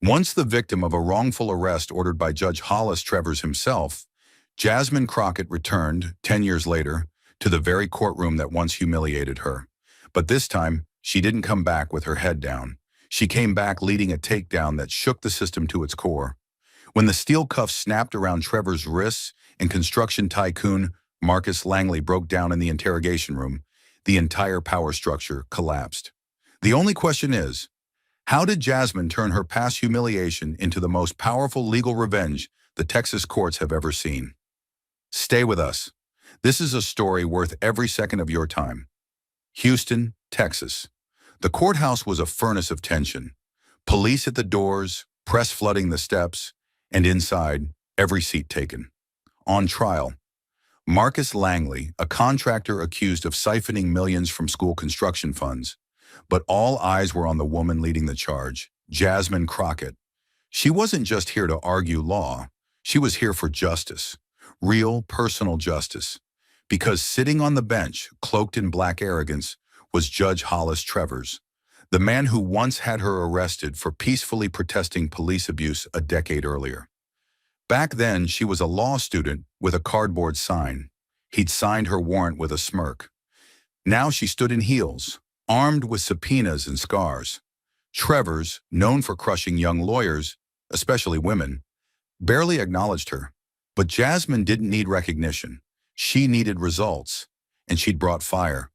Once the victim of a wrongful arrest ordered by Judge Hollis Trevors himself, Jasmine Crockett returned, 10 years later, to the very courtroom that once humiliated her. But this time, she didn't come back with her head down. She came back leading a takedown that shook the system to its core. When the steel cuffs snapped around Trevor's wrists and construction tycoon Marcus Langley broke down in the interrogation room, the entire power structure collapsed. The only question is, how did Jasmine turn her past humiliation into the most powerful legal revenge the Texas courts have ever seen? Stay with us. This is a story worth every second of your time. Houston, Texas. The courthouse was a furnace of tension. Police at the doors, press flooding the steps, and inside, every seat taken. On trial, Marcus Langley, a contractor accused of siphoning millions from school construction funds. But all eyes were on the woman leading the charge, Jasmine Crockett. She wasn't just here to argue law. She was here for justice. Real, personal justice. Because sitting on the bench, cloaked in black arrogance, was Judge Hollis Trevors, the man who once had her arrested for peacefully protesting police abuse a decade earlier. Back then, she was a law student with a cardboard sign. He'd signed her warrant with a smirk. Now she stood in heels, armed with subpoenas and scars. Trevors, known for crushing young lawyers, especially women, barely acknowledged her. But Jasmine didn't need recognition. She needed results, and she'd brought fire.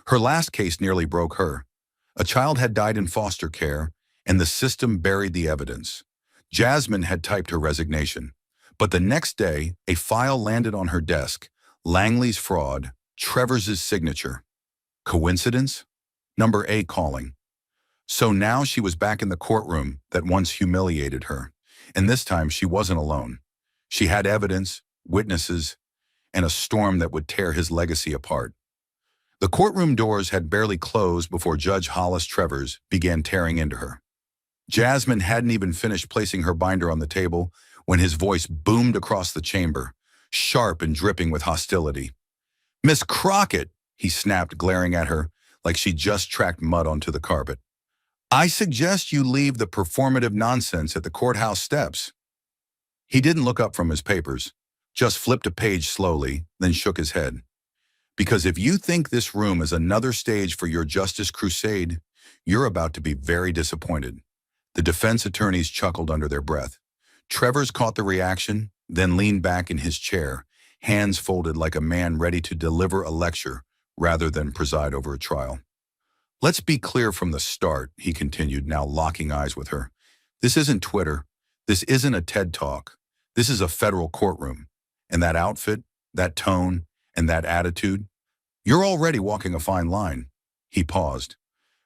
Her last case nearly broke her. A child had died in foster care, and the system buried the evidence. Jasmine had typed her resignation. But the next day, a file landed on her desk. Langley's fraud, Trevors' signature. Coincidence? Number 8 calling. So now she was back in the courtroom that once humiliated her. And this time she wasn't alone. She had evidence, witnesses, and a storm that would tear his legacy apart. The courtroom doors had barely closed before Judge Hollis Trevors began tearing into her. Jasmine hadn't even finished placing her binder on the table when his voice boomed across the chamber, sharp and dripping with hostility. "Miss Crockett," he snapped, glaring at her like she just tracked mud onto the carpet. "I suggest you leave the performative nonsense at the courthouse steps." He didn't look up from his papers, just flipped a page slowly, then shook his head. "Because if you think this room is another stage for your justice crusade, you're about to be very disappointed." The defense attorneys chuckled under their breath. Trevors caught the reaction, then leaned back in his chair, hands folded like a man ready to deliver a lecture rather than preside over a trial. "Let's be clear from the start," he continued, now locking eyes with her. "This isn't Twitter. This isn't a TED Talk. This is a federal courtroom. And that outfit, that tone, and that attitude, you're already walking a fine line." He paused.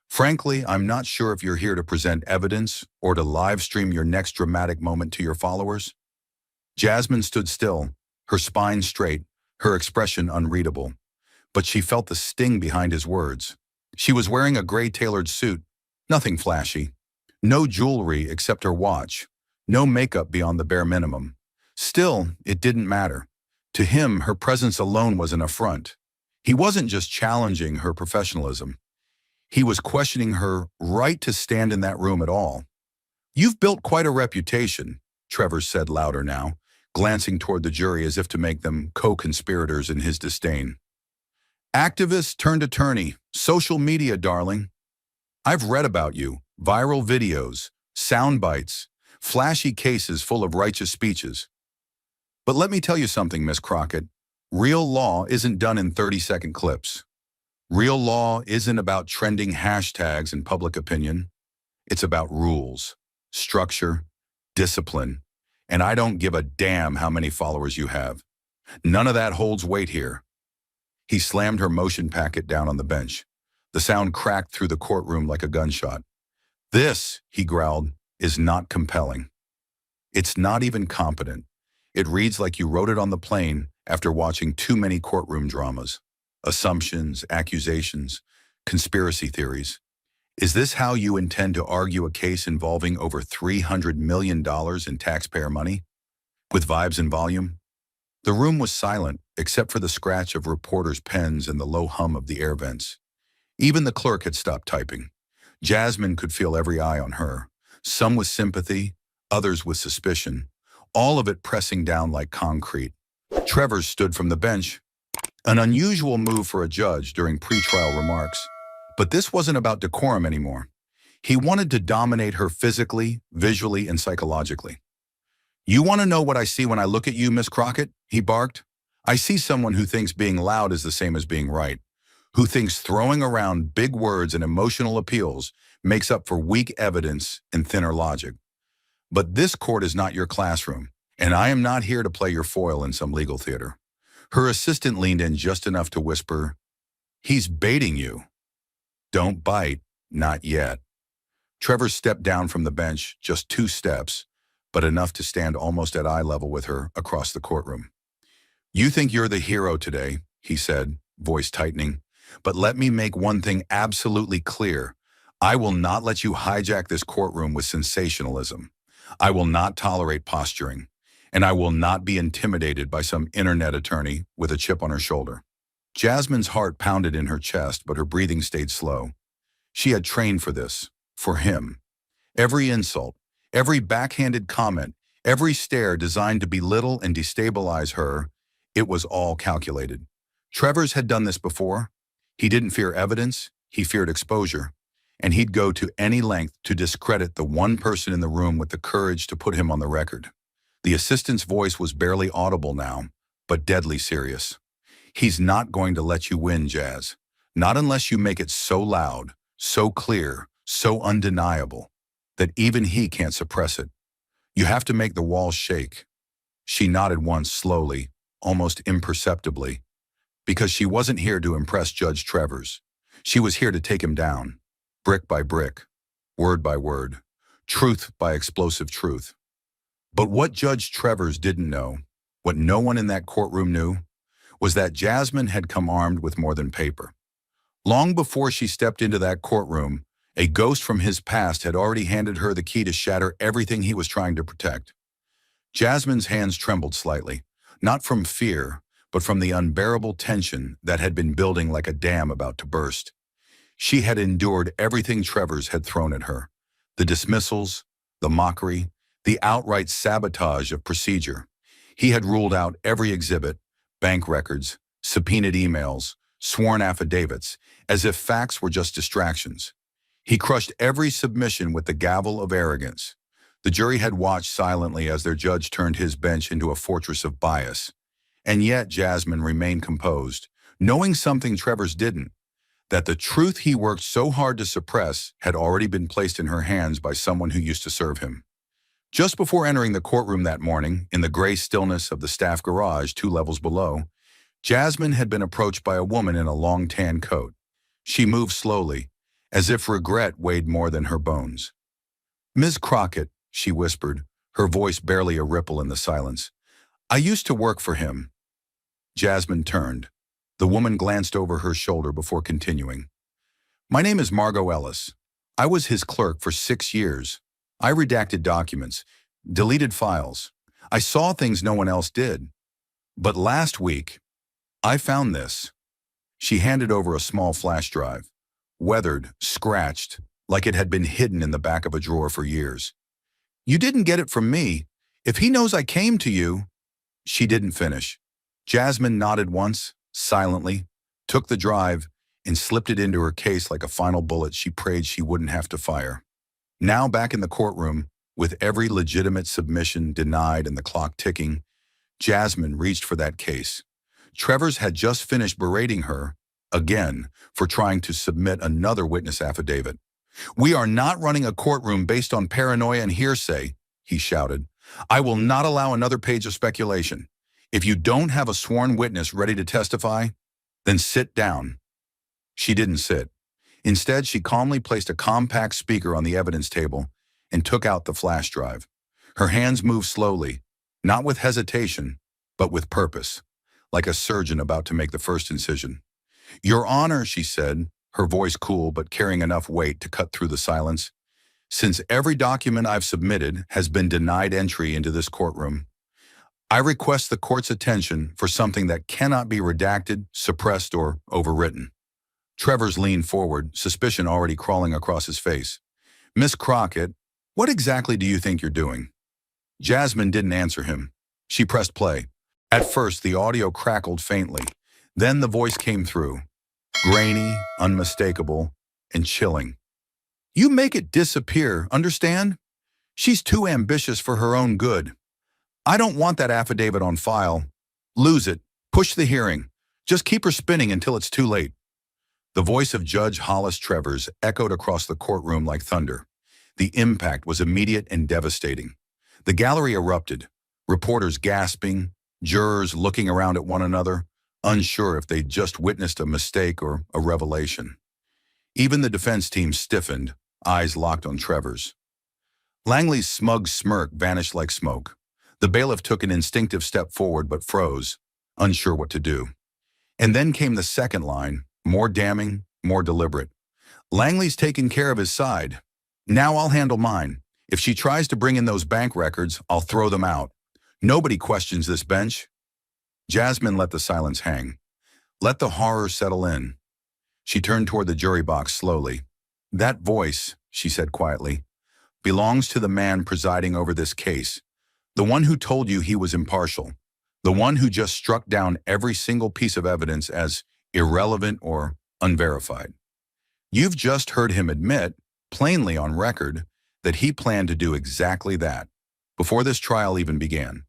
"Frankly, I'm not sure if you're here to present evidence or to live stream your next dramatic moment to your followers." Jasmine stood still, her spine straight, her expression unreadable. But she felt the sting behind his words. She was wearing a gray tailored suit, nothing flashy. No jewelry except her watch. No makeup beyond the bare minimum. Still, it didn't matter. To him, her presence alone was an affront. He wasn't just challenging her professionalism. He was questioning her right to stand in that room at all. "You've built quite a reputation," Trevors said louder now, glancing toward the jury as if to make them co-conspirators in his disdain. "Activist turned attorney, social media darling. I've read about you, viral videos, sound bites, flashy cases full of righteous speeches. But let me tell you something, Miss Crockett. Real law isn't done in 30-second clips. Real law isn't about trending hashtags and public opinion. It's about rules, structure, discipline, and I don't give a damn how many followers you have. None of that holds weight here." He slammed her motion packet down on the bench. The sound cracked through the courtroom like a gunshot. "This," he growled, "is not compelling. It's not even competent. It reads like you wrote it on the plane after watching too many courtroom dramas. Assumptions, accusations, conspiracy theories. Is this how you intend to argue a case involving over $300 million in taxpayer money? With vibes and volume?" The room was silent, except for the scratch of reporters' pens and the low hum of the air vents. Even the clerk had stopped typing. Jasmine could feel every eye on her. some with sympathy, others with suspicion, all of it pressing down like concrete. Travers stood from the bench, an unusual move for a judge during pretrial remarks. But this wasn't about decorum anymore. He wanted to dominate her physically, visually, and psychologically. "You want to know what I see when I look at you, Miss Crockett?" he barked. "I see someone who thinks being loud is the same as being right, who thinks throwing around big words and emotional appeals makes up for weak evidence and thinner logic. But this court is not your classroom, and I am not here to play your foil in some legal theater." Her assistant leaned in just enough to whisper, "He's baiting you. Don't bite, not yet." Trevor stepped down from the bench just 2 steps, but enough to stand almost at eye level with her across the courtroom. "You think you're the hero today," he said, voice tightening. "But let me make one thing absolutely clear. I will not let you hijack this courtroom with sensationalism. I will not tolerate posturing, and I will not be intimidated by some internet attorney with a chip on her shoulder." Jasmine's heart pounded in her chest, but her breathing stayed slow. She had trained for this, for him. Every insult, every backhanded comment, every stare designed to belittle and destabilize her, it was all calculated. Travers had done this before. He didn't fear evidence, he feared exposure. And he'd go to any length to discredit the one person in the room with the courage to put him on the record. The assistant's voice was barely audible now, but deadly serious. "He's not going to let you win, Jazz. Not unless you make it so loud, so clear, so undeniable, that even he can't suppress it. You have to make the walls shake." She nodded once slowly, almost imperceptibly, because she wasn't here to impress Judge Travers. She was here to take him down, brick by brick, word by word, truth by explosive truth. But what Judge Travers didn't know, what no one in that courtroom knew, was that Jasmine had come armed with more than paper. Long before she stepped into that courtroom, a ghost from his past had already handed her the key to shatter everything he was trying to protect. Jasmine's hands trembled slightly, not from fear, but from the unbearable tension that had been building like a dam about to burst. She had endured everything Travers had thrown at her: the dismissals, the mockery, the outright sabotage of procedure. He had ruled out every exhibit, bank records, subpoenaed emails, sworn affidavits, as if facts were just distractions. He crushed every submission with the gavel of arrogance. The jury had watched silently as their judge turned his bench into a fortress of bias. And yet Jasmine remained composed, knowing something Travers didn't, that the truth he worked so hard to suppress had already been placed in her hands by someone who used to serve him. Just before entering the courtroom that morning, in the gray stillness of the staff garage 2 levels below, Jasmine had been approached by a woman in a long tan coat. She moved slowly, as if regret weighed more than her bones. "Ms. Crockett," she whispered, her voice barely a ripple in the silence. "I used to work for him." Jasmine turned. The woman glanced over her shoulder before continuing. "My name is Margot Ellis. I was his clerk for 6 years. I redacted documents, deleted files. I saw things no one else did. But last week, I found this." She handed over a small flash drive, weathered, scratched, like it had been hidden in the back of a drawer for years. "You didn't get it from me. If he knows I came to you—" She didn't finish. Jasmine nodded once, silently, took the drive, and slipped it into her case like a final bullet she prayed she wouldn't have to fire. Now back in the courtroom, with every legitimate submission denied and the clock ticking, Jasmine reached for that case. Travers had just finished berating her, again, for trying to submit another witness affidavit. "We are not running a courtroom based on paranoia and hearsay," he shouted. "I will not allow another page of speculation. If you don't have a sworn witness ready to testify, then sit down." She didn't sit. Instead, she calmly placed a compact speaker on the evidence table and took out the flash drive. Her hands moved slowly, not with hesitation, but with purpose, like a surgeon about to make the first incision. "Your Honor," she said, her voice cool but carrying enough weight to cut through the silence, "since every document I've submitted has been denied entry into this courtroom, I request the court's attention for something that cannot be redacted, suppressed, or overwritten." Travers leaned forward, suspicion already crawling across his face. "Miss Crockett, What exactly do you think you're doing? Jasmine didn't answer him. She pressed play. At first, the audio crackled faintly. Then the voice came through, grainy, unmistakable, and chilling. You make it disappear, understand? She's too ambitious for her own good. I don't want that affidavit on file. Lose it. Push the hearing. Just keep her spinning until it's too late. The voice of Judge Hollis Trevors echoed across the courtroom like thunder. The impact was immediate and devastating. The gallery erupted, reporters gasping, jurors looking around at one another, unsure if they'd just witnessed a mistake or a revelation. Even the defense team stiffened, eyes locked on Trevors. Langley's smug smirk vanished like smoke. The bailiff took an instinctive step forward but froze, unsure what to do. And then came the second line, more damning, more deliberate. Langley's taken care of his side. Now I'll handle mine. If she tries to bring in those bank records, I'll throw them out. Nobody questions this bench. Jasmine let the silence hang. Let the horror settle in. She turned toward the jury box slowly. That voice, she said quietly, belongs to the man presiding over this case. The one who told you he was impartial. The one who just struck down every single piece of evidence as irrelevant or unverified. You've just heard him admit, plainly on record, that he planned to do exactly that, before this trial even began.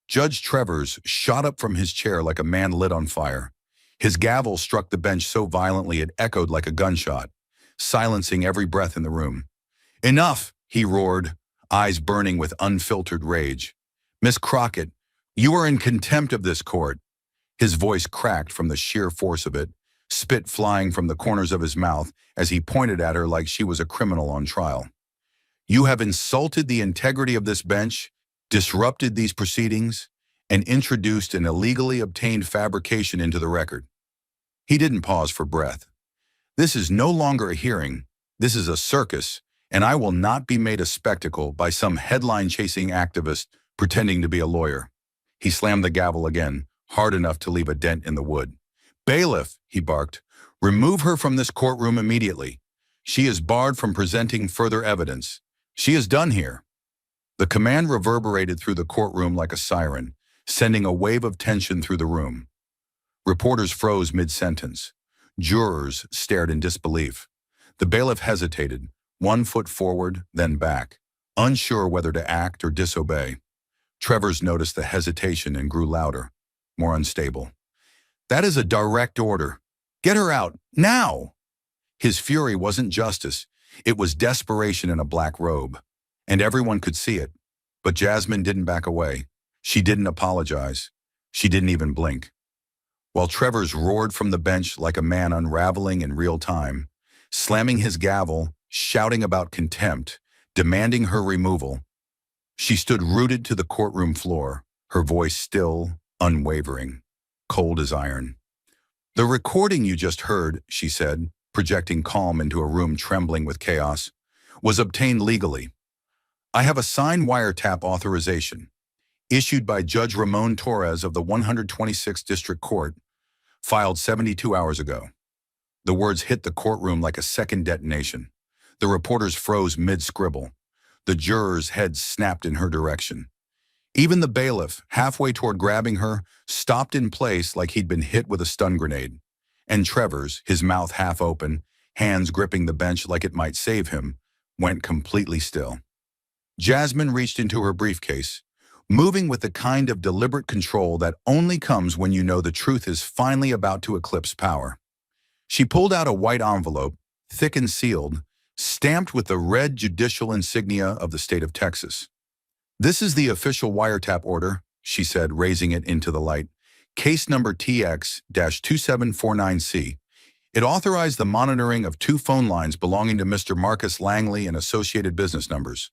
Judge Trevors shot up from his chair like a man lit on fire. His gavel struck the bench so violently it echoed like a gunshot, silencing every breath in the room. Enough, he roared, eyes burning with unfiltered rage. Miss Crockett, you are in contempt of this court. His voice cracked from the sheer force of it, spit flying from the corners of his mouth as he pointed at her like she was a criminal on trial. You have insulted the integrity of this bench, disrupted these proceedings, and introduced an illegally obtained fabrication into the record. He didn't pause for breath. This is no longer a hearing. This is a circus, and I will not be made a spectacle by some headline-chasing activist pretending to be a lawyer. He slammed the gavel again, hard enough to leave a dent in the wood. Bailiff, he barked, remove her from this courtroom immediately. She is barred from presenting further evidence. She is done here. The command reverberated through the courtroom like a siren, sending a wave of tension through the room. Reporters froze mid-sentence. Jurors stared in disbelief. The bailiff hesitated, 1 foot forward, then back, unsure whether to act or disobey. Trevors noticed the hesitation and grew louder, more unstable. That is a direct order. Get her out, now! His fury wasn't justice. It was desperation in a black robe, and everyone could see it. But Jasmine didn't back away. She didn't apologize. She didn't even blink. While Trevors roared from the bench like a man unraveling in real time, slamming his gavel, shouting about contempt, demanding her removal, she stood rooted to the courtroom floor, her voice still, unwavering, cold as iron. The recording you just heard, she said, projecting calm into a room trembling with chaos, was obtained legally. I have a signed wiretap authorization, issued by Judge Ramon Torres of the 126th District Court, filed 72 hours ago. The words hit the courtroom like a second detonation. The reporters froze mid-scribble. The jurors' heads snapped in her direction. Even the bailiff, halfway toward grabbing her, stopped in place like he'd been hit with a stun grenade. And Trevors, his mouth half open, hands gripping the bench like it might save him, went completely still. Jasmine reached into her briefcase, moving with the kind of deliberate control that only comes when you know the truth is finally about to eclipse power. She pulled out a white envelope, thick and sealed, stamped with the red judicial insignia of the state of Texas. This is the official wiretap order, she said, raising it into the light. Case number TX-2749C. It authorized the monitoring of 2 phone lines belonging to Mr. Marcus Langley and associated business numbers.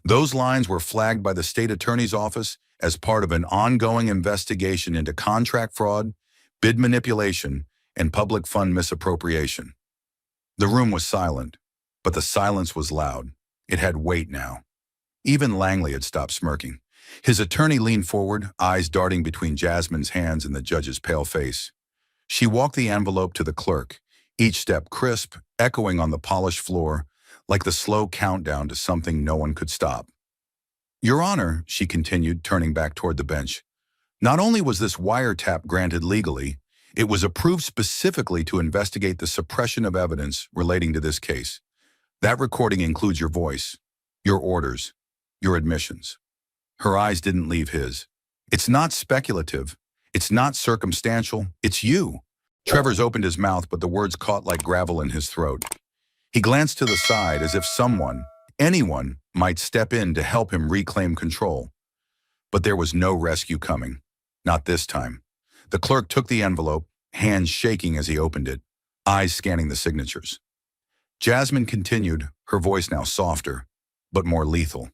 Those lines were flagged by the state attorney's office as part of an ongoing investigation into contract fraud, bid manipulation, and public fund misappropriation. The room was silent, but the silence was loud. It had weight now. Even Langley had stopped smirking. His attorney leaned forward, eyes darting between Jasmine's hands and the judge's pale face. She walked the envelope to the clerk, each step crisp, echoing on the polished floor, like the slow countdown to something no one could stop. Your Honor, she continued, turning back toward the bench, not only was this wiretap granted legally, it was approved specifically to investigate the suppression of evidence relating to this case. That recording includes your voice, your orders, your admissions. Her eyes didn't leave his. It's not speculative. It's not circumstantial. It's you. Travers opened his mouth, but the words caught like gravel in his throat. He glanced to the side as if someone, anyone, might step in to help him reclaim control. But there was no rescue coming. Not this time. The clerk took the envelope, hands shaking as he opened it, eyes scanning the signatures. Jasmine continued, her voice now softer, but more lethal.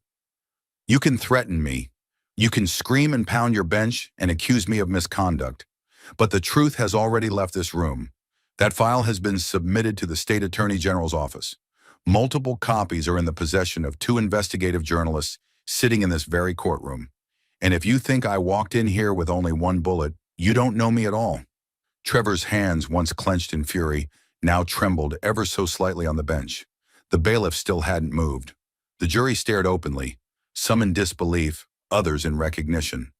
You can threaten me. You can scream and pound your bench and accuse me of misconduct. But the truth has already left this room. That file has been submitted to the State Attorney General's office. Multiple copies are in the possession of 2 investigative journalists sitting in this very courtroom. And if you think I walked in here with only 1 bullet, you don't know me at all. Trevor's hands, once clenched in fury, now trembled ever so slightly on the bench. The bailiff still hadn't moved. The jury stared openly, some in disbelief, others in recognition.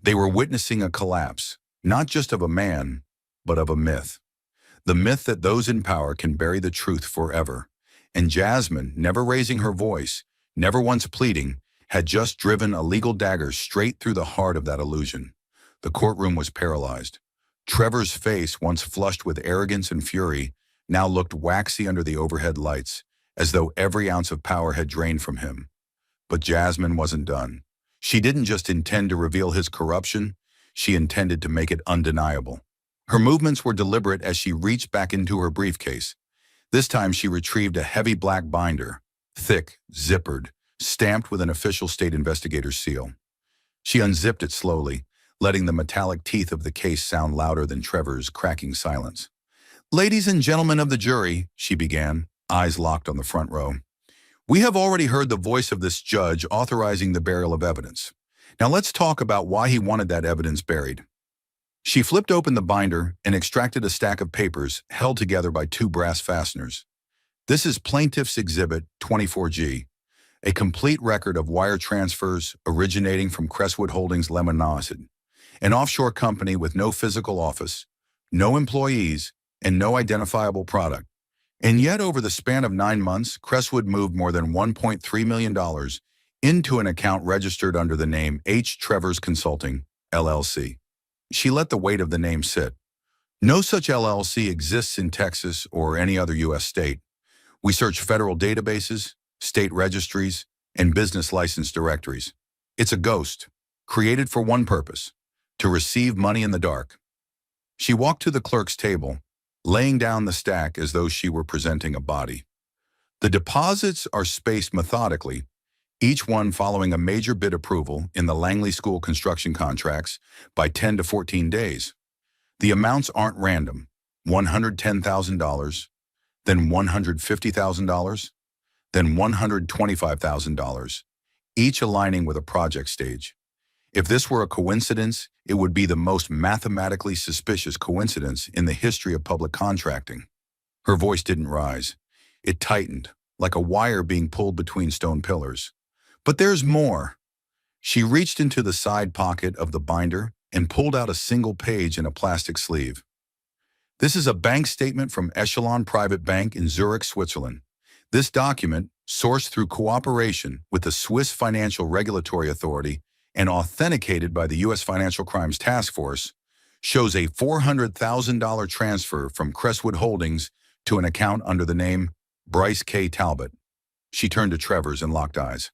They were witnessing a collapse, not just of a man, but of a myth. The myth that those in power can bury the truth forever. And Jasmine, never raising her voice, never once pleading, had just driven a legal dagger straight through the heart of that illusion. The courtroom was paralyzed. Trevor's face, once flushed with arrogance and fury, now looked waxy under the overhead lights, as though every ounce of power had drained from him. But Jasmine wasn't done. She didn't just intend to reveal his corruption, she intended to make it undeniable. Her movements were deliberate as she reached back into her briefcase. This time she retrieved a heavy black binder, thick, zippered, stamped with an official state investigator's seal. She unzipped it slowly, letting the metallic teeth of the case sound louder than Trevor's cracking silence. Ladies and gentlemen of the jury, she began, eyes locked on the front row. We have already heard the voice of this judge authorizing the burial of evidence. Now let's talk about why he wanted that evidence buried. She flipped open the binder and extracted a stack of papers held together by 2 brass fasteners. This is Plaintiff's Exhibit 24G, a complete record of wire transfers originating from Crestwood Holdings Lemonade, an offshore company with no physical office, no employees, and no identifiable product. And yet, over the span of 9 months, Crestwood moved more than $1.3 million into an account registered under the name H. Travers Consulting, LLC. She let the weight of the name sit. No such LLC exists in Texas or any other U.S. state. We search federal databases, state registries, and business license directories. It's a ghost, created for one purpose, to receive money in the dark. She walked to the clerk's table, laying down the stack as though she were presenting a body. The deposits are spaced methodically, each one following a major bid approval in the Langley School construction contracts by 10 to 14 days. The amounts aren't random, $110,000, then $150,000, then $125,000, each aligning with a project stage. If this were a coincidence, it would be the most mathematically suspicious coincidence in the history of public contracting. Her voice didn't rise. It tightened, like a wire being pulled between stone pillars. But there's more. She reached into the side pocket of the binder and pulled out a single page in a plastic sleeve. This is a bank statement from Echelon Private Bank in Zurich, Switzerland. This document, sourced through cooperation with the Swiss Financial Regulatory Authority and authenticated by the U.S. Financial Crimes Task Force, shows a $400,000 transfer from Crestwood Holdings to an account under the name Bryce K. Talbot. She turned to Travers and locked eyes.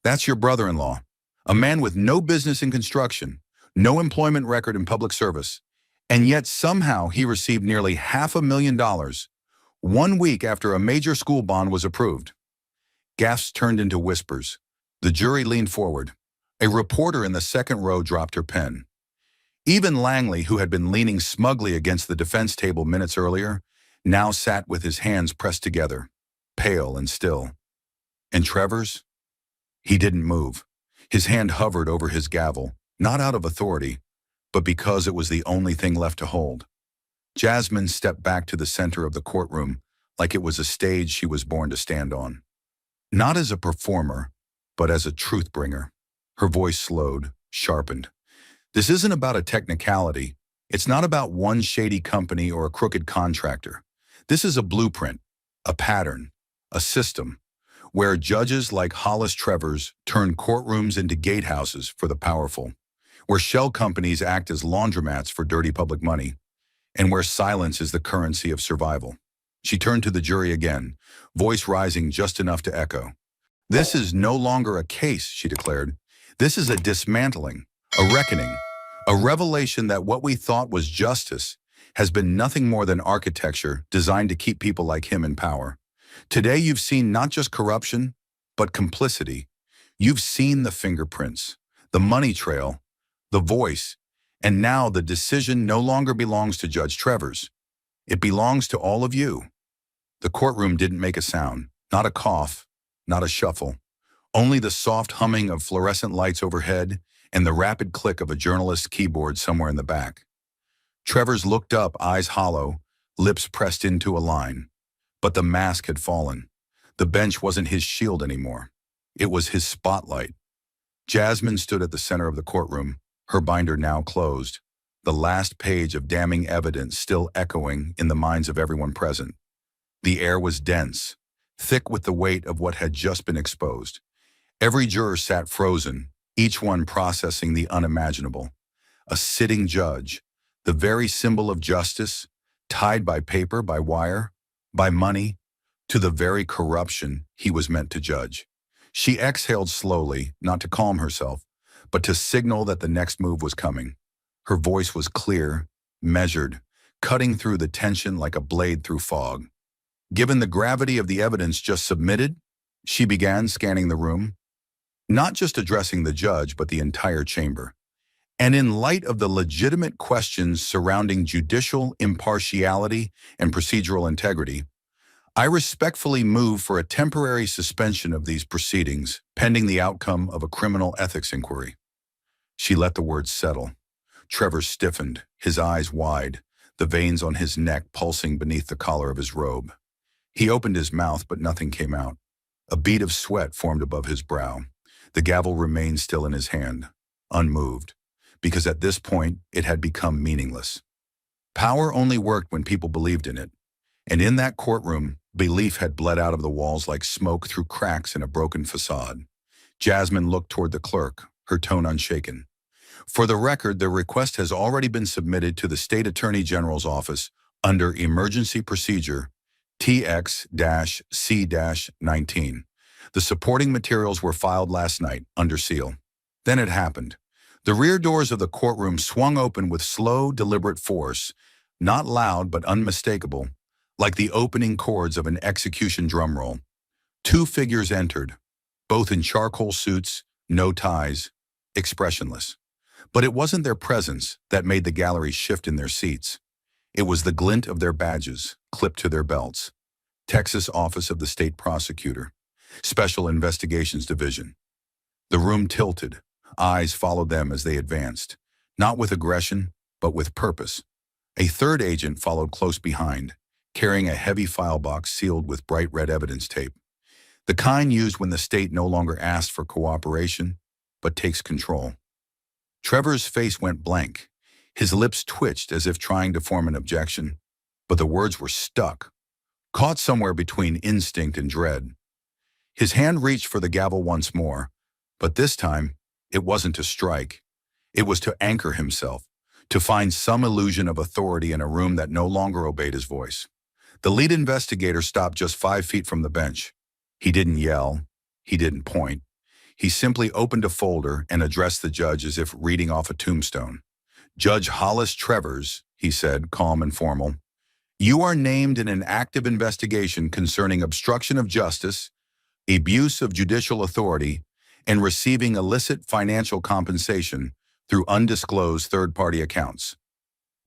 That's your brother-in-law, a man with no business in construction, no employment record in public service, and yet somehow he received nearly $500,000 1 week after a major school bond was approved. Gasps turned into whispers. The jury leaned forward. A reporter in the second row dropped her pen. Even Langley, who had been leaning smugly against the defense table minutes earlier, now sat with his hands pressed together, pale and still. And Travers? He didn't move. His hand hovered over his gavel, not out of authority, but because it was the only thing left to hold. Jasmine stepped back to the center of the courtroom like it was a stage she was born to stand on. not as a performer, but as a truth bringer. Her voice slowed, sharpened. This isn't about a technicality. It's not about one shady company or a crooked contractor. This is a blueprint, a pattern, a system, where judges like Hollis Trevors turn courtrooms into gatehouses for the powerful, where shell companies act as laundromats for dirty public money, and where silence is the currency of survival. She turned to the jury again, voice rising just enough to echo. This is no longer a case, she declared. This is a dismantling, a reckoning, a revelation that what we thought was justice has been nothing more than architecture designed to keep people like him in power. Today you've seen not just corruption, but complicity. You've seen the fingerprints, the money trail, the voice, and now the decision no longer belongs to Judge Trevors. It belongs to all of you. The courtroom didn't make a sound, not a cough, not a shuffle, only the soft humming of fluorescent lights overhead and the rapid click of a journalist's keyboard somewhere in the back. Trevors looked up, eyes hollow, lips pressed into a line. But the mask had fallen. The bench wasn't his shield anymore. It was his spotlight. Jasmine stood at the center of the courtroom, her binder now closed, the last page of damning evidence still echoing in the minds of everyone present. The air was dense, thick with the weight of what had just been exposed. Every juror sat frozen, each one processing the unimaginable. A sitting judge, the very symbol of justice, tied by paper, by wire, by money, to the very corruption he was meant to judge. She exhaled slowly, not to calm herself, but to signal that the next move was coming. Her voice was clear, measured, cutting through the tension like a blade through fog. Given the gravity of the evidence just submitted, she began scanning the room, not just addressing the judge, but the entire chamber. And in light of the legitimate questions surrounding judicial impartiality and procedural integrity, I respectfully move for a temporary suspension of these proceedings pending the outcome of a criminal ethics inquiry. She let the words settle. Trevor stiffened, his eyes wide, the veins on his neck pulsing beneath the collar of his robe. He opened his mouth, but nothing came out. A bead of sweat formed above his brow. The gavel remained still in his hand, unmoved, because at this point it had become meaningless. Power only worked when people believed in it, and in that courtroom, belief had bled out of the walls like smoke through cracks in a broken facade. Jasmine looked toward the clerk, her tone unshaken. For the record, the request has already been submitted to the State Attorney General's office under Emergency Procedure TX-C-19. The supporting materials were filed last night, under seal. Then it happened. The rear doors of the courtroom swung open with slow, deliberate force, not loud but unmistakable, like the opening chords of an execution drum roll. Two figures entered, both in charcoal suits, no ties, expressionless. But it wasn't their presence that made the gallery shift in their seats. It was the glint of their badges, clipped to their belts. Texas Office of the State Prosecutor, Special Investigations Division. The room tilted. Eyes followed them as they advanced, not with aggression, but with purpose. A third agent followed close behind, carrying a heavy file box sealed with bright red evidence tape. The kind used when the state no longer asks for cooperation, but takes control. Trevor's face went blank. His lips twitched as if trying to form an objection, but the words were stuck, caught somewhere between instinct and dread. His hand reached for the gavel once more, but this time, it wasn't to strike. It was to anchor himself, to find some illusion of authority in a room that no longer obeyed his voice. The lead investigator stopped just 5 feet from the bench. He didn't yell. He didn't point. He simply opened a folder and addressed the judge as if reading off a tombstone. "Judge Hollis Trevors," he said, calm and formal, "you are named in an active investigation concerning obstruction of justice, abuse of judicial authority, and receiving illicit financial compensation through undisclosed third-party accounts.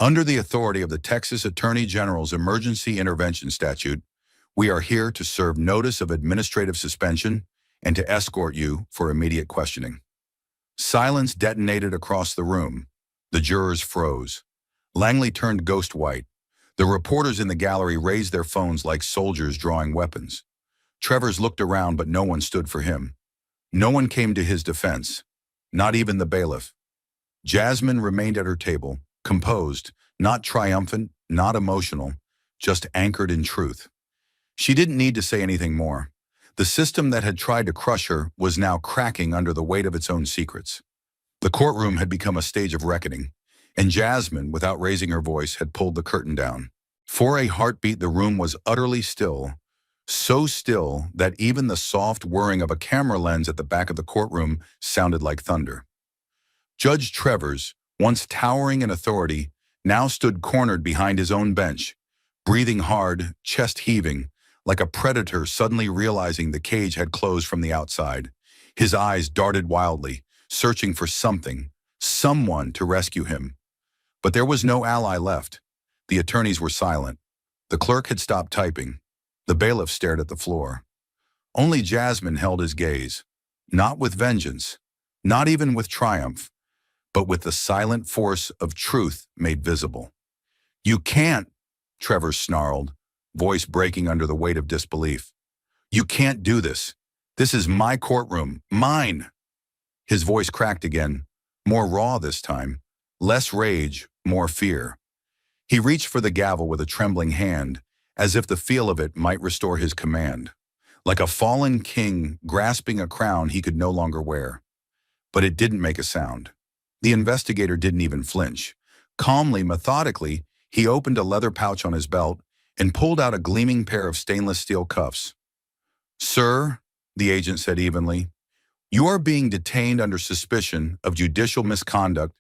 Under the authority of the Texas Attorney General's Emergency Intervention Statute, we are here to serve notice of administrative suspension and to escort you for immediate questioning." Silence detonated across the room. The jurors froze. Langley turned ghost white. The reporters in the gallery raised their phones like soldiers drawing weapons. Travers looked around, but no one stood for him. No one came to his defense, not even the bailiff. Jasmine remained at her table, composed, not triumphant, not emotional, just anchored in truth. She didn't need to say anything more. The system that had tried to crush her was now cracking under the weight of its own secrets. The courtroom had become a stage of reckoning, and Jasmine, without raising her voice, had pulled the curtain down. For a heartbeat, the room was utterly still, so still that even the soft whirring of a camera lens at the back of the courtroom sounded like thunder. Judge Travers, once towering in authority, now stood cornered behind his own bench, breathing hard, chest heaving, like a predator suddenly realizing the cage had closed from the outside. His eyes darted wildly, searching for something, someone to rescue him. But there was no ally left. The attorneys were silent. The clerk had stopped typing. The bailiff stared at the floor. Only Jasmine held his gaze, not with vengeance, not even with triumph, but with the silent force of truth made visible. "You can't," Trevor snarled, voice breaking under the weight of disbelief. "You can't do this. This is my courtroom, mine." His voice cracked again, more raw this time, less rage, more fear. He reached for the gavel with a trembling hand, as if the feel of it might restore his command, like a fallen king grasping a crown he could no longer wear. But it didn't make a sound. The investigator didn't even flinch. Calmly, methodically, he opened a leather pouch on his belt and pulled out a gleaming pair of stainless steel cuffs. "Sir," the agent said evenly, "you are being detained under suspicion of judicial misconduct,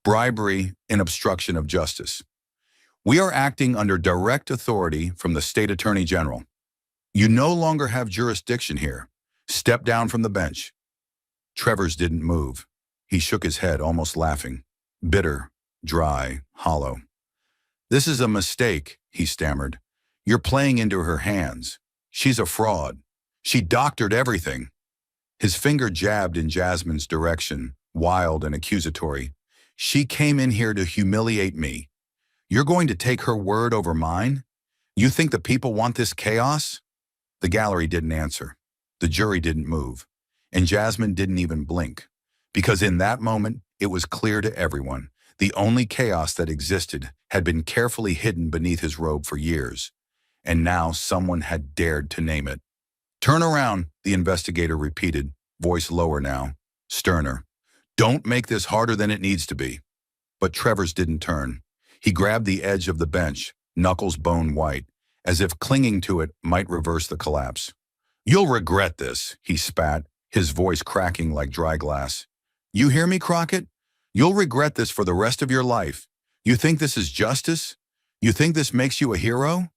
bribery, and obstruction of justice. We are acting under direct authority from the State Attorney General. You no longer have jurisdiction here. Step down from the bench." Travers didn't move. He shook his head, almost laughing. Bitter, dry, hollow. "This is a mistake," he stammered. "You're playing into her hands. She's a fraud. She doctored everything." His finger jabbed in Jasmine's direction, wild and accusatory. "She came in here to humiliate me. You're going to take her word over mine? You think the people want this chaos?" The gallery didn't answer. The jury didn't move. And Jasmine didn't even blink. Because in that moment, it was clear to everyone. The only chaos that existed had been carefully hidden beneath his robe for years. And now someone had dared to name it. "Turn around," the investigator repeated, voice lower now, sterner. "Don't make this harder than it needs to be." But Travers didn't turn. He grabbed the edge of the bench, knuckles bone white, as if clinging to it might reverse the collapse. "You'll regret this," he spat, his voice cracking like dry glass. "You hear me, Crockett? You'll regret this for the rest of your life. You think this is justice? You think this makes you a hero?"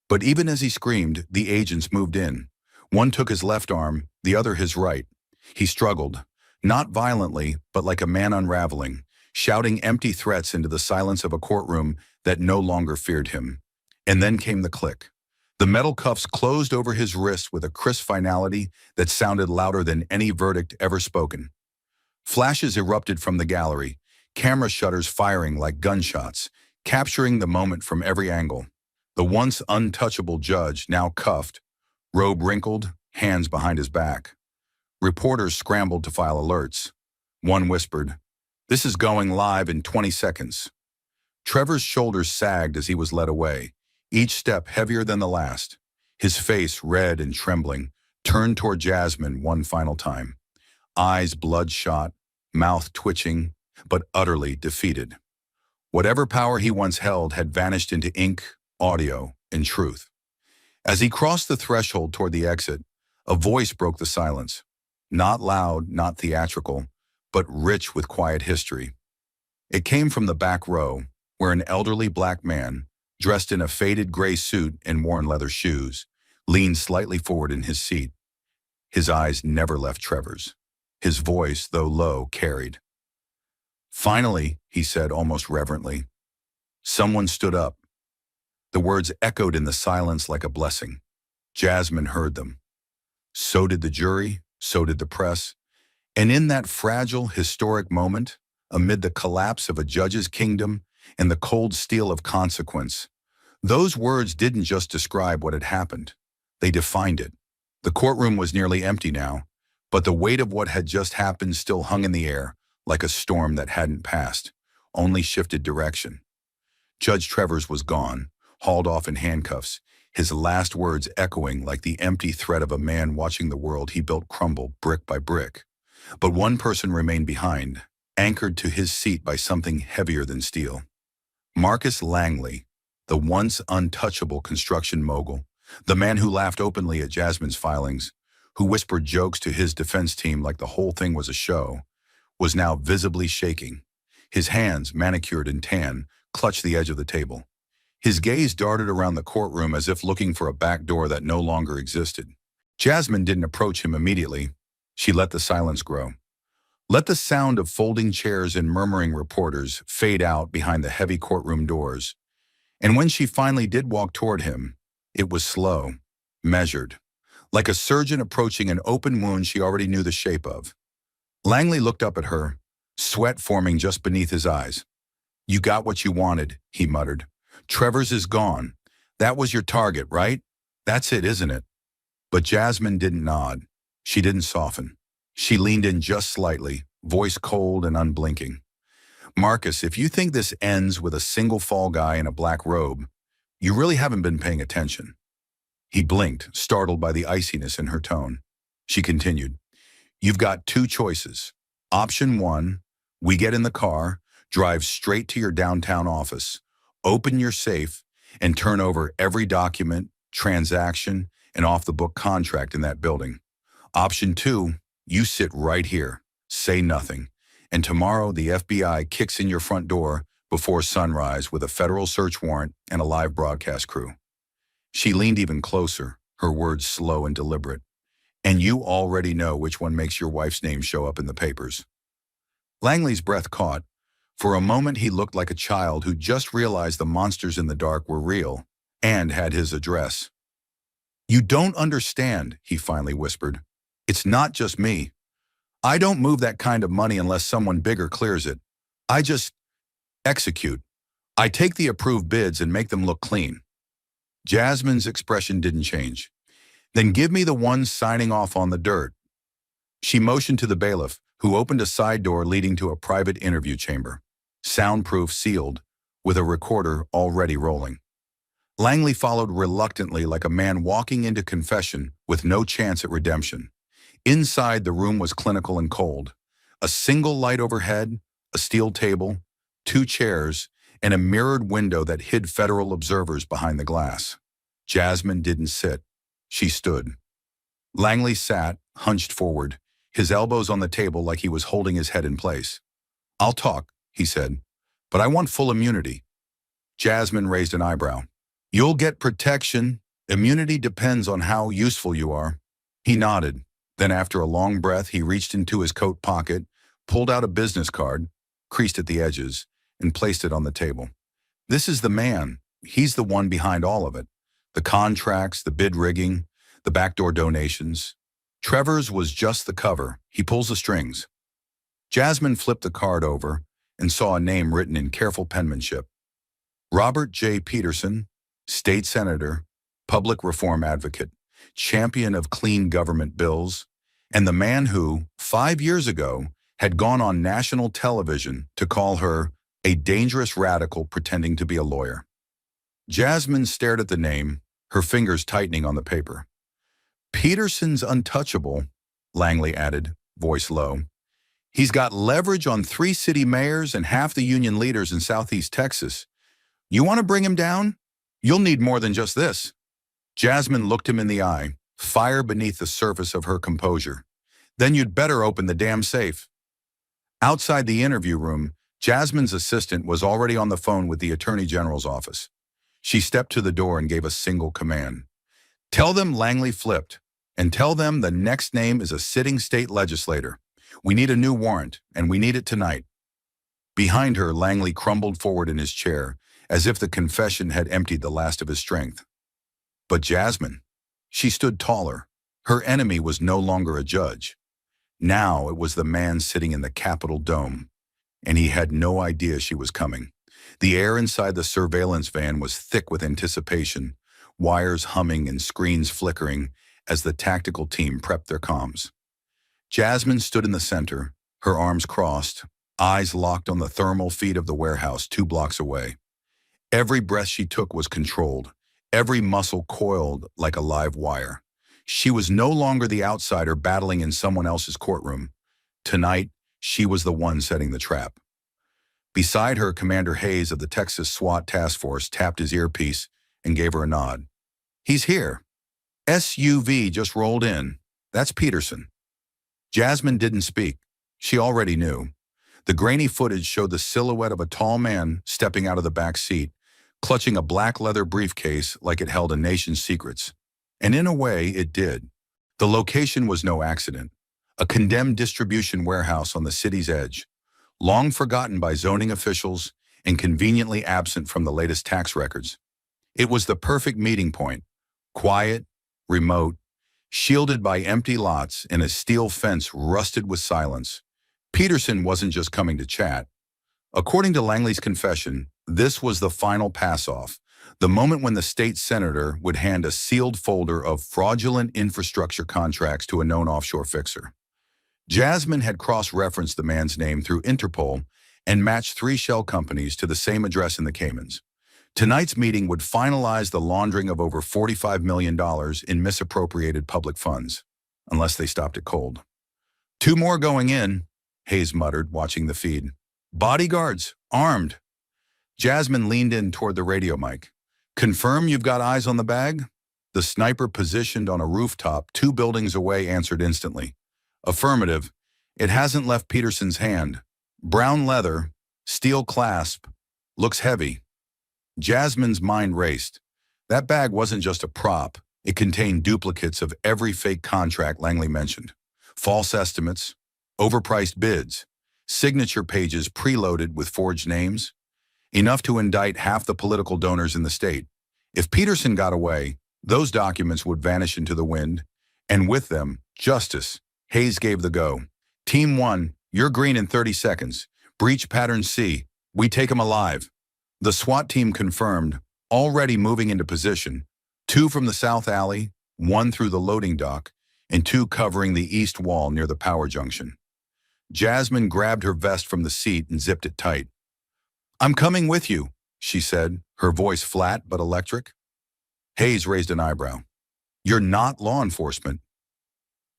But even as he screamed, the agents moved in. One took his left arm, the other his right. He struggled, not violently, but like a man unraveling, shouting empty threats into the silence of a courtroom that no longer feared him. And then came the click. The metal cuffs closed over his wrists with a crisp finality that sounded louder than any verdict ever spoken. Flashes erupted from the gallery, camera shutters firing like gunshots, capturing the moment from every angle. The once untouchable judge, now cuffed, robe wrinkled, hands behind his back. Reporters scrambled to file alerts. One whispered, "This is going live in 20 seconds." Trevor's shoulders sagged as he was led away, each step heavier than the last. His face, red and trembling, turned toward Jasmine one final time. Eyes bloodshot, mouth twitching, but utterly defeated. Whatever power he once held had vanished into ink, audio, and truth. As he crossed the threshold toward the exit, a voice broke the silence. Not loud, not theatrical, but rich with quiet history. It came from the back row, where an elderly black man, dressed in a faded gray suit and worn leather shoes, leaned slightly forward in his seat. His eyes never left Trevor's. His voice, though low, carried. "Finally," he said almost reverently, "someone stood up." The words echoed in the silence like a blessing. Jasmine heard them. So did the jury, so did the press. And in that fragile, historic moment, amid the collapse of a judge's kingdom and the cold steel of consequence, those words didn't just describe what had happened. They defined it. The courtroom was nearly empty now, but the weight of what had just happened still hung in the air like a storm that hadn't passed, only shifted direction. Judge Travers was gone, hauled off in handcuffs, his last words echoing like the empty threat of a man watching the world he built crumble brick by brick. But one person remained behind, anchored to his seat by something heavier than steel. Marcus Langley, the once untouchable construction mogul, the man who laughed openly at Jasmine's filings, who whispered jokes to his defense team like the whole thing was a show, was now visibly shaking. His hands, manicured and tan, clutched the edge of the table. His gaze darted around the courtroom as if looking for a back door that no longer existed. Jasmine didn't approach him immediately. She let the silence grow. Let the sound of folding chairs and murmuring reporters fade out behind the heavy courtroom doors. And when she finally did walk toward him, it was slow, measured, like a surgeon approaching an open wound she already knew the shape of. Langley looked up at her, sweat forming just beneath his eyes. "You got what you wanted," he muttered. "Travers is gone. That was your target, right? That's it, isn't it?" But Jasmine didn't nod. She didn't soften. She leaned in just slightly, voice cold and unblinking. "Marcus, if you think this ends with a single fall guy in a black robe, you really haven't been paying attention." He blinked, startled by the iciness in her tone. She continued, "You've got two choices. Option one, we get in the car, drive straight to your downtown office, open your safe, and turn over every document, transaction, and off-the-book contract in that building. Option two, you sit right here, say nothing, and tomorrow the FBI kicks in your front door before sunrise with a federal search warrant and a live broadcast crew." She leaned even closer, her words slow and deliberate. "And you already know which one makes your wife's name show up in the papers." Langley's breath caught. For a moment he looked like a child who just realized the monsters in the dark were real and had his address. "You don't understand," he finally whispered. "It's not just me. I don't move that kind of money unless someone bigger clears it. I just execute. I take the approved bids and make them look clean." Jasmine's expression didn't change. "Then give me the one signing off on the dirt." She motioned to the bailiff, who opened a side door leading to a private interview chamber, soundproof, sealed, with a recorder already rolling. Langley followed reluctantly like a man walking into confession with no chance at redemption. Inside, the room was clinical and cold. A single light overhead, a steel table, two chairs, and a mirrored window that hid federal observers behind the glass. Jasmine didn't sit. She stood. Langley sat, hunched forward, his elbows on the table like he was holding his head in place. "I'll talk," he said, "but I want full immunity." Jasmine raised an eyebrow. "You'll get protection. Immunity depends on how useful you are." He nodded. Then after a long breath, he reached into his coat pocket, pulled out a business card, creased at the edges, and placed it on the table. "This is the man. He's the one behind all of it. The contracts, the bid rigging, the backdoor donations. Travers was just the cover. He pulls the strings." Jasmine flipped the card over and saw a name written in careful penmanship. Robert J. Peterson, state senator, public reform advocate, champion of clean government bills, and the man who, 5 years ago, had gone on national television to call her a dangerous radical pretending to be a lawyer. Jasmine stared at the name, her fingers tightening on the paper. "Peterson's untouchable," Langley added, voice low. "He's got leverage on 3 city mayors and half the union leaders in Southeast Texas. You want to bring him down? You'll need more than just this." Jasmine looked him in the eye, fire beneath the surface of her composure. "Then you'd better open the damn safe." Outside the interview room, Jasmine's assistant was already on the phone with the Attorney General's office. She stepped to the door and gave a single command. "Tell them Langley flipped, and tell them the next name is a sitting state legislator. We need a new warrant, and we need it tonight." Behind her, Langley crumbled forward in his chair, as if the confession had emptied the last of his strength. But Jasmine, she stood taller. Her enemy was no longer a judge. Now it was the man sitting in the Capitol dome, and he had no idea she was coming. The air inside the surveillance van was thick with anticipation, wires humming and screens flickering, as the tactical team prepped their comms. Jasmine stood in the center, her arms crossed, eyes locked on the thermal feed of the warehouse 2 blocks away. Every breath she took was controlled, every muscle coiled like a live wire. She was no longer the outsider battling in someone else's courtroom. Tonight, she was the one setting the trap. Beside her, Commander Hayes of the Texas SWAT Task Force tapped his earpiece and gave her a nod. "He's here. SUV just rolled in. That's Peterson." Jasmine didn't speak. She already knew. The grainy footage showed the silhouette of a tall man stepping out of the back seat, clutching a black leather briefcase like it held a nation's secrets. And in a way, it did. The location was no accident. A condemned distribution warehouse on the city's edge, long forgotten by zoning officials and conveniently absent from the latest tax records. It was the perfect meeting point. Quiet, remote, shielded by empty lots and a steel fence rusted with silence. Peterson wasn't just coming to chat. According to Langley's confession, this was the final pass-off, the moment when the state senator would hand a sealed folder of fraudulent infrastructure contracts to a known offshore fixer. Jasmine had cross-referenced the man's name through Interpol and matched 3 shell companies to the same address in the Caymans. Tonight's meeting would finalize the laundering of over $45 million in misappropriated public funds, unless they stopped it cold. "2 more going in," Hayes muttered, watching the feed. "Bodyguards, armed." Jasmine leaned in toward the radio mic. "Confirm you've got eyes on the bag?" The sniper positioned on a rooftop 2 buildings away answered instantly. "Affirmative. It hasn't left Peterson's hand. Brown leather, steel clasp, looks heavy." Jasmine's mind raced. That bag wasn't just a prop. It contained duplicates of every fake contract Langley mentioned. False estimates, overpriced bids, signature pages preloaded with forged names. Enough to indict half the political donors in the state. If Peterson got away, those documents would vanish into the wind, and with them, justice. Hayes gave the go. "Team 1, you're green in 30 seconds. Breach pattern C. We take him alive." The SWAT team confirmed, already moving into position. 2 from the south alley, 1 through the loading dock, and 2 covering the east wall near the power junction. Jasmine grabbed her vest from the seat and zipped it tight. "I'm coming with you," she said, her voice flat but electric. Hayes raised an eyebrow. "You're not law enforcement."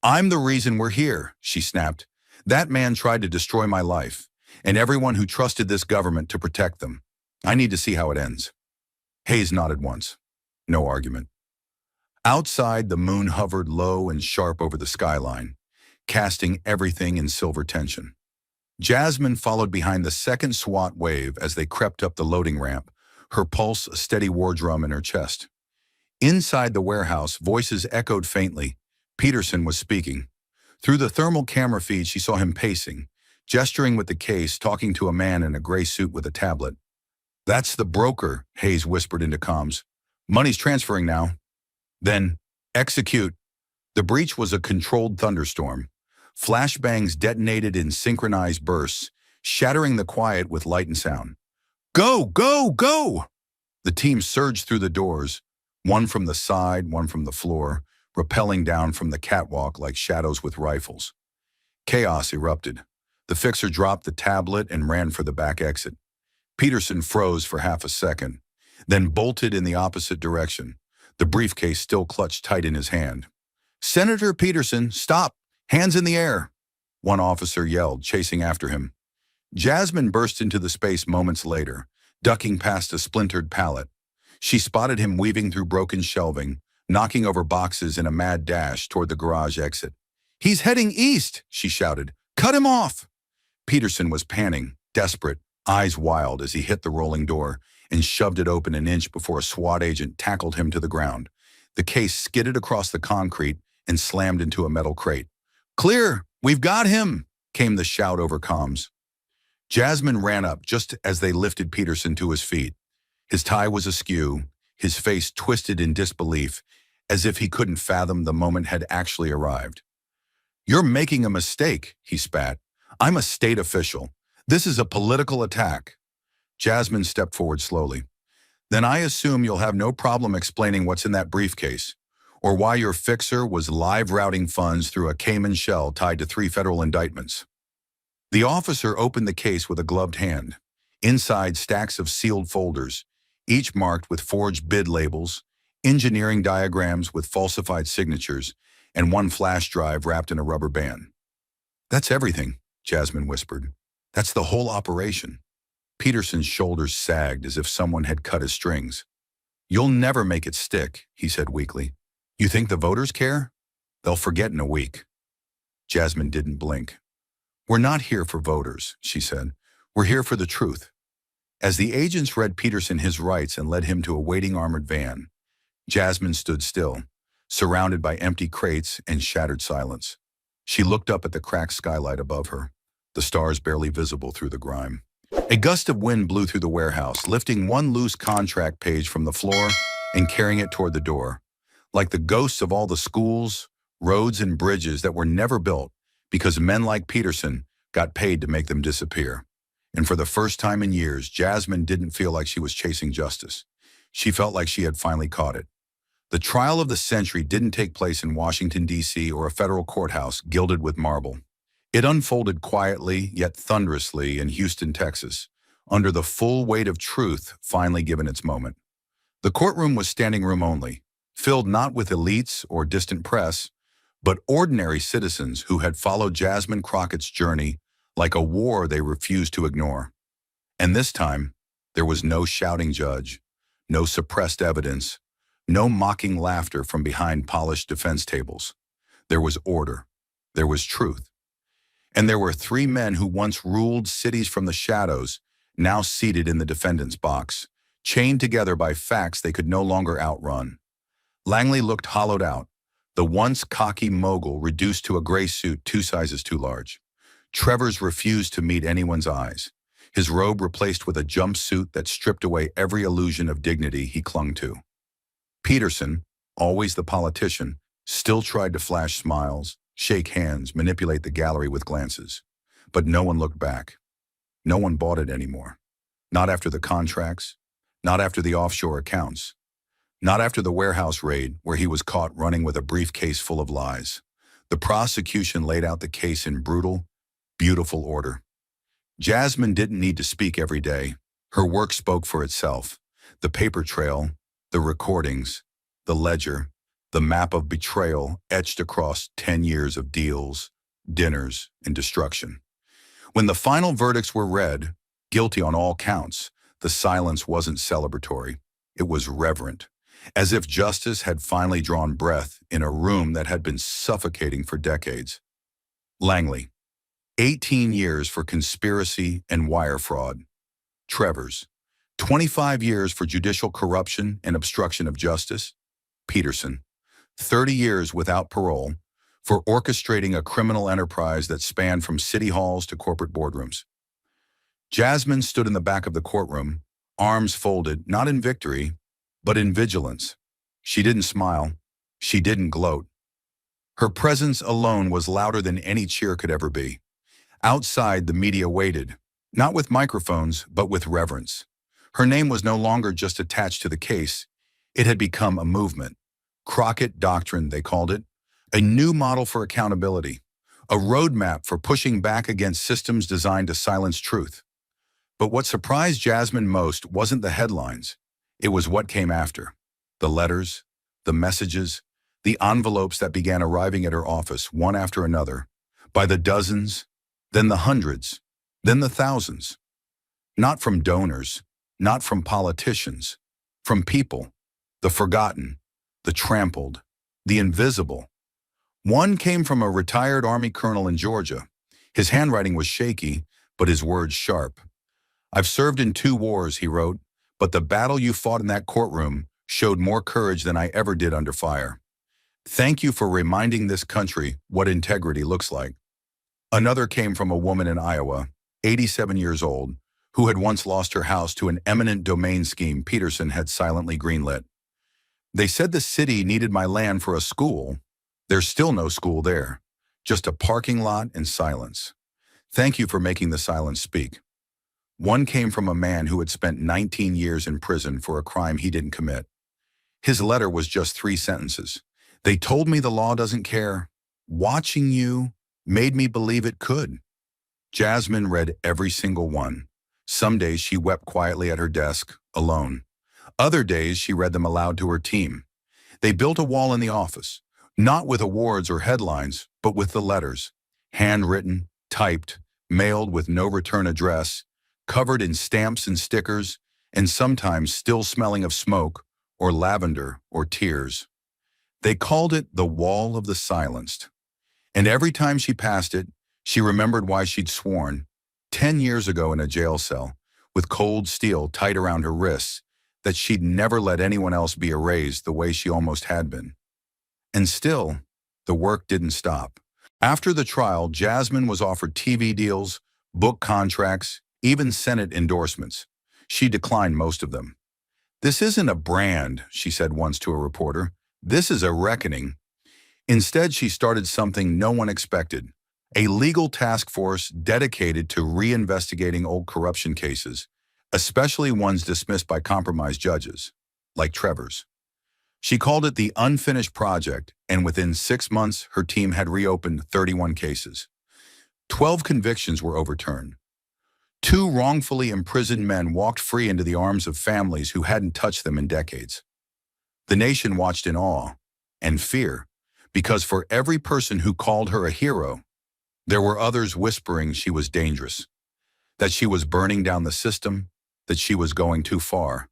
"I'm the reason we're here," she snapped. "That man tried to destroy my life, and everyone who trusted this government to protect them. I need to see how it ends." Hayes nodded once. No argument. Outside, the moon hovered low and sharp over the skyline, casting everything in silver tension. Jasmine followed behind the second SWAT wave as they crept up the loading ramp, her pulse a steady war drum in her chest. Inside the warehouse, voices echoed faintly. Peterson was speaking. Through the thermal camera feed, she saw him pacing, gesturing with the case, talking to a man in a gray suit with a tablet. "That's the broker," Hayes whispered into comms. "Money's transferring now." Then, "Execute." The breach was a controlled thunderstorm. Flashbangs detonated in synchronized bursts, shattering the quiet with light and sound. "Go, go, go!" The team surged through the doors, one from the side, one from the floor, rappelling down from the catwalk like shadows with rifles. Chaos erupted. The fixer dropped the tablet and ran for the back exit. Peterson froze for half a second, then bolted in the opposite direction, the briefcase still clutched tight in his hand. "Senator Peterson, stop! Hands in the air!" One officer yelled, chasing after him. Jasmine burst into the space moments later, ducking past a splintered pallet. She spotted him weaving through broken shelving, knocking over boxes in a mad dash toward the garage exit. "He's heading east!" she shouted. "Cut him off!" Peterson was panting, desperate, eyes wild as he hit the rolling door and shoved it open an inch before a SWAT agent tackled him to the ground. The case skidded across the concrete and slammed into a metal crate. "Clear! We've got him!" came the shout over comms. Jasmine ran up just as they lifted Peterson to his feet. His tie was askew, his face twisted in disbelief, as if he couldn't fathom the moment had actually arrived. "You're making a mistake," he spat. "I'm a state official. This is a political attack." Jasmine stepped forward slowly. "Then I assume you'll have no problem explaining what's in that briefcase. or why your fixer was live routing funds through a Cayman shell tied to 3 federal indictments. The officer opened the case with a gloved hand. Inside, stacks of sealed folders, each marked with forged bid labels, engineering diagrams with falsified signatures, and one flash drive wrapped in a rubber band. "That's everything," Jasmine whispered. "That's the whole operation." Peterson's shoulders sagged as if someone had cut his strings. "You'll never make it stick," he said weakly. "You think the voters care? They'll forget in a week." Jasmine didn't blink. "We're not here for voters," she said. "We're here for the truth." As the agents read Peterson his rights and led him to a waiting armored van, Jasmine stood still, surrounded by empty crates and shattered silence. She looked up at the cracked skylight above her, the stars barely visible through the grime. A gust of wind blew through the warehouse, lifting one loose contract page from the floor and carrying it toward the door. Like the ghosts of all the schools, roads, and bridges that were never built because men like Peterson got paid to make them disappear. And for the first time in years, Jasmine didn't feel like she was chasing justice. She felt like she had finally caught it. The trial of the century didn't take place in Washington, D.C. or a federal courthouse gilded with marble. It unfolded quietly, yet thunderously, in Houston, Texas, under the full weight of truth finally given its moment. The courtroom was standing room only, filled not with elites or distant press, but ordinary citizens who had followed Jasmine Crockett's journey like a war they refused to ignore. And this time, there was no shouting judge, no suppressed evidence, no mocking laughter from behind polished defense tables. There was order. There was truth. And there were 3 men who once ruled cities from the shadows, now seated in the defendant's box, chained together by facts they could no longer outrun. Langley looked hollowed out, the once cocky mogul reduced to a gray suit 2 sizes too large. Travers refused to meet anyone's eyes, his robe replaced with a jumpsuit that stripped away every illusion of dignity he clung to. Peterson, always the politician, still tried to flash smiles, shake hands, manipulate the gallery with glances. But no one looked back. No one bought it anymore. Not after the contracts, not after the offshore accounts, not after the warehouse raid where he was caught running with a briefcase full of lies. The prosecution laid out the case in brutal, beautiful order. Jasmine didn't need to speak every day. Her work spoke for itself. The paper trail, the recordings, the ledger, the map of betrayal etched across 10 years of deals, dinners, and destruction. When the final verdicts were read, guilty on all counts, the silence wasn't celebratory. It was reverent, as if justice had finally drawn breath in a room that had been suffocating for decades. Langley, 18 years for conspiracy and wire fraud. Travers, 25 years for judicial corruption and obstruction of justice. Peterson, 30 years without parole for orchestrating a criminal enterprise that spanned from city halls to corporate boardrooms. Jasmine stood in the back of the courtroom, arms folded, not in victory, but in vigilance. She didn't smile. She didn't gloat. Her presence alone was louder than any cheer could ever be. Outside, the media waited, not with microphones, but with reverence. Her name was no longer just attached to the case. It had become a movement. Crockett Doctrine, they called it. A new model for accountability. A roadmap for pushing back against systems designed to silence truth. But what surprised Jasmine most wasn't the headlines. It was what came after. The letters, the messages, the envelopes that began arriving at her office one after another, by the dozens, then the hundreds, then the thousands. Not from donors, not from politicians, from people, the forgotten, the trampled, the invisible. One came from a retired Army colonel in Georgia. His handwriting was shaky, but his words sharp. "I've served in 2 wars," he wrote, "but the battle you fought in that courtroom showed more courage than I ever did under fire. Thank you for reminding this country what integrity looks like." Another came from a woman in Iowa, 87 years old, who had once lost her house to an eminent domain scheme Peterson had silently greenlit. "They said the city needed my land for a school. There's still no school there, just a parking lot and silence. Thank you for making the silence speak." One came from a man who had spent 19 years in prison for a crime he didn't commit. His letter was just 3 sentences. They told me the law doesn't care. Watching you made me believe it could. Jasmine read every single one. Some days she wept quietly at her desk, alone. Other days she read them aloud to her team. They built a wall in the office, not with awards or headlines, but with the letters. Handwritten, typed, mailed with no return address, covered in stamps and stickers, and sometimes still smelling of smoke or lavender or tears. They called it the Wall of the Silenced. And every time she passed it, she remembered why she'd sworn, 10 years ago in a jail cell, with cold steel tight around her wrists, that she'd never let anyone else be erased the way she almost had been. And still, the work didn't stop. After the trial, Jasmine was offered TV deals, book contracts, even Senate endorsements. She declined most of them. "This isn't a brand," she said once to a reporter. "This is a reckoning." Instead, she started something no one expected, a legal task force dedicated to reinvestigating old corruption cases, especially ones dismissed by compromised judges, like Trevor's. She called it the Unfinished Project, and within 6 months, her team had reopened 31 cases. 12 convictions were overturned. 2 wrongfully imprisoned men walked free into the arms of families who hadn't touched them in decades. The nation watched in awe and fear, because for every person who called her a hero, there were others whispering she was dangerous, that she was burning down the system, that she was going too far.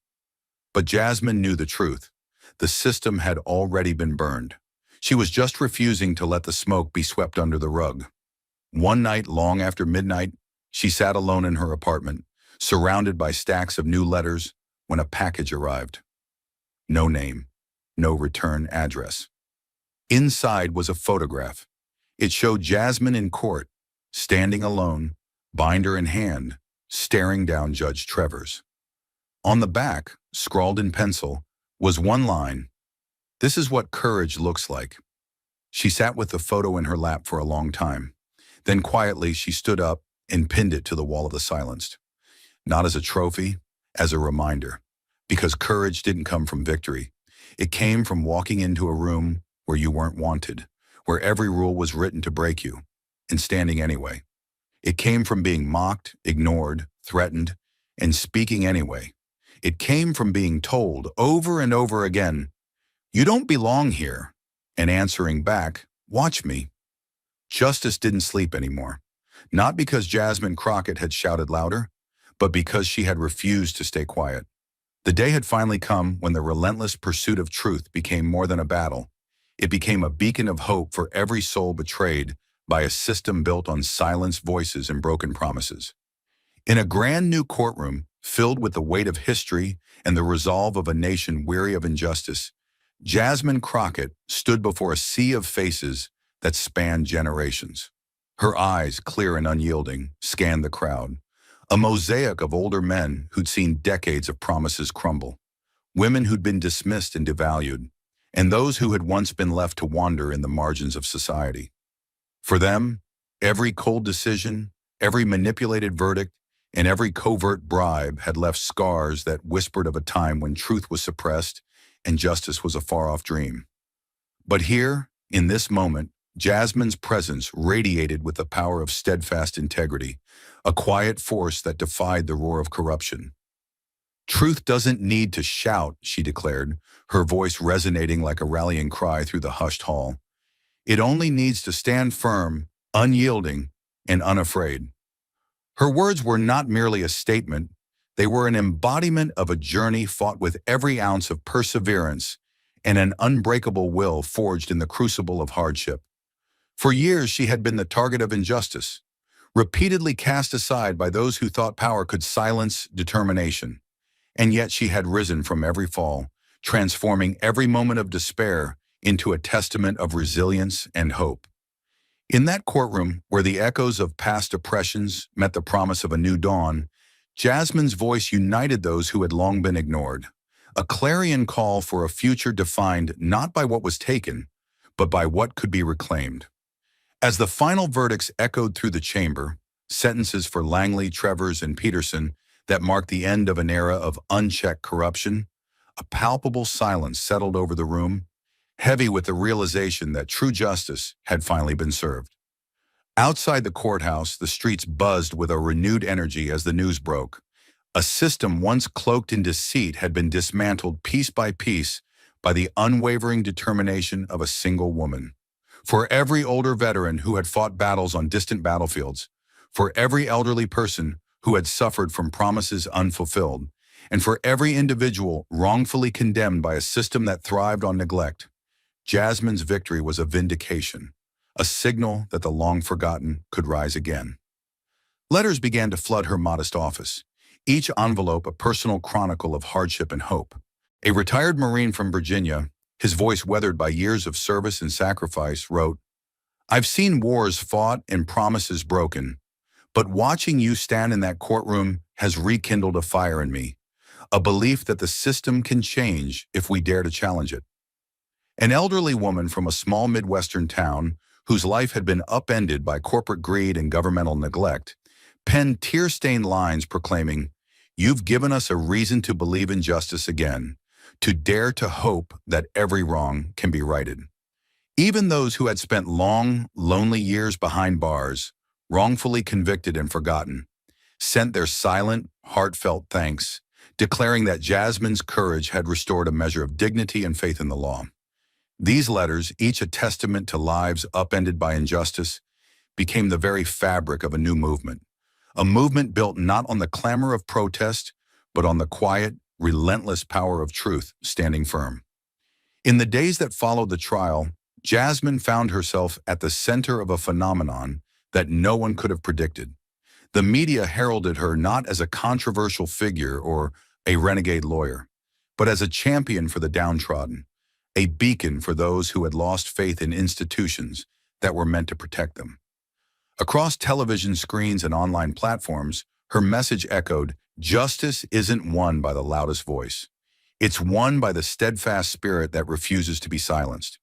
But Jasmine knew the truth. The system had already been burned. She was just refusing to let the smoke be swept under the rug. One night, long after midnight, she sat alone in her apartment, surrounded by stacks of new letters, when a package arrived. No name, no return address. Inside was a photograph. It showed Jasmine in court, standing alone, binder in hand, staring down Judge Trevor's. On the back, scrawled in pencil, was one line: "This is what courage looks like." She sat with the photo in her lap for a long time. Then quietly she stood up and pinned it to the Wall of the Silenced. Not as a trophy, as a reminder. Because courage didn't come from victory. It came from walking into a room where you weren't wanted, where every rule was written to break you, and standing anyway. It came from being mocked, ignored, threatened, and speaking anyway. It came from being told over and over again, "You don't belong here," and answering back, "Watch me." Justice didn't sleep anymore. Not because Jasmine Crockett had shouted louder, but because she had refused to stay quiet. The day had finally come when the relentless pursuit of truth became more than a battle. It became a beacon of hope for every soul betrayed by a system built on silenced voices and broken promises. In a grand new courtroom, filled with the weight of history and the resolve of a nation weary of injustice, Jasmine Crockett stood before a sea of faces that spanned generations. Her eyes, clear and unyielding, scanned the crowd, a mosaic of older men who'd seen decades of promises crumble, women who'd been dismissed and devalued, and those who had once been left to wander in the margins of society. For them, every cold decision, every manipulated verdict, and every covert bribe had left scars that whispered of a time when truth was suppressed and justice was a far-off dream. But here, in this moment, Jasmine's presence radiated with the power of steadfast integrity, a quiet force that defied the roar of corruption. "Truth doesn't need to shout," she declared, her voice resonating like a rallying cry through the hushed hall. "It only needs to stand firm, unyielding, and unafraid." Her words were not merely a statement, they were an embodiment of a journey fought with every ounce of perseverance and an unbreakable will forged in the crucible of hardship. For years she had been the target of injustice, repeatedly cast aside by those who thought power could silence determination. And yet she had risen from every fall, transforming every moment of despair into a testament of resilience and hope. In that courtroom, where the echoes of past oppressions met the promise of a new dawn, Jasmine's voice united those who had long been ignored, a clarion call for a future defined not by what was taken, but by what could be reclaimed. As the final verdicts echoed through the chamber, sentences for Langley, Travers, and Peterson that marked the end of an era of unchecked corruption, a palpable silence settled over the room, heavy with the realization that true justice had finally been served. Outside the courthouse, the streets buzzed with a renewed energy as the news broke. A system once cloaked in deceit had been dismantled piece by piece by the unwavering determination of a single woman. For every older veteran who had fought battles on distant battlefields, for every elderly person who had suffered from promises unfulfilled, and for every individual wrongfully condemned by a system that thrived on neglect, Jasmine's victory was a vindication, a signal that the long-forgotten could rise again. Letters began to flood her modest office, each envelope a personal chronicle of hardship and hope. A retired Marine from Virginia, his voice weathered by years of service and sacrifice, wrote, "I've seen wars fought and promises broken, but watching you stand in that courtroom has rekindled a fire in me, a belief that the system can change if we dare to challenge it." An elderly woman from a small Midwestern town, whose life had been upended by corporate greed and governmental neglect, penned tear-stained lines proclaiming, "You've given us a reason to believe in justice again, to dare to hope that every wrong can be righted." Even those who had spent long, lonely years behind bars, wrongfully convicted and forgotten, sent their silent, heartfelt thanks, declaring that Jasmine's courage had restored a measure of dignity and faith in the law. These letters, each a testament to lives upended by injustice, became the very fabric of a movement built not on the clamor of protest, but on the quiet, relentless power of truth standing firm. In the days that followed the trial, Jasmine found herself at the center of a phenomenon that no one could have predicted. The media heralded her not as a controversial figure or a renegade lawyer, but as a champion for the downtrodden, a beacon for those who had lost faith in institutions that were meant to protect them. Across television screens and online platforms, her message echoed, "Justice isn't won by the loudest voice. It's won by the steadfast spirit that refuses to be silenced."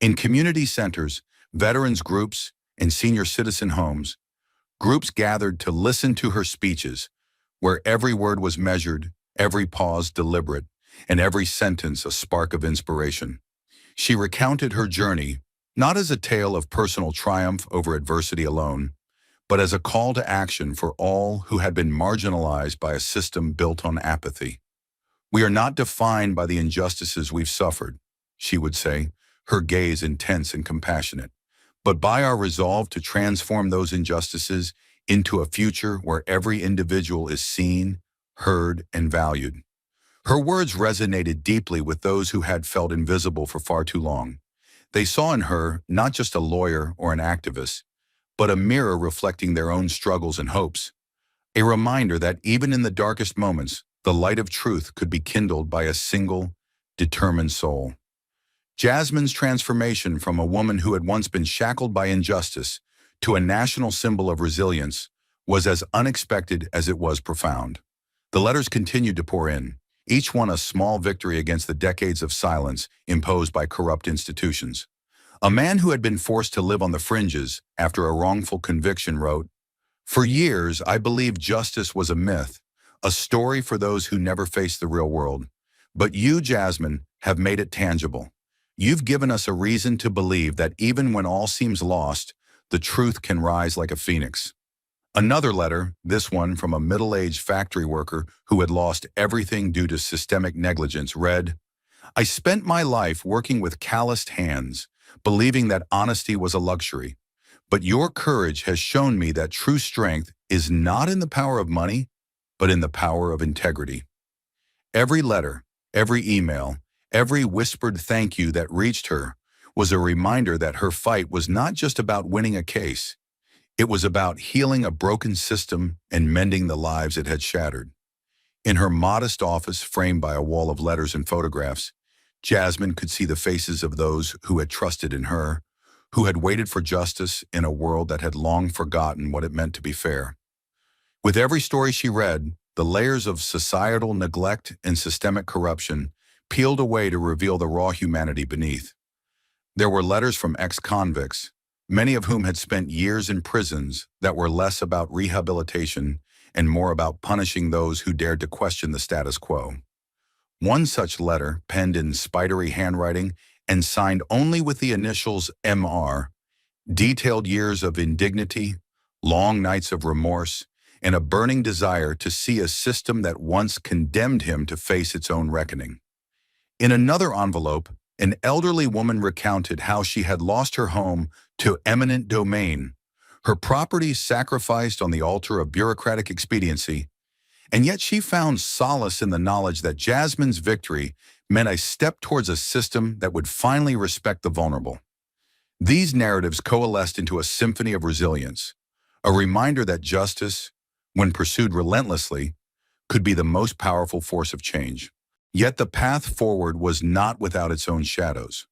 In community centers, veterans groups, and senior citizen homes, groups gathered to listen to her speeches, where every word was measured, every pause deliberate, and every sentence a spark of inspiration. She recounted her journey, not as a tale of personal triumph over adversity alone, but as a call to action for all who had been marginalized by a system built on apathy. "We are not defined by the injustices we've suffered," she would say, her gaze intense and compassionate, "but by our resolve to transform those injustices into a future where every individual is seen, heard, and valued." Her words resonated deeply with those who had felt invisible for far too long. They saw in her not just a lawyer or an activist, but a mirror reflecting their own struggles and hopes, a reminder that even in the darkest moments, the light of truth could be kindled by a single, determined soul. Jasmine's transformation from a woman who had once been shackled by injustice to a national symbol of resilience was as unexpected as it was profound. The letters continued to pour in, each one a small victory against the decades of silence imposed by corrupt institutions. A man who had been forced to live on the fringes after a wrongful conviction wrote, "For years, I believed justice was a myth, a story for those who never faced the real world. But you, Jasmine, have made it tangible. You've given us a reason to believe that even when all seems lost, the truth can rise like a phoenix." Another letter, this one from a middle-aged factory worker who had lost everything due to systemic negligence, read, "I spent my life working with calloused hands, believing that honesty was a luxury. But your courage has shown me that true strength is not in the power of money, but in the power of integrity." Every letter, every email, every whispered thank you that reached her was a reminder that her fight was not just about winning a case. It was about healing a broken system and mending the lives it had shattered. In her modest office framed by a wall of letters and photographs, Jasmine could see the faces of those who had trusted in her, who had waited for justice in a world that had long forgotten what it meant to be fair. With every story she read, the layers of societal neglect and systemic corruption peeled away to reveal the raw humanity beneath. There were letters from ex-convicts, many of whom had spent years in prisons that were less about rehabilitation and more about punishing those who dared to question the status quo. One such letter, penned in spidery handwriting, and signed only with the initials MR, detailed years of indignity, long nights of remorse, and a burning desire to see a system that once condemned him to face its own reckoning. In another envelope, an elderly woman recounted how she had lost her home to eminent domain, her properties sacrificed on the altar of bureaucratic expediency, and yet she found solace in the knowledge that Jasmine's victory meant a step towards a system that would finally respect the vulnerable. These narratives coalesced into a symphony of resilience, a reminder that justice, when pursued relentlessly, could be the most powerful force of change. Yet the path forward was not without its own shadows.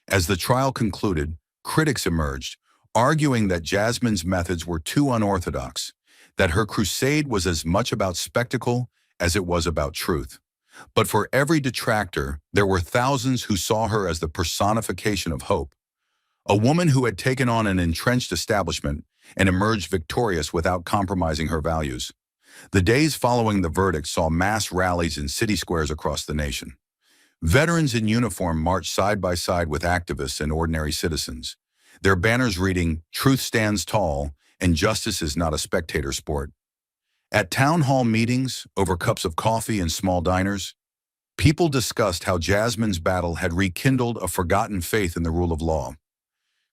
As the trial concluded, critics emerged, arguing that Jasmine's methods were too unorthodox, that her crusade was as much about spectacle as it was about truth. But for every detractor, there were thousands who saw her as the personification of hope, a woman who had taken on an entrenched establishment and emerged victorious without compromising her values. The days following the verdict saw mass rallies in city squares across the nation. Veterans in uniform marched side by side with activists and ordinary citizens, their banners reading, "Truth stands tall," and "Justice is not a spectator sport." At town hall meetings, over cups of coffee in small diners, people discussed how Jasmine's battle had rekindled a forgotten faith in the rule of law.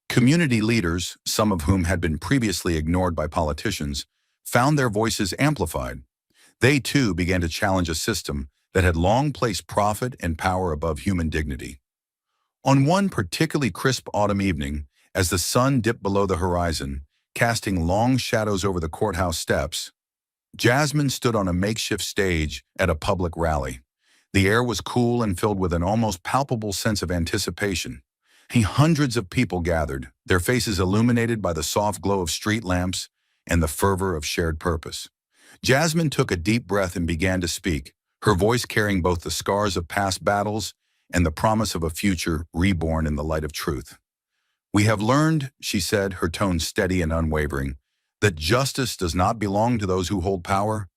Community leaders, some of whom had been previously ignored by politicians, found their voices amplified. They too began to challenge a system that had long placed profit and power above human dignity. On one particularly crisp autumn evening, as the sun dipped below the horizon, casting long shadows over the courthouse steps, Jasmine stood on a makeshift stage at a public rally. The air was cool and filled with an almost palpable sense of anticipation. Hundreds of people gathered, their faces illuminated by the soft glow of street lamps and the fervor of shared purpose. Jasmine took a deep breath and began to speak, her voice carrying both the scars of past battles and the promise of a future reborn in the light of truth. "We have learned," she said, her tone steady and unwavering, "that justice does not belong to those who hold power.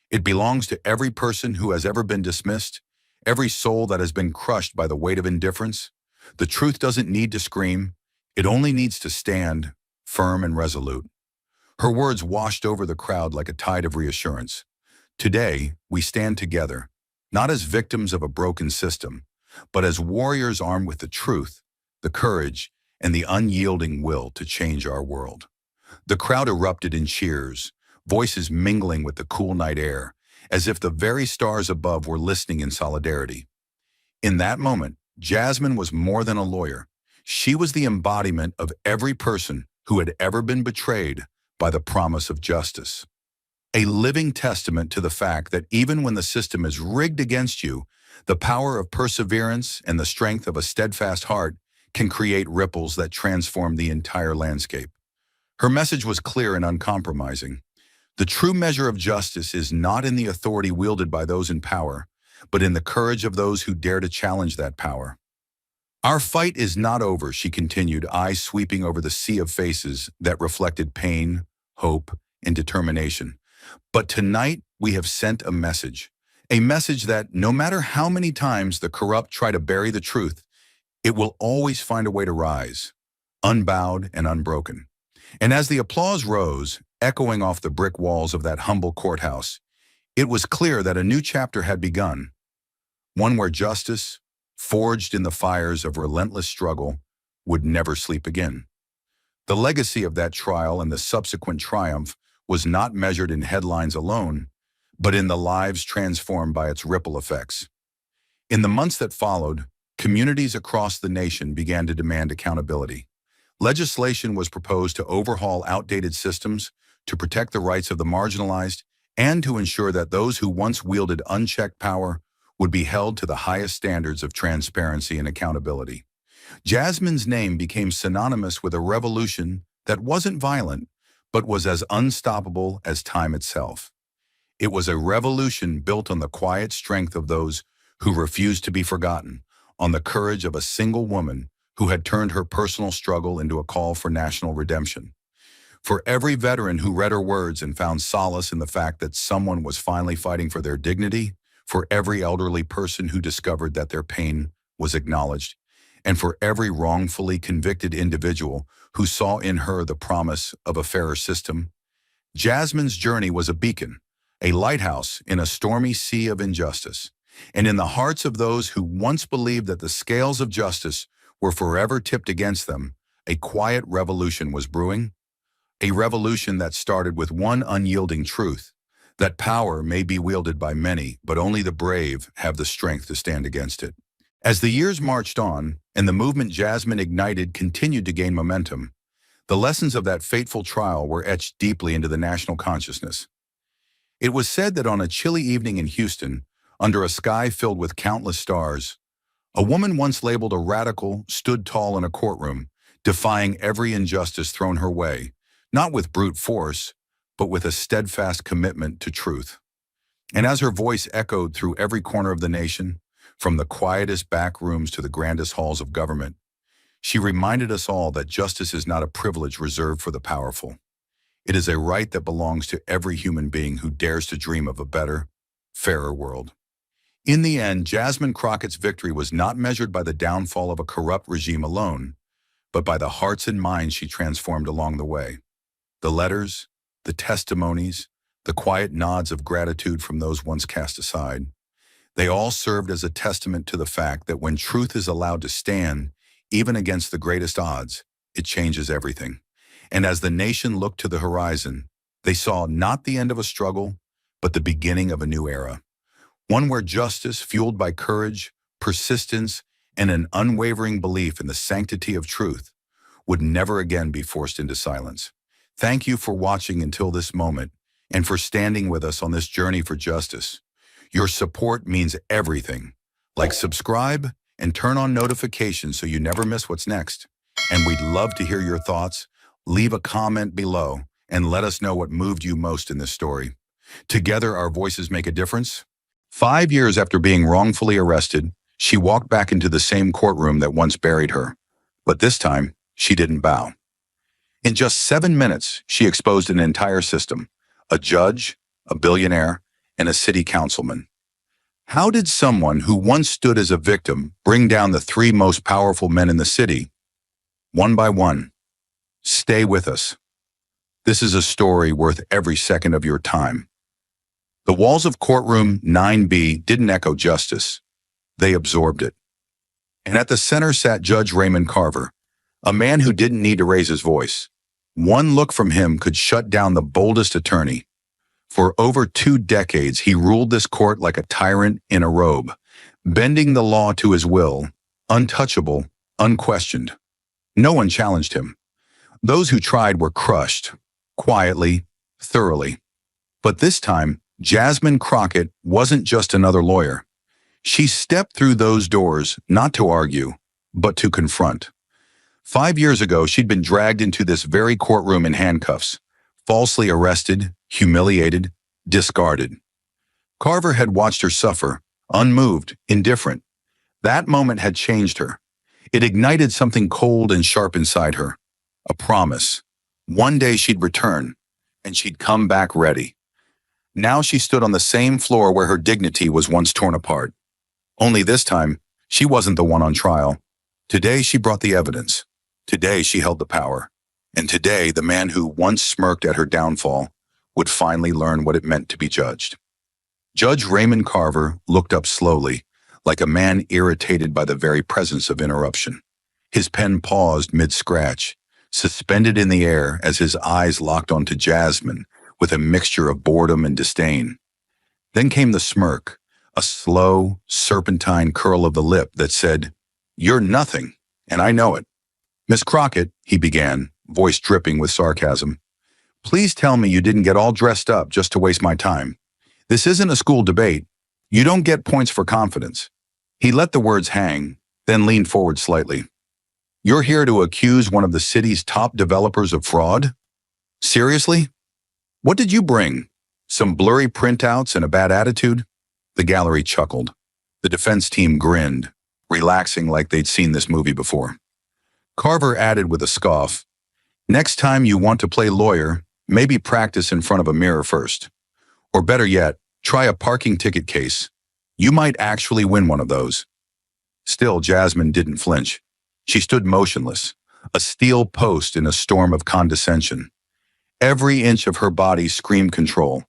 It belongs to every person who has ever been dismissed, every soul that has been crushed by the weight of indifference. The truth doesn't need to scream. It only needs to stand, firm and resolute." Her words washed over the crowd like a tide of reassurance. Today, we stand together, not as victims of a broken system, but as warriors armed with the truth, the courage, and the unyielding will to change our world. The crowd erupted in cheers, voices mingling with the cool night air, as if the very stars above were listening in solidarity. In that moment, Jasmine was more than a lawyer. She was the embodiment of every person who had ever been betrayed by the promise of justice. A living testament to the fact that even when the system is rigged against you, the power of perseverance and the strength of a steadfast heart can create ripples that transform the entire landscape. Her message was clear and uncompromising. The true measure of justice is not in the authority wielded by those in power, but in the courage of those who dare to challenge that power. "Our fight is not over," she continued, eyes sweeping over the sea of faces that reflected pain, hope, and determination. "But tonight we have sent a message that no matter how many times the corrupt try to bury the truth, it will always find a way to rise, unbowed and unbroken." And as the applause rose, echoing off the brick walls of that humble courthouse, it was clear that a new chapter had begun, one where justice, forged in the fires of relentless struggle, would never sleep again. The legacy of that trial and the subsequent triumph was not measured in headlines alone, but in the lives transformed by its ripple effects. In the months that followed, communities across the nation began to demand accountability. Legislation was proposed to overhaul outdated systems, to protect the rights of the marginalized, and to ensure that those who once wielded unchecked power would be held to the highest standards of transparency and accountability. Jasmine's name became synonymous with a revolution that wasn't violent, but was as unstoppable as time itself. It was a revolution built on the quiet strength of those who refused to be forgotten, on the courage of a single woman who had turned her personal struggle into a call for national redemption. For every veteran who read her words and found solace in the fact that someone was finally fighting for their dignity, for every elderly person who discovered that their pain was acknowledged, and for every wrongfully convicted individual who saw in her the promise of a fairer system. Jasmine's journey was a beacon, a lighthouse in a stormy sea of injustice, and in the hearts of those who once believed that the scales of justice were forever tipped against them, a quiet revolution was brewing, a revolution that started with one unyielding truth, that power may be wielded by many, but only the brave have the strength to stand against it. As the years marched on, and the movement Jasmine ignited continued to gain momentum, the lessons of that fateful trial were etched deeply into the national consciousness. It was said that on a chilly evening in Houston, under a sky filled with countless stars, a woman once labeled a radical stood tall in a courtroom, defying every injustice thrown her way, not with brute force, but with a steadfast commitment to truth. And as her voice echoed through every corner of the nation, from the quietest back rooms to the grandest halls of government, she reminded us all that justice is not a privilege reserved for the powerful. It is a right that belongs to every human being who dares to dream of a better, fairer world. In the end, Jasmine Crockett's victory was not measured by the downfall of a corrupt regime alone, but by the hearts and minds she transformed along the way. The letters, the testimonies, the quiet nods of gratitude from those once cast aside, they all served as a testament to the fact that when truth is allowed to stand, even against the greatest odds, it changes everything. And as the nation looked to the horizon, they saw not the end of a struggle, but the beginning of a new era. One where justice, fueled by courage, persistence, and an unwavering belief in the sanctity of truth, would never again be forced into silence. Thank you for watching until this moment, and for standing with us on this journey for justice. Your support means everything. Like, subscribe, and turn on notifications so you never miss what's next. And we'd love to hear your thoughts. Leave a comment below and let us know what moved you most in this story. Together, our voices make a difference. 5 years after being wrongfully arrested, she walked back into the same courtroom that once buried her. But this time, she didn't bow. In just 7 minutes, she exposed an entire system: a judge, a billionaire, and a city councilman. How did someone who once stood as a victim bring down the 3 most powerful men in the city, one by one? Stay with us. This is a story worth every second of your time. The walls of courtroom 9B didn't echo justice. They absorbed it. And at the center sat Judge Raymond Carver, a man who didn't need to raise his voice. One look from him could shut down the boldest attorney. For over 2 decades, he ruled this court like a tyrant in a robe, bending the law to his will, untouchable, unquestioned. No one challenged him. Those who tried were crushed, quietly, thoroughly. But this time, Jasmine Crockett wasn't just another lawyer. She stepped through those doors not to argue, but to confront. 5 years ago, she'd been dragged into this very courtroom in handcuffs, falsely arrested, humiliated, discarded. Carver had watched her suffer, unmoved, indifferent. That moment had changed her. It ignited something cold and sharp inside her. A promise. One day she'd return, and she'd come back ready. Now she stood on the same floor where her dignity was once torn apart. Only this time, she wasn't the one on trial. Today she brought the evidence. Today she held the power. And today, the man who once smirked at her downfall would finally learn what it meant to be judged. Judge Raymond Carver looked up slowly, like a man irritated by the very presence of interruption. His pen paused mid-scratch, suspended in the air as his eyes locked onto Jasmine with a mixture of boredom and disdain. Then came the smirk, a slow, serpentine curl of the lip that said, "You're nothing, and I know it." "Miss Crockett," he began, voice dripping with sarcasm, "please tell me you didn't get all dressed up just to waste my time. This isn't a school debate. You don't get points for confidence." He let the words hang, then leaned forward slightly. "You're here to accuse one of the city's top developers of fraud? Seriously? What did you bring? Some blurry printouts and a bad attitude?" The gallery chuckled. The defense team grinned, relaxing like they'd seen this movie before. Carver added with a scoff, "Next time you want to play lawyer, maybe practice in front of a mirror first. Or better yet, try a parking ticket case. You might actually win one of those." Still, Jasmine didn't flinch. She stood motionless, a steel post in a storm of condescension. Every inch of her body screamed control.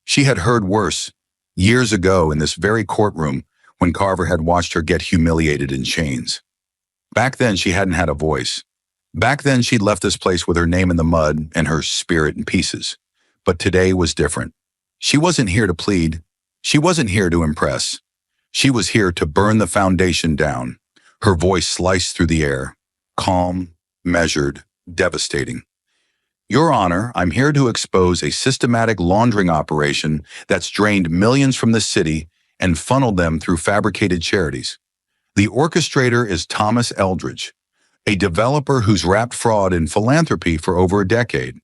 She had heard worse, years ago in this very courtroom when Carver had watched her get humiliated in chains. Back then, she hadn't had a voice. Back then, she'd left this place with her name in the mud and her spirit in pieces. But today was different. She wasn't here to plead. She wasn't here to impress. She was here to burn the foundation down. Her voice sliced through the air, calm, measured, devastating. Your Honor, I'm here to expose a systematic laundering operation that's drained millions from the city and funneled them through fabricated charities. The orchestrator is Thomas Eldridge, a developer who's wrapped fraud in philanthropy for over a decade,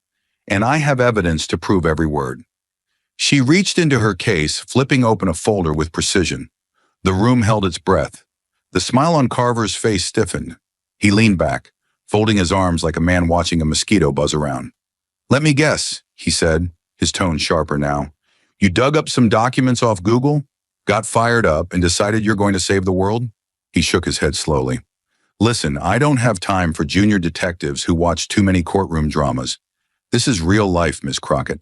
and I have evidence to prove every word. She reached into her case, flipping open a folder with precision. The room held its breath. The smile on Carver's face stiffened. He leaned back, folding his arms like a man watching a mosquito buzz around. Let me guess, he said, his tone sharper now. You dug up some documents off Google, got fired up, and decided you're going to save the world? He shook his head slowly. Listen, I don't have time for junior detectives who watch too many courtroom dramas. This is real life, Miss Crockett.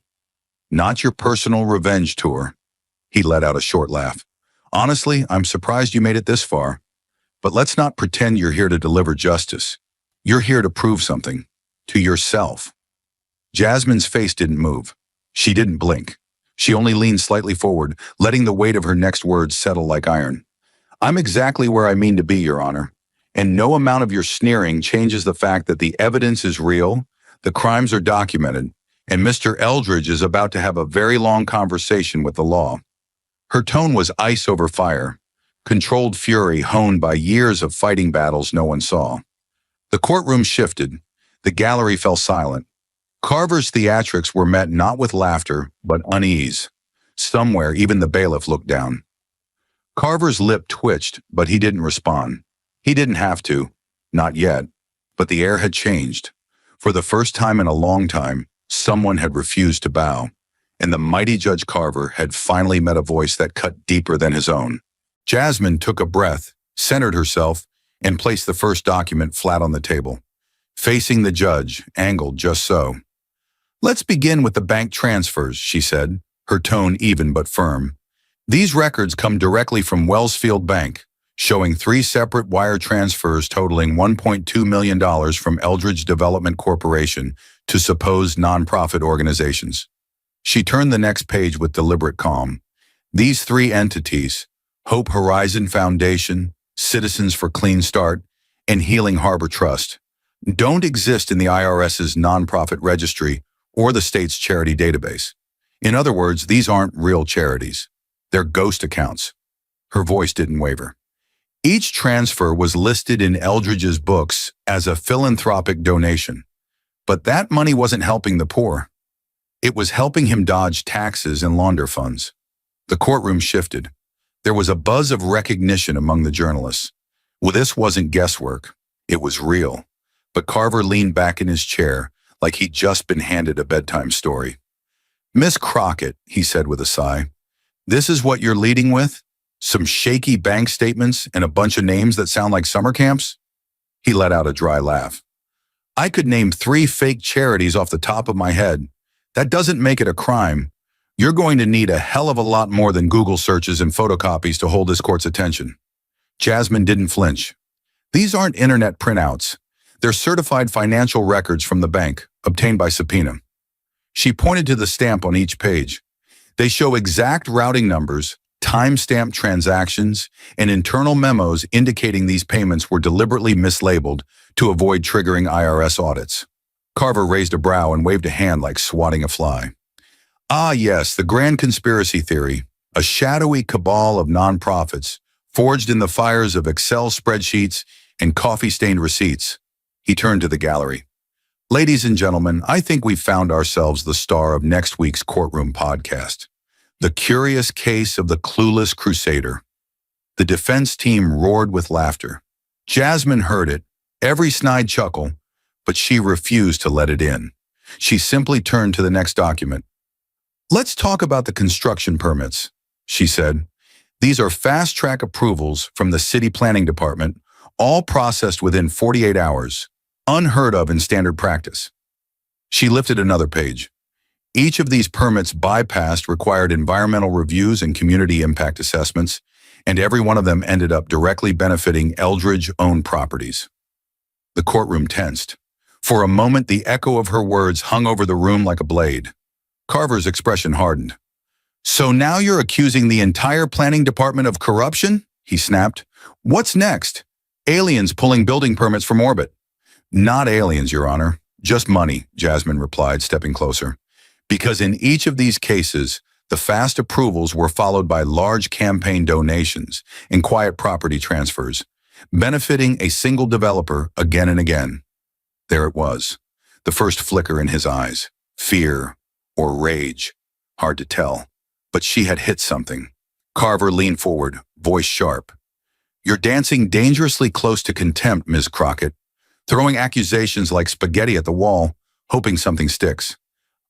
Not your personal revenge tour. He let out a short laugh. Honestly, I'm surprised you made it this far. But let's not pretend you're here to deliver justice. You're here to prove something. To yourself. Jasmine's face didn't move. She didn't blink. She only leaned slightly forward, letting the weight of her next words settle like iron. I'm exactly where I mean to be, Your Honor. And no amount of your sneering changes the fact that the evidence is real, the crimes are documented, and Mr. Eldridge is about to have a very long conversation with the law. Her tone was ice over fire, controlled fury honed by years of fighting battles no one saw. The courtroom shifted. The gallery fell silent. Carver's theatrics were met not with laughter, but unease. Somewhere, even the bailiff looked down. Carver's lip twitched, but he didn't respond. He didn't have to. Not yet. But the air had changed. For the first time in a long time, someone had refused to bow, and the mighty Judge Carver had finally met a voice that cut deeper than his own. Jasmine took a breath, centered herself, and placed the first document flat on the table, facing the judge, angled just so. Let's begin with the bank transfers, she said, her tone even but firm. These records come directly from Wellsfield Bank, showing 3 separate wire transfers totaling $1.2 million from Eldridge Development Corporation to supposed nonprofit organizations. She turned the next page with deliberate calm. These 3 entities, Hope Horizon Foundation, Citizens for Clean Start, and Healing Harbor Trust, don't exist in the IRS's nonprofit registry or the state's charity database. In other words, these aren't real charities. They're ghost accounts. Her voice didn't waver. Each transfer was listed in Eldridge's books as a philanthropic donation. But that money wasn't helping the poor. It was helping him dodge taxes and launder funds. The courtroom shifted. There was a buzz of recognition among the journalists. Well, this wasn't guesswork. It was real. But Carver leaned back in his chair like he'd just been handed a bedtime story. Miss Crockett, he said with a sigh, this is what you're leading with? Some shaky bank statements and a bunch of names that sound like summer camps? He let out a dry laugh. I could name 3 fake charities off the top of my head. That doesn't make it a crime. You're going to need a hell of a lot more than Google searches and photocopies to hold this court's attention. Jasmine didn't flinch. These aren't internet printouts. They're certified financial records from the bank, obtained by subpoena. She pointed to the stamp on each page. They show exact routing numbers, time-stamped transactions, and internal memos indicating these payments were deliberately mislabeled to avoid triggering IRS audits. Carver raised a brow and waved a hand like swatting a fly. Ah, yes, the grand conspiracy theory, a shadowy cabal of nonprofits, forged in the fires of Excel spreadsheets and coffee-stained receipts. He turned to the gallery. Ladies and gentlemen, I think we've found ourselves the star of next week's courtroom podcast. The curious case of the clueless crusader. The defense team roared with laughter. Jasmine heard it, every snide chuckle, but she refused to let it in. She simply turned to the next document. Let's talk about the construction permits, she said. These are fast-track approvals from the city planning department, all processed within 48 hours, unheard of in standard practice. She lifted another page. Each of these permits bypassed required environmental reviews and community impact assessments, and every one of them ended up directly benefiting Eldridge-owned properties. The courtroom tensed. For a moment, the echo of her words hung over the room like a blade. Carver's expression hardened. "So now you're accusing the entire planning department of corruption?" he snapped. "What's next? Aliens pulling building permits from orbit." "Not aliens, Your Honor. Just money," Jasmine replied, stepping closer. "Because in each of these cases, the fast approvals were followed by large campaign donations and quiet property transfers, benefiting a single developer again and again." There it was, the first flicker in his eyes. Fear or rage. Hard to tell. But she had hit something. Carver leaned forward, voice sharp. "You're dancing dangerously close to contempt, Ms. Crockett, throwing accusations like spaghetti at the wall, hoping something sticks.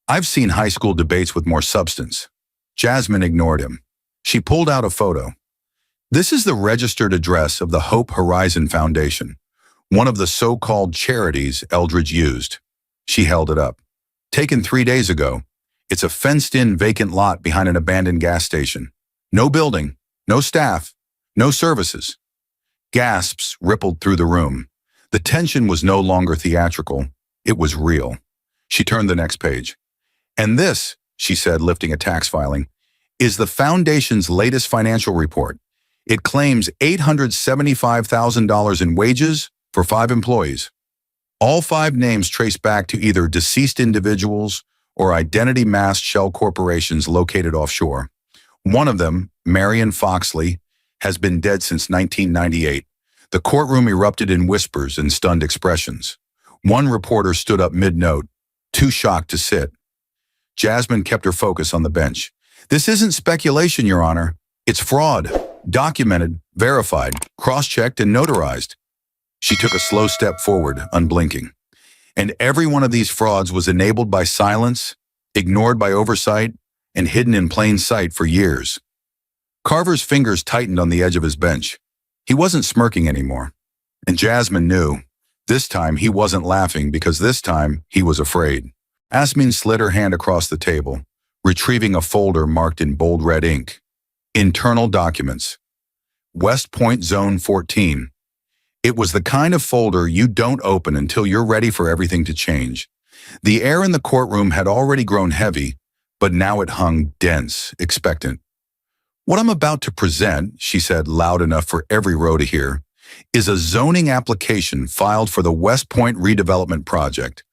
I've seen high school debates with more substance." Jasmine ignored him. She pulled out a photo. "This is the registered address of the Hope Horizon Foundation, one of the so-called charities Eldridge used." She held it up. "Taken 3 days ago. It's a fenced-in vacant lot behind an abandoned gas station. No building, no staff, no services." Gasps rippled through the room. The tension was no longer theatrical. It was real. She turned the next page. "And this," she said, lifting a tax filing, "is the foundation's latest financial report. It claims $875,000 in wages for 5 employees. All 5 names trace back to either deceased individuals or identity-masked shell corporations located offshore. One of them, Marion Foxley, has been dead since 1998. The courtroom erupted in whispers and stunned expressions. One reporter stood up mid-note, too shocked to sit. Jasmine kept her focus on the bench. "This isn't speculation, Your Honor. It's fraud. Documented, verified, cross-checked, and notarized." She took a slow step forward, unblinking. "And every one of these frauds was enabled by silence, ignored by oversight, and hidden in plain sight for years." Carver's fingers tightened on the edge of his bench. He wasn't smirking anymore. And Jasmine knew. This time he wasn't laughing because this time he was afraid. Jasmine slid her hand across the table, retrieving a folder marked in bold red ink. Internal documents. West Point Zone 14. It was the kind of folder you don't open until you're ready for everything to change. The air in the courtroom had already grown heavy, but now it hung dense, expectant. "What I'm about to present," she said loud enough for every row to hear, "is a zoning application filed for the West Point redevelopment project,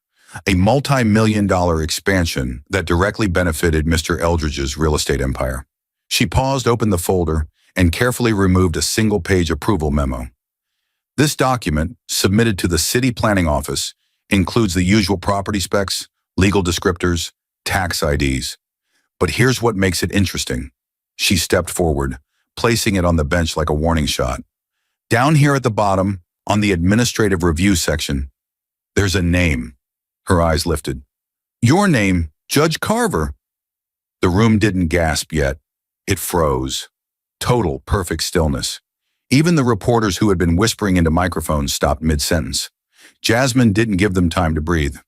a multi-million-dollar expansion that directly benefited Mr. Eldridge's real estate empire." She paused, opened the folder, and carefully removed a single-page approval memo. This document, submitted to the City Planning Office, includes the usual property specs, legal descriptors, tax IDs. But here's what makes it interesting. She stepped forward, placing it on the bench like a warning shot. Down here at the bottom, on the administrative review section, there's a name. Her eyes lifted. "Your name, Judge Carver." The room didn't gasp yet. It froze. Total, perfect stillness. Even the reporters who had been whispering into microphones stopped mid-sentence. Jasmine didn't give them time to breathe.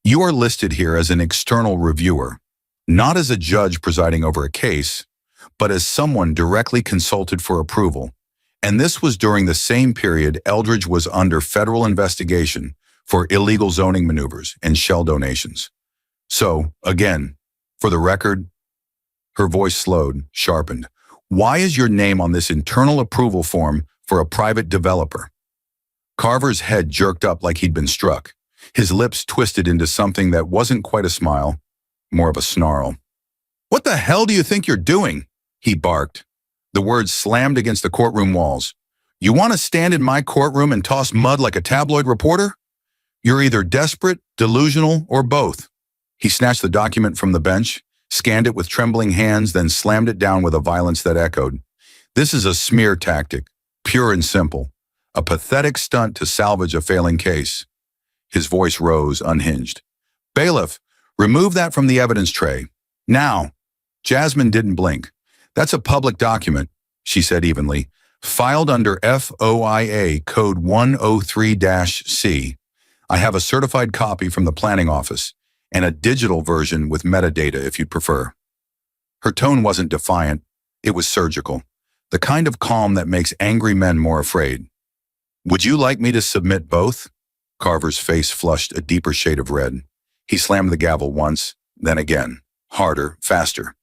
"You are listed here as an external reviewer, not as a judge presiding over a case, but as someone directly consulted for approval. And this was during the same period Eldridge was under federal investigation for illegal zoning maneuvers and shell donations. So, again, for the record," her voice slowed, sharpened, "why is your name on this internal approval form for a private developer?" Carver's head jerked up like he'd been struck. His lips twisted into something that wasn't quite a smile, more of a snarl. "What the hell do you think you're doing?" he barked. The words slammed against the courtroom walls. "You want to stand in my courtroom and toss mud like a tabloid reporter? You're either desperate, delusional, or both." He snatched the document from the bench, scanned it with trembling hands, then slammed it down with a violence that echoed. "This is a smear tactic, pure and simple. A pathetic stunt to salvage a failing case." His voice rose, unhinged. "Bailiff, remove that from the evidence tray. Now." Jasmine didn't blink. "That's a public document," she said evenly. Filed under FOIA Code 103-C. I have a certified copy from the planning office and a digital version with metadata if you'd prefer. Her tone wasn't defiant, it was surgical, the kind of calm that makes angry men more afraid. Would you like me to submit both? Carver's face flushed a deeper shade of red. He slammed the gavel once, then again, harder, faster.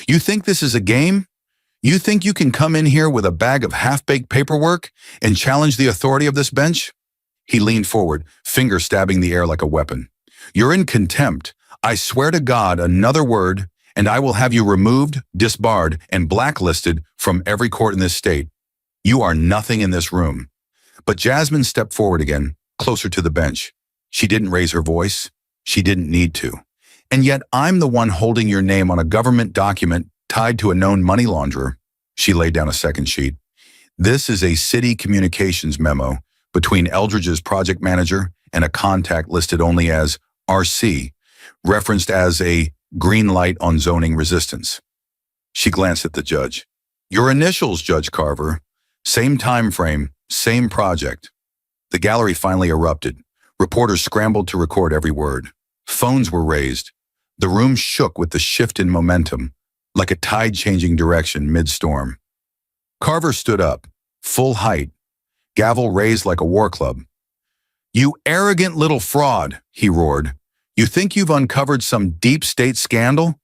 You think this is a game? You think you can come in here with a bag of half-baked paperwork and challenge the authority of this bench? He leaned forward, finger stabbing the air like a weapon. You're in contempt. I swear to God, another word, and I will have you removed, disbarred, and blacklisted from every court in this state. You are nothing in this room. But Jasmine stepped forward again, closer to the bench. She didn't raise her voice. She didn't need to. And yet I'm the one holding your name on a government document tied to a known money launderer. She laid down a second sheet. This is a city communications memo between Eldridge's project manager and a contact listed only as RC, referenced as a green light on zoning resistance. She glanced at the judge. Your initials, Judge Carver. Same time frame, same project. The gallery finally erupted. Reporters scrambled to record every word. Phones were raised. The room shook with the shift in momentum, like a tide changing direction mid-storm. Carver stood up, full height, gavel raised like a war club. You arrogant little fraud, he roared. You think you've uncovered some deep state scandal?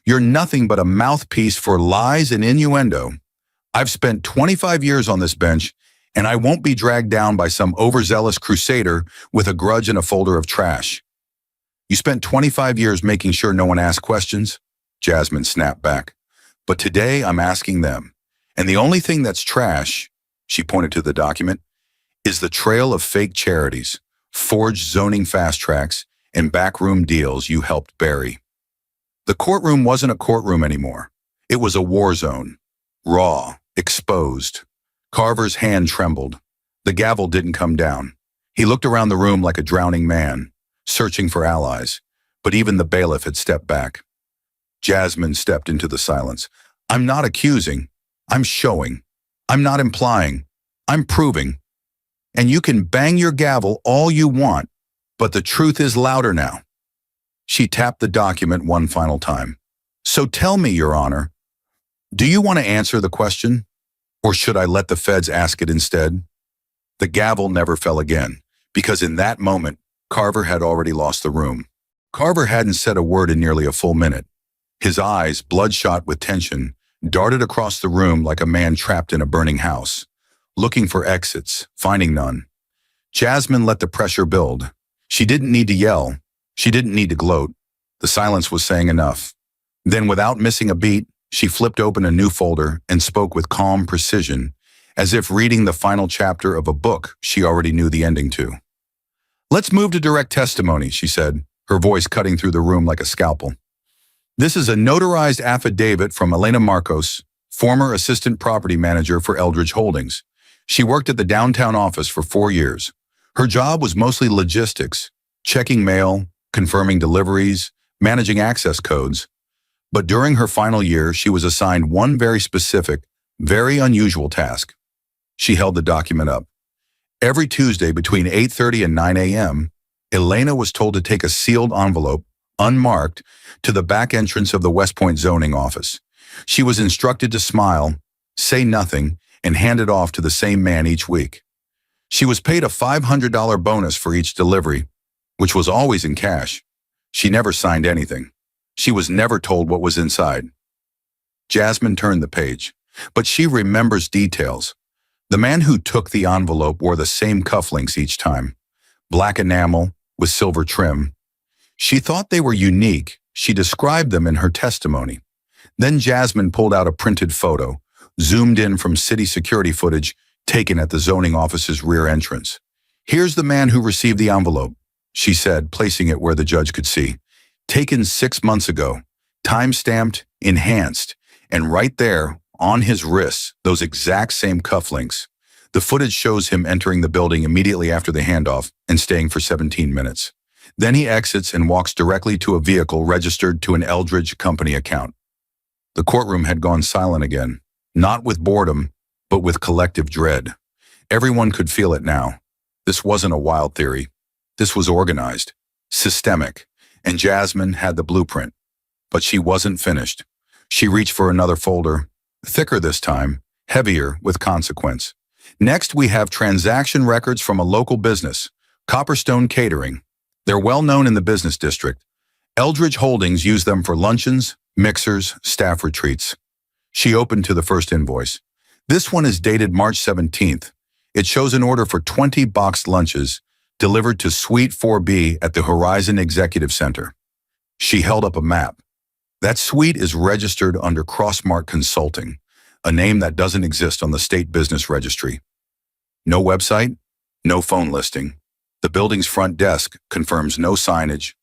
You're nothing but a mouthpiece for lies and innuendo. I've spent 25 years on this bench, and I won't be dragged down by some overzealous crusader with a grudge and a folder of trash. You spent 25 years making sure no one asked questions? Jasmine snapped back. But today I'm asking them. And the only thing that's trash, she pointed to the document, is the trail of fake charities, forged zoning fast tracks, and backroom deals you helped bury. The courtroom wasn't a courtroom anymore. It was a war zone. Raw, exposed. Carver's hand trembled. The gavel didn't come down. He looked around the room like a drowning man, searching for allies, but even the bailiff had stepped back. Jasmine stepped into the silence. I'm not accusing. I'm showing. I'm not implying. I'm proving. And you can bang your gavel all you want, but the truth is louder now. She tapped the document one final time. So tell me, Your Honor, do you want to answer the question? Or should I let the feds ask it instead? The gavel never fell again, because in that moment, Carver had already lost the room. Carver hadn't said a word in nearly a full minute. His eyes, bloodshot with tension, darted across the room like a man trapped in a burning house, looking for exits, finding none. Jasmine let the pressure build. She didn't need to yell. She didn't need to gloat. The silence was saying enough. Then, without missing a beat, she flipped open a new folder and spoke with calm precision, as if reading the final chapter of a book she already knew the ending to. Let's move to direct testimony, she said, her voice cutting through the room like a scalpel. This is a notarized affidavit from Elena Marcos, former assistant property manager for Eldridge Holdings. She worked at the downtown office for 4 years. Her job was mostly logistics, checking mail, confirming deliveries, managing access codes. But during her final year, she was assigned one very specific, very unusual task. She held the document up. Every Tuesday between 8:30 and 9 a.m., Elena was told to take a sealed envelope, unmarked, to the back entrance of the West Point zoning office. She was instructed to smile, say nothing, and hand it off to the same man each week. She was paid a $500 bonus for each delivery, which was always in cash. She never signed anything. She was never told what was inside. Jasmine turned the page, but she remembers details. The man who took the envelope wore the same cufflinks each time, black enamel with silver trim. She thought they were unique. She described them in her testimony. Then Jasmine pulled out a printed photo, zoomed in from city security footage taken at the zoning office's rear entrance. Here's the man who received the envelope, she said, placing it where the judge could see. Taken 6 months ago, time-stamped, enhanced, and right there, on his wrists, those exact same cufflinks. The footage shows him entering the building immediately after the handoff and staying for 17 minutes. Then he exits and walks directly to a vehicle registered to an Eldridge company account. The courtroom had gone silent again, not with boredom, but with collective dread. Everyone could feel it now. This wasn't a wild theory. This was organized, systemic, and Jasmine had the blueprint. But she wasn't finished. She reached for another folder, thicker this time, heavier with consequence. Next, we have transaction records from a local business, Copperstone Catering. They're well known in the business district. Eldridge Holdings used them for luncheons, mixers, staff retreats. She opened to the first invoice. This one is dated March 17th. It shows an order for 20 boxed lunches delivered to Suite 4B at the Horizon Executive Center. She held up a map. That suite is registered under Crossmark Consulting, a name that doesn't exist on the state business registry. No website, no phone listing. The building's front desk confirms no signage,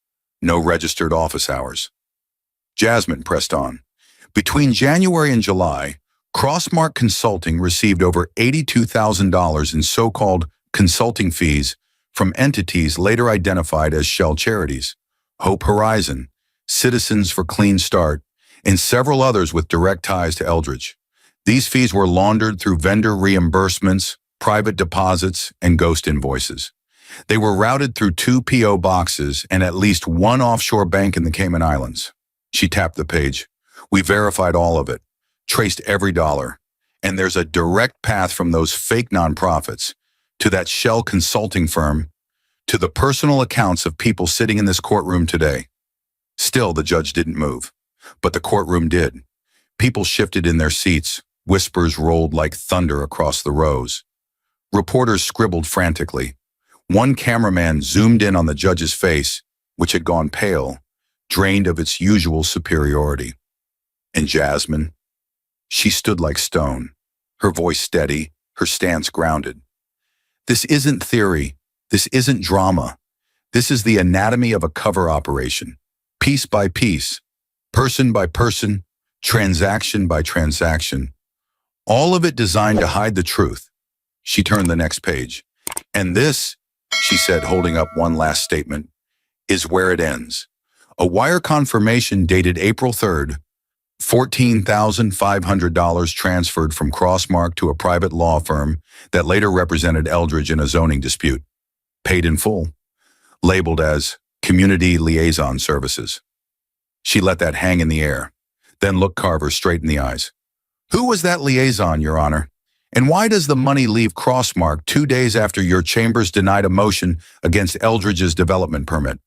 no registered office hours. Jasmine pressed on. Between January and July, Crossmark Consulting received over $82,000 in so-called consulting fees from entities later identified as shell charities, Hope Horizon, Citizens for Clean Start, and several others with direct ties to Eldridge. These fees were laundered through vendor reimbursements, private deposits, and ghost invoices. They were routed through 2 P.O. boxes and at least 1 offshore bank in the Cayman Islands. She tapped the page. We verified all of it, traced every dollar, and there's a direct path from those fake nonprofits to that shell consulting firm to the personal accounts of people sitting in this courtroom today. Still, the judge didn't move, but the courtroom did. People shifted in their seats, whispers rolled like thunder across the rows. Reporters scribbled frantically. One cameraman zoomed in on the judge's face, which had gone pale, drained of its usual superiority. And Jasmine? She stood like stone, her voice steady, her stance grounded. This isn't theory. This isn't drama. This is the anatomy of a cover operation, piece by piece, person by person, transaction by transaction. All of it designed to hide the truth. She turned the next page. And this, she said, holding up one last statement, is where it ends. A wire confirmation dated April 3rd, $14,500 transferred from Crossmark to a private law firm that later represented Eldridge in a zoning dispute. Paid in full. Labeled as Community Liaison Services. She let that hang in the air, then looked Carver straight in the eyes. Who was that liaison, Your Honor? And why does the money leave Crossmark 2 days after your chambers denied a motion against Eldridge's development permit?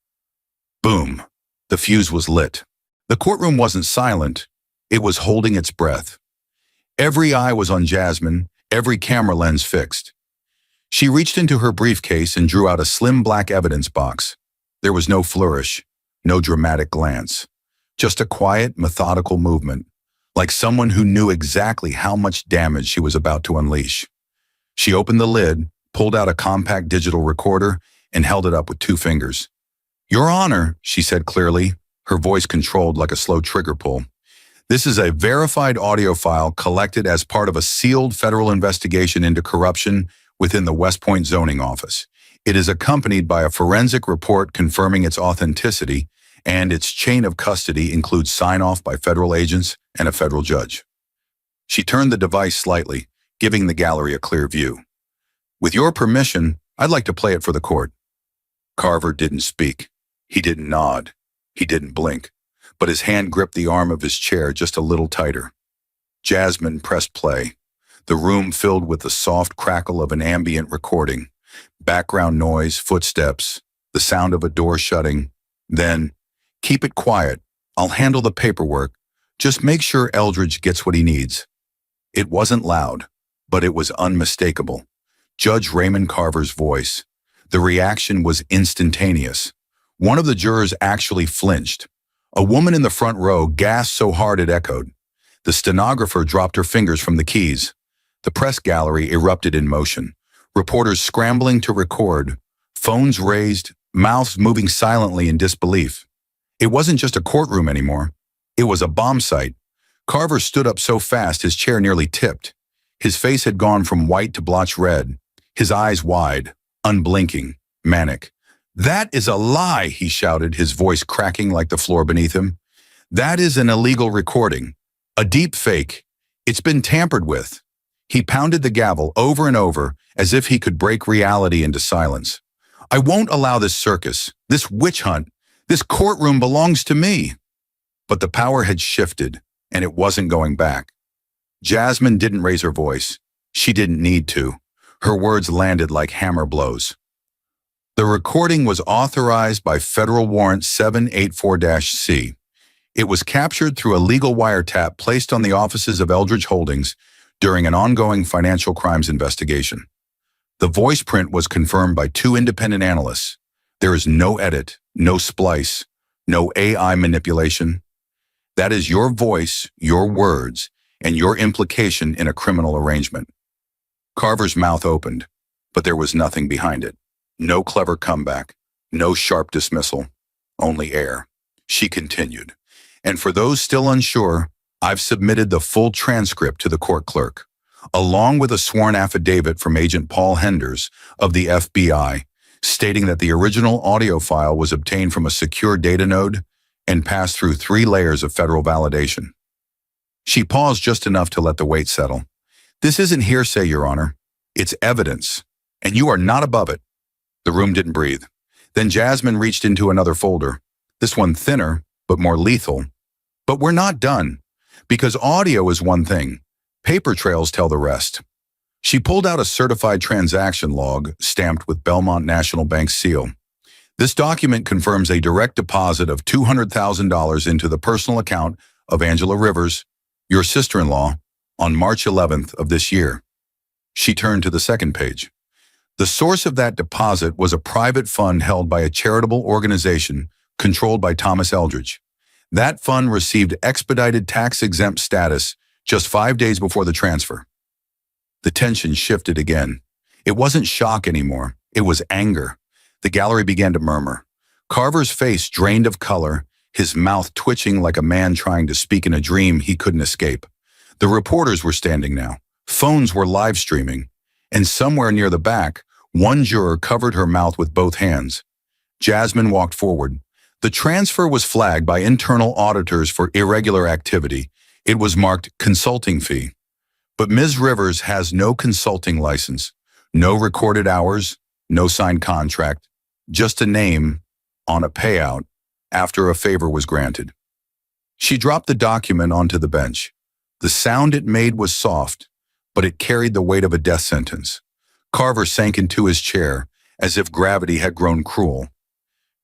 Boom. The fuse was lit. The courtroom wasn't silent. It was holding its breath. Every eye was on Jasmine, every camera lens fixed. She reached into her briefcase and drew out a slim black evidence box. There was no flourish, no dramatic glance, just a quiet, methodical movement, like someone who knew exactly how much damage she was about to unleash. She opened the lid, pulled out a compact digital recorder, and held it up with 2 fingers. Your Honor, she said clearly, her voice controlled like a slow trigger pull. This is a verified audio file collected as part of a sealed federal investigation into corruption within the West Point zoning office. It is accompanied by a forensic report confirming its authenticity, and its chain of custody includes sign-off by federal agents and a federal judge. She turned the device slightly, giving the gallery a clear view. With your permission, I'd like to play it for the court. Carver didn't speak. He didn't nod. He didn't blink, but his hand gripped the arm of his chair just a little tighter. Jasmine pressed play. The room filled with the soft crackle of an ambient recording, background noise, footsteps, the sound of a door shutting. Then, keep it quiet. I'll handle the paperwork. Just make sure Eldridge gets what he needs. It wasn't loud, but it was unmistakable. Judge Raymond Carver's voice. The reaction was instantaneous. One of the jurors actually flinched. A woman in the front row gasped so hard it echoed. The stenographer dropped her fingers from the keys. The press gallery erupted in motion. Reporters scrambling to record, phones raised, mouths moving silently in disbelief. It wasn't just a courtroom anymore. It was a bomb site. Carver stood up so fast his chair nearly tipped. His face had gone from white to blotch red, his eyes wide, unblinking, manic. That is a lie, he shouted, his voice cracking like the floor beneath him. That is an illegal recording. A deep fake. It's been tampered with. He pounded the gavel over and over as if he could break reality into silence. I won't allow this circus, this witch hunt, this courtroom belongs to me. But the power had shifted, and it wasn't going back. Jasmine didn't raise her voice. She didn't need to. Her words landed like hammer blows. The recording was authorized by Federal Warrant 784-C. It was captured through a legal wiretap placed on the offices of Eldridge Holdings during an ongoing financial crimes investigation. The voice print was confirmed by 2 independent analysts. There is no edit, no splice, no AI manipulation. That is your voice, your words, and your implication in a criminal arrangement. Carver's mouth opened, but there was nothing behind it. No clever comeback, no sharp dismissal, only air. She continued, and for those still unsure, I've submitted the full transcript to the court clerk, along with a sworn affidavit from Agent Paul Henders of the FBI, stating that the original audio file was obtained from a secure data node and passed through 3 layers of federal validation. She paused just enough to let the weight settle. This isn't hearsay, Your Honor. It's evidence, and you are not above it. The room didn't breathe. Then Jasmine reached into another folder, this one thinner, but more lethal. But we're not done, because audio is one thing. Paper trails tell the rest. She pulled out a certified transaction log stamped with Belmont National Bank's seal. This document confirms a direct deposit of $200,000 into the personal account of Angela Rivers, your sister-in-law, on March 11th of this year. She turned to the second page. The source of that deposit was a private fund held by a charitable organization controlled by Thomas Eldridge. That fund received expedited tax-exempt status just 5 days before the transfer. The tension shifted again. It wasn't shock anymore. It was anger. The gallery began to murmur. Carver's face drained of color, his mouth twitching like a man trying to speak in a dream he couldn't escape. The reporters were standing now. Phones were live streaming. And somewhere near the back, one juror covered her mouth with both hands. Jasmine walked forward. The transfer was flagged by internal auditors for irregular activity. It was marked consulting fee. But Ms. Rivers has no consulting license, no recorded hours, no signed contract, just a name on a payout after a favor was granted. She dropped the document onto the bench. The sound it made was soft, but it carried the weight of a death sentence. Carver sank into his chair as if gravity had grown cruel.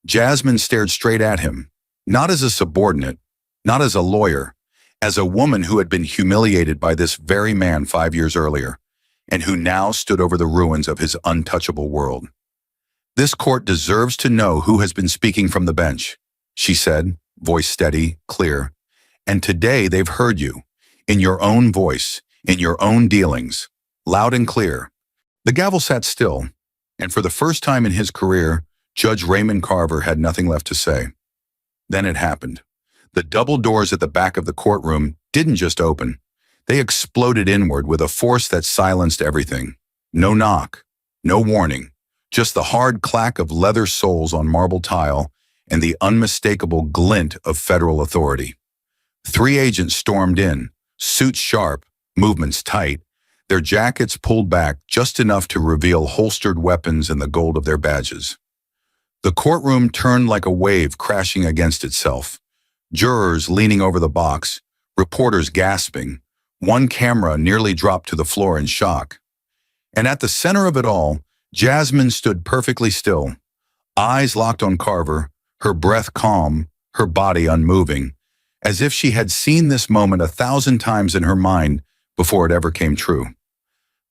Jasmine stared straight at him, not as a subordinate, not as a lawyer, as a woman who had been humiliated by this very man 5 years earlier, and who now stood over the ruins of his untouchable world. This court deserves to know who has been speaking from the bench, she said, voice steady, clear. And today they've heard you, in your own voice, in your own dealings, loud and clear. The gavel sat still, and for the first time in his career, Judge Raymond Carver had nothing left to say. Then it happened. The double doors at the back of the courtroom didn't just open. They exploded inward with a force that silenced everything. No knock, no warning, just the hard clack of leather soles on marble tile and the unmistakable glint of federal authority. 3 agents stormed in, suits sharp, movements tight, their jackets pulled back just enough to reveal holstered weapons and the gold of their badges. The courtroom turned like a wave crashing against itself. Jurors leaning over the box, reporters gasping, one camera nearly dropped to the floor in shock. And at the center of it all, Jasmine stood perfectly still, eyes locked on Carver, her breath calm, her body unmoving, as if she had seen this moment 1,000 times in her mind before it ever came true.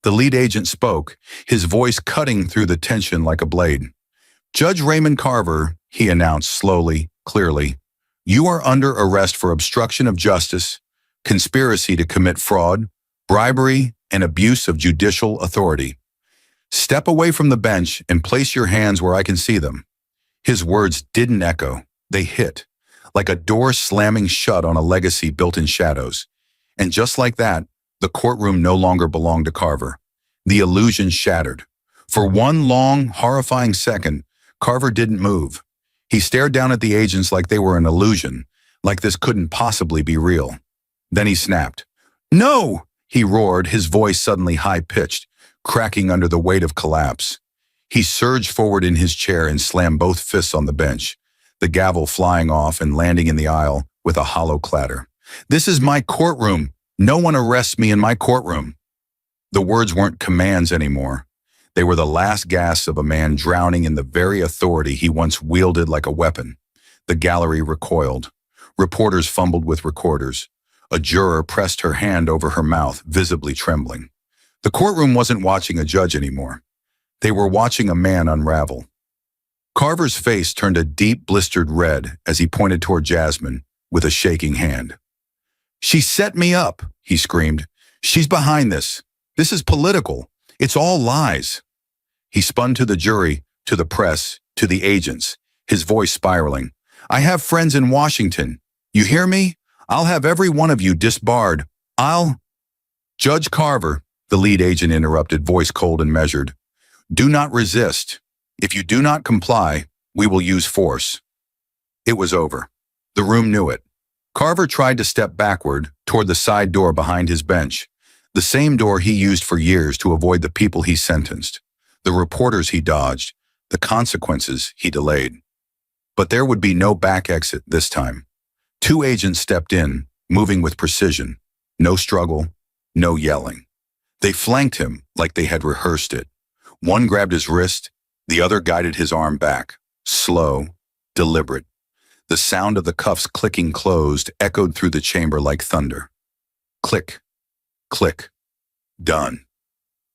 The lead agent spoke, his voice cutting through the tension like a blade. Judge Raymond Carver, he announced slowly, clearly, you are under arrest for obstruction of justice, conspiracy to commit fraud, bribery, and abuse of judicial authority. Step away from the bench and place your hands where I can see them. His words didn't echo, they hit, like a door slamming shut on a legacy built in shadows. And just like that, the courtroom no longer belonged to Carver. The illusion shattered. For one long, horrifying second, Carver didn't move. He stared down at the agents like they were an illusion, like this couldn't possibly be real. Then he snapped. No! He roared, his voice suddenly high-pitched, cracking under the weight of collapse. He surged forward in his chair and slammed both fists on the bench, the gavel flying off and landing in the aisle with a hollow clatter. "This is my courtroom. No one arrests me in my courtroom." The words weren't commands anymore. They were the last gasps of a man drowning in the very authority he once wielded like a weapon. The gallery recoiled. Reporters fumbled with recorders. A juror pressed her hand over her mouth, visibly trembling. The courtroom wasn't watching a judge anymore. They were watching a man unravel. Carver's face turned a deep, blistered red as he pointed toward Jasmine with a shaking hand. "She set me up," he screamed. "She's behind this. This is political. It's all lies." He spun to the jury, to the press, to the agents, his voice spiraling. "I have friends in Washington. You hear me? I'll have every one of you disbarred. Judge Carver," the lead agent interrupted, voice cold and measured. "Do not resist. If you do not comply, we will use force." It was over. The room knew it. Carver tried to step backward toward the side door behind his bench, the same door he used for years to avoid the people he sentenced, the reporters he dodged, the consequences he delayed. But there would be no back exit this time. Two agents stepped in, moving with precision. No struggle, no yelling. They flanked him like they had rehearsed it. One grabbed his wrist, the other guided his arm back. Slow, deliberate. The sound of the cuffs clicking closed echoed through the chamber like thunder. Click, click. Done.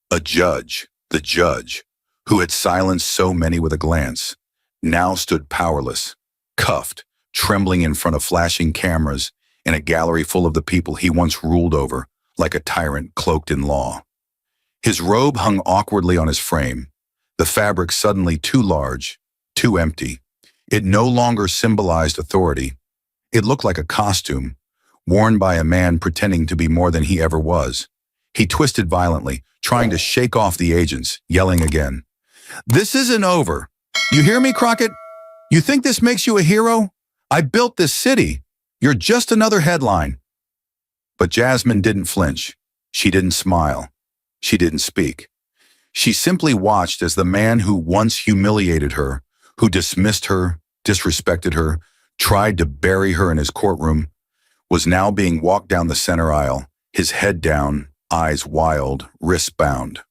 A judge, the judge, who had silenced so many with a glance, now stood powerless, cuffed, trembling in front of flashing cameras in a gallery full of the people he once ruled over, like a tyrant cloaked in law. His robe hung awkwardly on his frame, the fabric suddenly too large, too empty. It no longer symbolized authority. It looked like a costume, worn by a man pretending to be more than he ever was. He twisted violently, trying to shake off the agents, yelling again. "This isn't over. You hear me, Crockett? You think this makes you a hero? I built this city. You're just another headline." But Jasmine didn't flinch. She didn't smile. She didn't speak. She simply watched as the man who once humiliated her, who dismissed her, disrespected her, tried to bury her in his courtroom, was now being walked down the center aisle, his head down, eyes wild, wrists bound.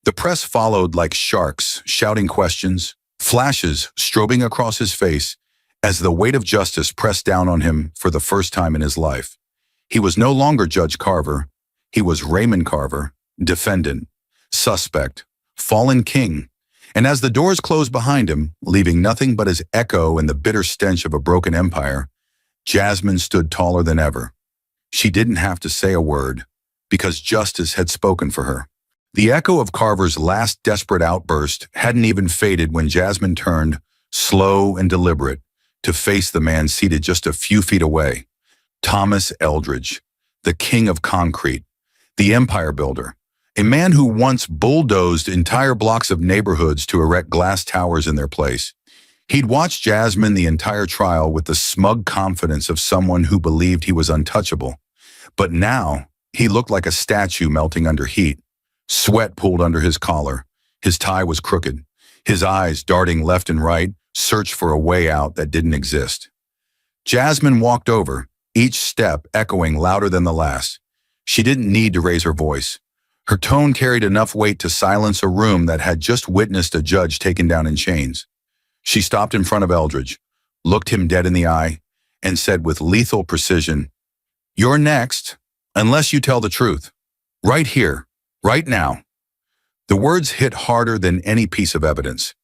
The press followed like sharks, shouting questions, flashes strobing across his face as the weight of justice pressed down on him for the first time in his life. He was no longer Judge Carver. He was Raymond Carver, defendant, suspect, fallen king. And as the doors closed behind him, leaving nothing but his echo and the bitter stench of a broken empire, Jasmine stood taller than ever. She didn't have to say a word, because justice had spoken for her. The echo of Carver's last desperate outburst hadn't even faded when Jasmine turned, slow and deliberate, to face the man seated just a few feet away. Thomas Eldridge, the king of concrete, the empire builder, a man who once bulldozed entire blocks of neighborhoods to erect glass towers in their place. He'd watched Jasmine the entire trial with the smug confidence of someone who believed he was untouchable. But now, he looked like a statue melting under heat. Sweat pooled under his collar. His tie was crooked. His eyes, darting left and right, searched for a way out that didn't exist. Jasmine walked over, each step echoing louder than the last. She didn't need to raise her voice. Her tone carried enough weight to silence a room that had just witnessed a judge taken down in chains. She stopped in front of Eldridge, looked him dead in the eye, and said with lethal precision, "You're next, unless you tell the truth. Right here, right now." The words hit harder than any piece of evidence,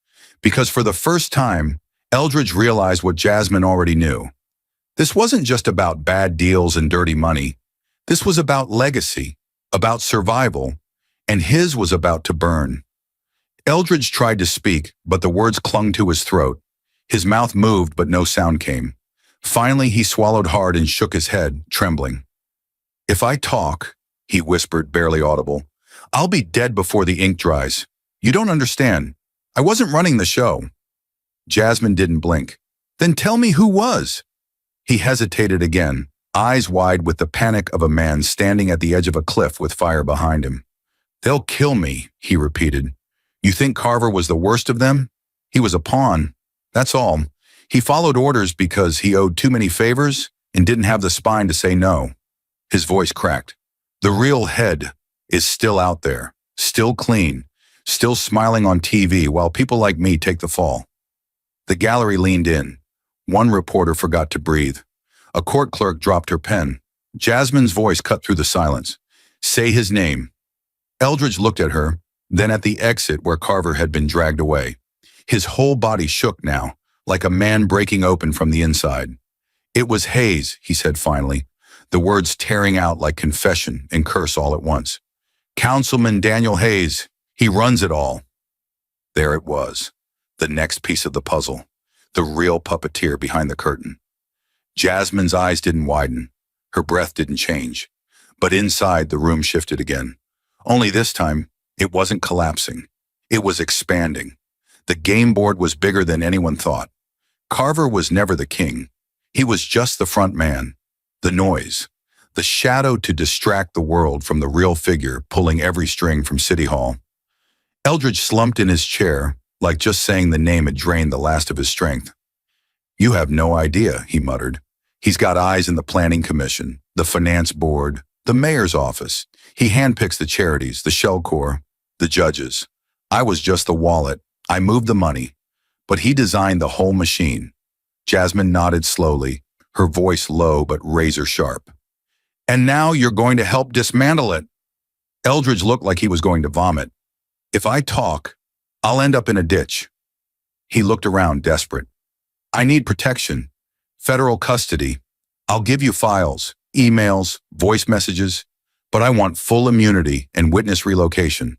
because for the first time, Eldridge realized what Jasmine already knew. This wasn't just about bad deals and dirty money. This was about legacy, about survival, and his was about to burn. Eldridge tried to speak, but the words clung to his throat. His mouth moved, but no sound came. Finally, he swallowed hard and shook his head, trembling. "If I talk," he whispered, barely audible, "I'll be dead before the ink dries. You don't understand. I wasn't running the show." Jasmine didn't blink. "Then tell me who was." He hesitated again, eyes wide with the panic of a man standing at the edge of a cliff with fire behind him. "They'll kill me," he repeated. "You think Carver was the worst of them? He was a pawn. That's all. He followed orders because he owed too many favors and didn't have the spine to say no." His voice cracked. "The real head is still out there, still clean, still smiling on TV while people like me take the fall." The gallery leaned in. One reporter forgot to breathe. A court clerk dropped her pen. Jasmine's voice cut through the silence. "Say his name." Eldridge looked at her, then at the exit where Carver had been dragged away. His whole body shook now, like a man breaking open from the inside. "It was Hayes," he said finally, the words tearing out like confession and curse all at once. "Councilman Daniel Hayes. He runs it all." There it was, the next piece of the puzzle, the real puppeteer behind the curtain. Jasmine's eyes didn't widen. Her breath didn't change. But inside, the room shifted again. Only this time, it wasn't collapsing. It was expanding. The game board was bigger than anyone thought. Carver was never the king. He was just the front man, the noise, the shadow to distract the world from the real figure pulling every string from City Hall. Eldridge slumped in his chair, like just saying the name had drained the last of his strength. "You have no idea," he muttered. "He's got eyes in the planning commission, the finance board, the mayor's office. He handpicks the charities, the Shell Corps, the judges. I was just the wallet. I moved the money. But he designed the whole machine." Jasmine nodded slowly, her voice low but razor sharp. "And now you're going to help dismantle it." Eldridge looked like he was going to vomit. "If I talk, I'll end up in a ditch." He looked around, desperate. "I need protection. Federal custody. I'll give you files, emails, voice messages, but I want full immunity and witness relocation."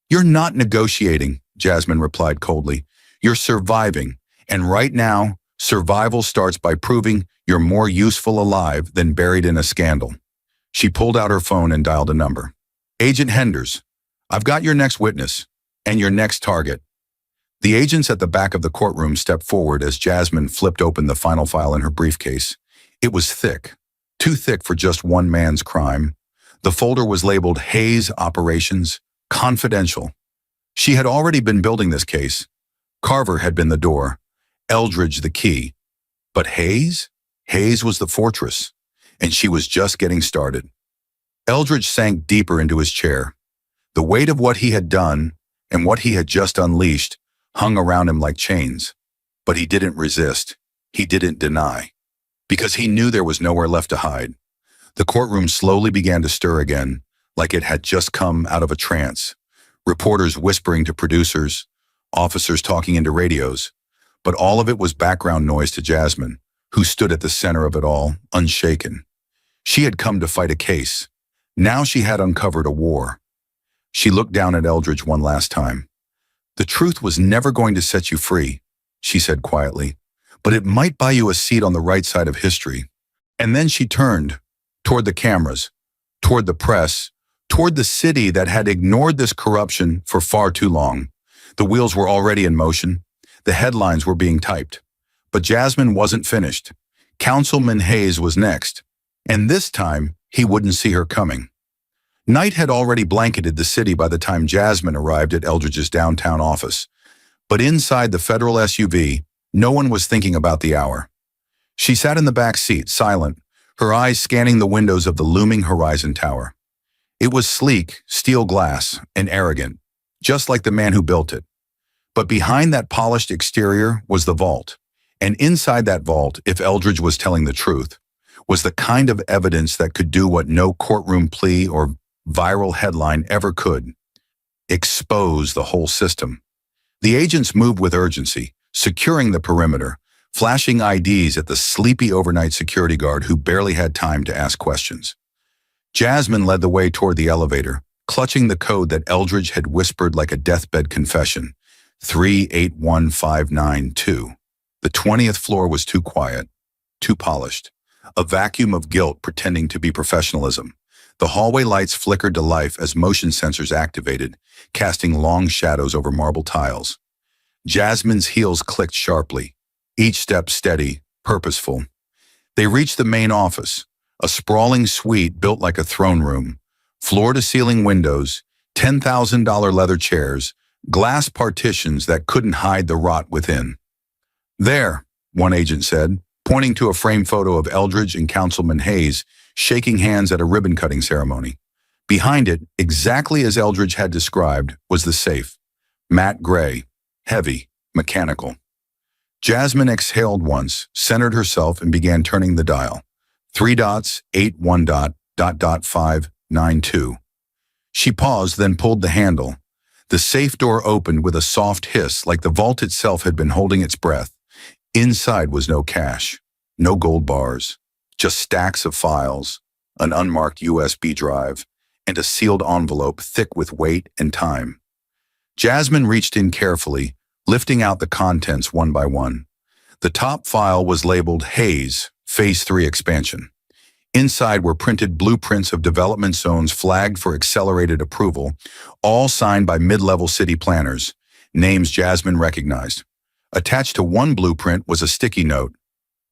"You're not negotiating," Jasmine replied coldly. "You're surviving, and right now, survival starts by proving you're more useful alive than buried in a scandal." She pulled out her phone and dialed a number. "Agent Henders, I've got your next witness and your next target." The agents at the back of the courtroom stepped forward as Jasmine flipped open the final file in her briefcase. It was thick, too thick for just one man's crime. The folder was labeled Hayes Operations, Confidential. She had already been building this case. Carver had been the door, Eldridge the key. But Hayes? Hayes was the fortress, and she was just getting started. Eldridge sank deeper into his chair. The weight of what he had done and what he had just unleashed hung around him like chains. But he didn't resist. He didn't deny. Because he knew there was nowhere left to hide. The courtroom slowly began to stir again, like it had just come out of a trance. Reporters whispering to producers, officers talking into radios. But all of it was background noise to Jasmine, who stood at the center of it all, unshaken. She had come to fight a case. Now she had uncovered a war. She looked down at Eldridge one last time. "The truth was never going to set you free," she said quietly, "but it might buy you a seat on the right side of history." And then she turned, toward the cameras, toward the press, toward the city that had ignored this corruption for far too long. The wheels were already in motion. The headlines were being typed. But Jasmine wasn't finished. Councilman Hayes was next. And this time, he wouldn't see her coming. Night had already blanketed the city by the time Jasmine arrived at Eldridge's downtown office. But inside the federal SUV, no one was thinking about the hour. She sat in the back seat, silent, her eyes scanning the windows of the looming Horizon Tower. It was sleek, steel glass, and arrogant, just like the man who built it. But behind that polished exterior was the vault. And inside that vault, if Eldridge was telling the truth, was the kind of evidence that could do what no courtroom plea or viral headline ever could: expose the whole system. The agents moved with urgency, securing the perimeter, flashing IDs at the sleepy overnight security guard who barely had time to ask questions. Jasmine led the way toward the elevator, clutching the code that Eldridge had whispered like a deathbed confession: 381592. The 20th floor was too quiet, too polished, a vacuum of guilt pretending to be professionalism. The hallway lights flickered to life as motion sensors activated, casting long shadows over marble tiles. Jasmine's heels clicked sharply, each step steady, purposeful. They reached the main office, A sprawling suite built like a throne room, floor-to-ceiling windows, $10,000 leather chairs, glass partitions that couldn't hide the rot within. There, one agent said, pointing to a framed photo of Eldridge and Councilman Hayes shaking hands at a ribbon-cutting ceremony. Behind it, exactly as Eldridge had described, was the safe. Matte gray, heavy, mechanical. Jasmine exhaled once, centered herself, and began turning the dial. 3 dots, 8 1 dot, dot dot 5 9 2. She paused, then pulled the handle. The safe door opened with a soft hiss, like the vault itself had been holding its breath. Inside was no cash, no gold bars, just stacks of files, an unmarked USB drive, and a sealed envelope thick with weight and time. Jasmine reached in carefully, lifting out the contents one by one. The top file was labeled Hayes, Phase 3 Expansion. Inside were printed blueprints of development zones flagged for accelerated approval, all signed by mid-level city planners, names Jasmine recognized. Attached to one blueprint was a sticky note.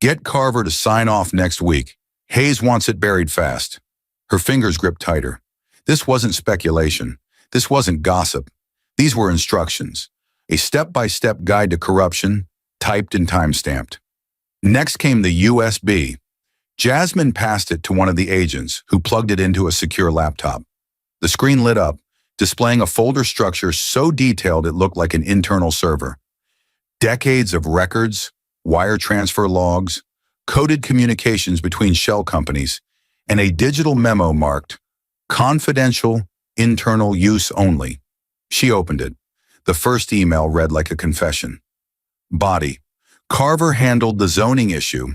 Get Carver to sign off next week. Hayes wants it buried fast. Her fingers gripped tighter. This wasn't speculation. This wasn't gossip. These were instructions. A step-by-step guide to corruption, typed and time-stamped. Next came the USB. Jasmine passed it to one of the agents, who plugged it into a secure laptop. The screen lit up, displaying a folder structure so detailed it looked like an internal server. Decades of records, wire transfer logs, coded communications between shell companies, and a digital memo marked confidential, internal use only. She opened it. The first email read like a confession. Body. Carver handled the zoning issue.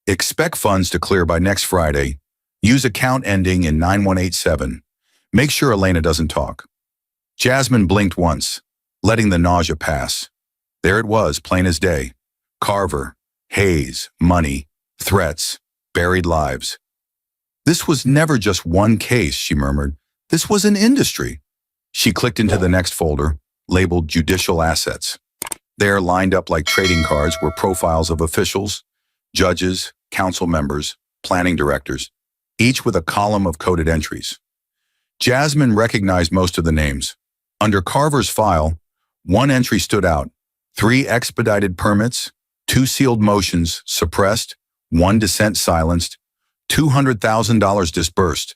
Expect funds to clear by next Friday. Use account ending in 9187. Make sure Elena doesn't talk. Jasmine blinked once, letting the nausea pass. There it was, plain as day. Carver, Hayes, money, threats, buried lives. This was never just one case, she murmured. This was an industry. She clicked into the next folder, labeled Judicial Assets. There, lined up like trading cards, were profiles of officials, judges, council members, planning directors, each with a column of coded entries. Jasmine recognized most of the names. Under Carver's file, one entry stood out: 3 expedited permits, 2 sealed motions suppressed, 1 dissent silenced, $200,000 disbursed.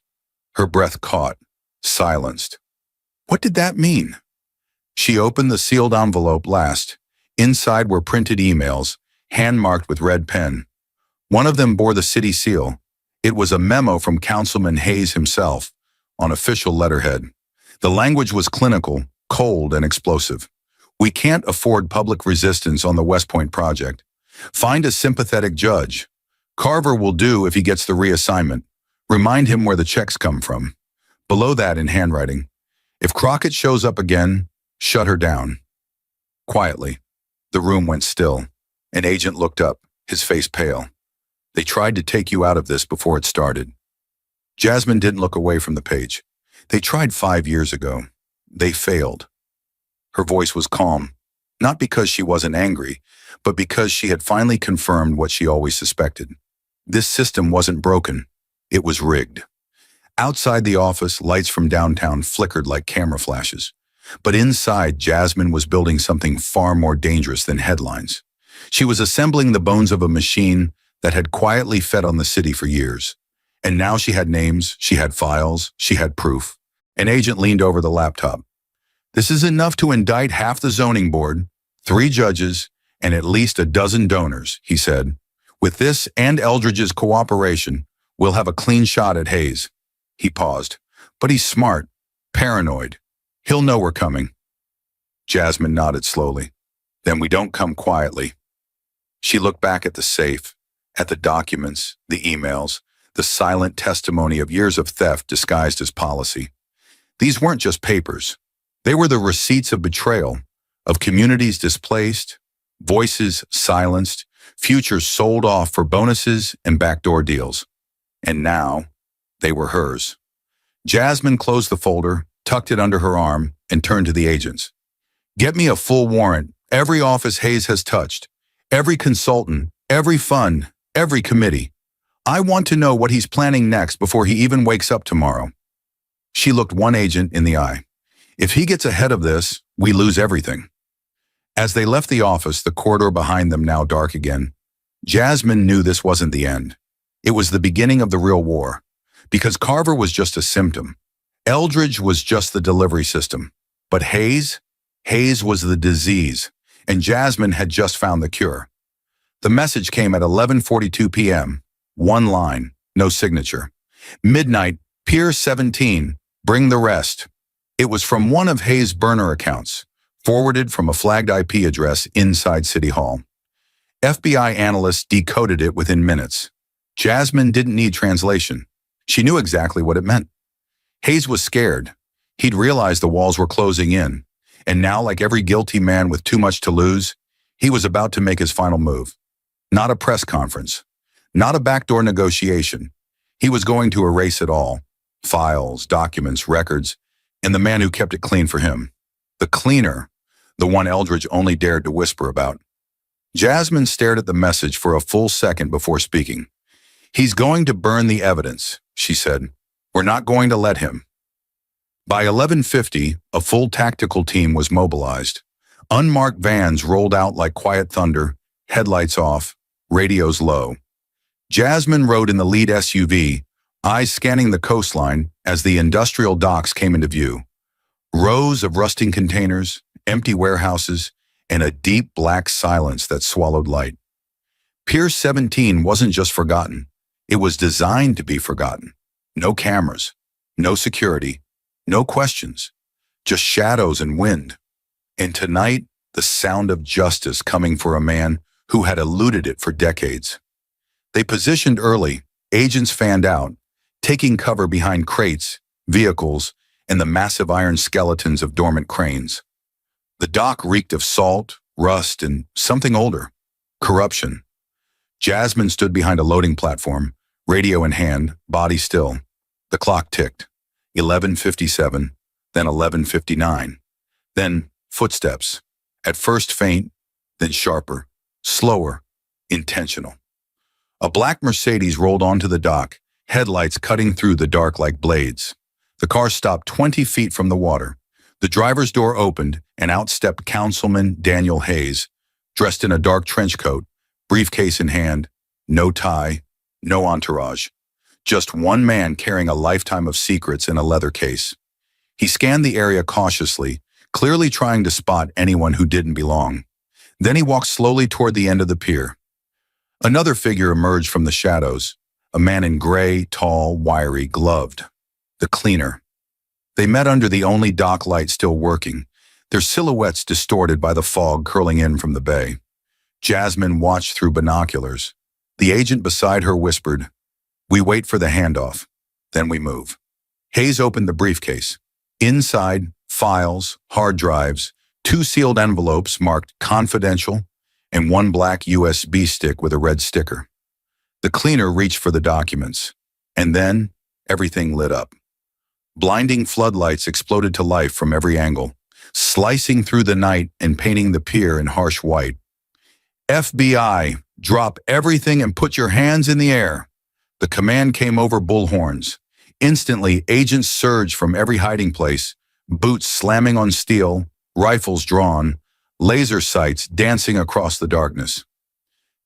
Her breath caught, silenced. What did that mean? She opened the sealed envelope last. Inside were printed emails, hand-marked with red pen. One of them bore the city seal. It was a memo from Councilman Hayes himself, on official letterhead. The language was clinical, cold, and explosive. We can't afford public resistance on the West Point project. Find a sympathetic judge. Carver will do if he gets the reassignment. Remind him where the checks come from. Below that in handwriting, if Crockett shows up again, shut her down. Quietly, the room went still. An agent looked up, his face pale. They tried to take you out of this before it started. Jasmine didn't look away from the page. They tried 5 years ago. They failed. Her voice was calm, not because she wasn't angry, but because she had finally confirmed what she always suspected. This system wasn't broken. It was rigged. Outside the office, lights from downtown flickered like camera flashes. But inside, Jasmine was building something far more dangerous than headlines. She was assembling the bones of a machine that had quietly fed on the city for years. And now she had names, she had files, she had proof. An agent leaned over the laptop. This is enough to indict half the zoning board, 3 judges, and at least a dozen donors, he said. With this and Eldridge's cooperation, we'll have a clean shot at Hayes. He paused. But he's smart, paranoid. He'll know we're coming. Jasmine nodded slowly. Then we don't come quietly. She looked back at the safe, at the documents, the emails, the silent testimony of years of theft disguised as policy. These weren't just papers. They were the receipts of betrayal, of communities displaced, voices silenced, futures sold off for bonuses and backdoor deals. And now, they were hers. Jasmine closed the folder, tucked it under her arm, and turned to the agents. Get me a full warrant, every office Hayes has touched, every consultant, every fund, every committee. I want to know what he's planning next before he even wakes up tomorrow." She looked one agent in the eye. "If he gets ahead of this, we lose everything." As they left the office, the corridor behind them now dark again, Jasmine knew this wasn't the end. It was the beginning of the real war. Because Carver was just a symptom. Eldridge was just the delivery system. But Hayes was the disease, and Jasmine had just found the cure. The message came at 11:42 p.m. One line, no signature. "Midnight, Pier 17, bring the rest." It was from one of Hayes' burner accounts, forwarded from a flagged IP address inside City Hall. FBI analysts decoded it within minutes. Jasmine didn't need translation. She knew exactly what it meant. Hayes was scared. He'd realized the walls were closing in, and now, like every guilty man with too much to lose, he was about to make his final move. Not a press conference, not a backdoor negotiation. He was going to erase it all. Files, documents, records, and the man who kept it clean for him. The cleaner, the one Eldridge only dared to whisper about. Jasmine stared at the message for a full second before speaking. "He's going to burn the evidence," she said. "We're not going to let him." By 11:50, a full tactical team was mobilized. Unmarked vans rolled out like quiet thunder, headlights off, radios low. Jasmine rode in the lead SUV, eyes scanning the coastline as the industrial docks came into view. Rows of rusting containers, empty warehouses, and a deep black silence that swallowed light. Pier 17 wasn't just forgotten. It was designed to be forgotten. No cameras, no security, no questions, just shadows and wind. And tonight, the sound of justice coming for a man who had eluded it for decades. They positioned early, agents fanned out, taking cover behind crates, vehicles, and the massive iron skeletons of dormant cranes. The dock reeked of salt, rust, and something older, corruption. Jasmine stood behind a loading platform, radio in hand, body still. The clock ticked. 11:57, then 11:59. Then footsteps. At first faint, then sharper, slower, intentional. A black Mercedes rolled onto the dock, headlights cutting through the dark like blades. The car stopped 20 feet from the water. The driver's door opened, and out stepped Councilman Daniel Hayes, dressed in a dark trench coat, briefcase in hand, no tie, no entourage. Just one man carrying a lifetime of secrets in a leather case. He scanned the area cautiously, clearly trying to spot anyone who didn't belong. Then he walked slowly toward the end of the pier. Another figure emerged from the shadows, a man in gray, tall, wiry, gloved. The cleaner. They met under the only dock light still working, their silhouettes distorted by the fog curling in from the bay. Jasmine watched through binoculars. The agent beside her whispered, "We wait for the handoff, then we move." Hayes opened the briefcase. Inside, files, hard drives, 2 sealed envelopes marked confidential, and 1 black USB stick with a red sticker. The cleaner reached for the documents, and then everything lit up. Blinding floodlights exploded to life from every angle, slicing through the night and painting the pier in harsh white. "FBI, drop everything and put your hands in the air." The command came over bullhorns. Instantly, agents surged from every hiding place, boots slamming on steel, rifles drawn, laser sights dancing across the darkness.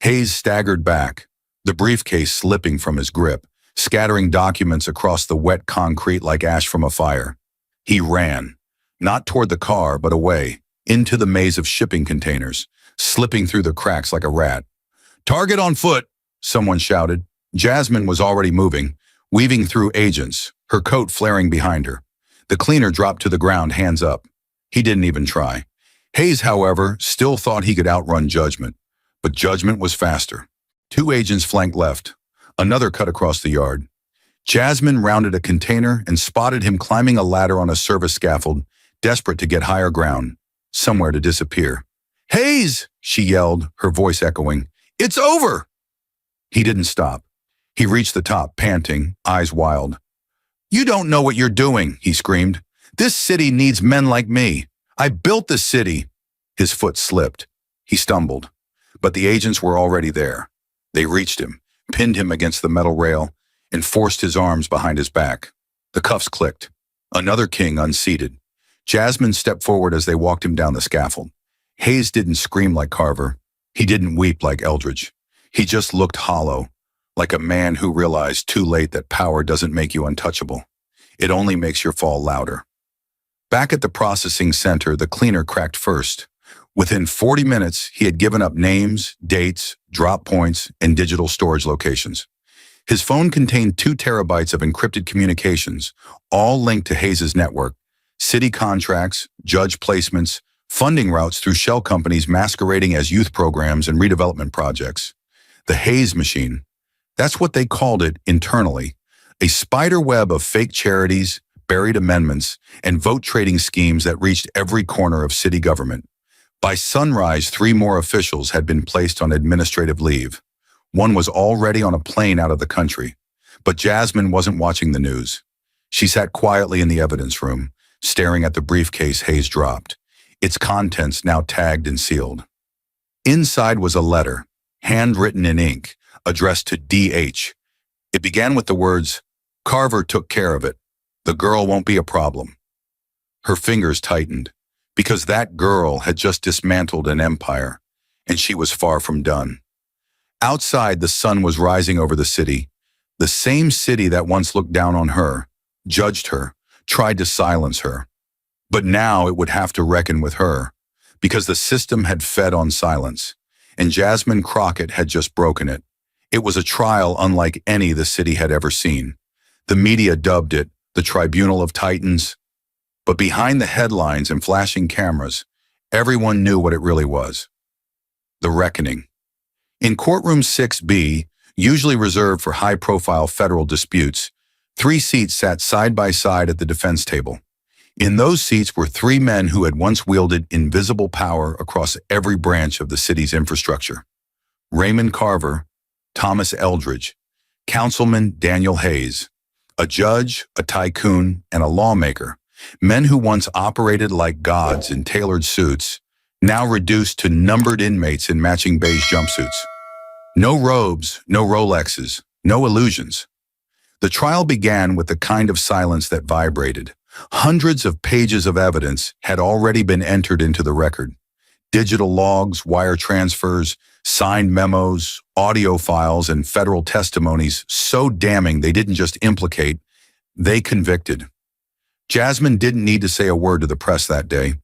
Hayes staggered back, the briefcase slipping from his grip, scattering documents across the wet concrete like ash from a fire. He ran, not toward the car, but away, into the maze of shipping containers, slipping through the cracks like a rat. "Target on foot," someone shouted. Jasmine was already moving, weaving through agents, her coat flaring behind her. The cleaner dropped to the ground, hands up. He didn't even try. Hayes, however, still thought he could outrun judgment, but judgment was faster. 2 agents flanked left. Another cut across the yard. Jasmine rounded a container and spotted him climbing a ladder on a service scaffold, desperate to get higher ground, somewhere to disappear. "Hayes!" she yelled, her voice echoing. "It's over!" He didn't stop. He reached the top, panting, eyes wild. "You don't know what you're doing," he screamed. "This city needs men like me. I built this city." His foot slipped. He stumbled. But the agents were already there. They reached him, pinned him against the metal rail, and forced his arms behind his back. The cuffs clicked. Another king unseated. Jasmine stepped forward as they walked him down the scaffold. Hayes didn't scream like Carver. He didn't weep like Eldridge. He just looked hollow, like a man who realized too late that power doesn't make you untouchable. It only makes your fall louder. Back at the processing center, the cleaner cracked first. Within 40 minutes, he had given up names, dates, drop points, and digital storage locations. His phone contained 2 terabytes of encrypted communications, all linked to Hayes' network, city contracts, judge placements, funding routes through shell companies masquerading as youth programs and redevelopment projects. The Hayes machine, that's what they called it internally, a spider web of fake charities, buried amendments, and vote trading schemes that reached every corner of city government. By sunrise, 3 more officials had been placed on administrative leave. One was already on a plane out of the country. But Jasmine wasn't watching the news. She sat quietly in the evidence room, staring at the briefcase Hayes dropped, its contents now tagged and sealed. Inside was a letter, handwritten in ink, addressed to D.H. It began with the words, "Carver took care of it. The girl won't be a problem." Her fingers tightened, because that girl had just dismantled an empire, and she was far from done. Outside, the sun was rising over the city, the same city that once looked down on her, judged her, tried to silence her. But now it would have to reckon with her, because the system had fed on silence, and Jasmine Crockett had just broken it. It was a trial unlike any the city had ever seen. The media dubbed it the Tribunal of Titans. But behind the headlines and flashing cameras, everyone knew what it really was. The reckoning. In courtroom 6B, usually reserved for high-profile federal disputes, 3 seats sat side by side at the defense table. In those seats were 3 men who had once wielded invisible power across every branch of the city's infrastructure. Raymond Carver, Thomas Eldridge, Councilman Daniel Hayes, a judge, a tycoon, and a lawmaker, men who once operated like gods in tailored suits, now reduced to numbered inmates in matching beige jumpsuits. No robes, no Rolexes, no illusions. The trial began with the kind of silence that vibrated. Hundreds of pages of evidence had already been entered into the record. Digital logs, wire transfers, signed memos, audio files, and federal testimonies so damning they didn't just implicate, they convicted. Jasmine didn't need to say a word to the press that day.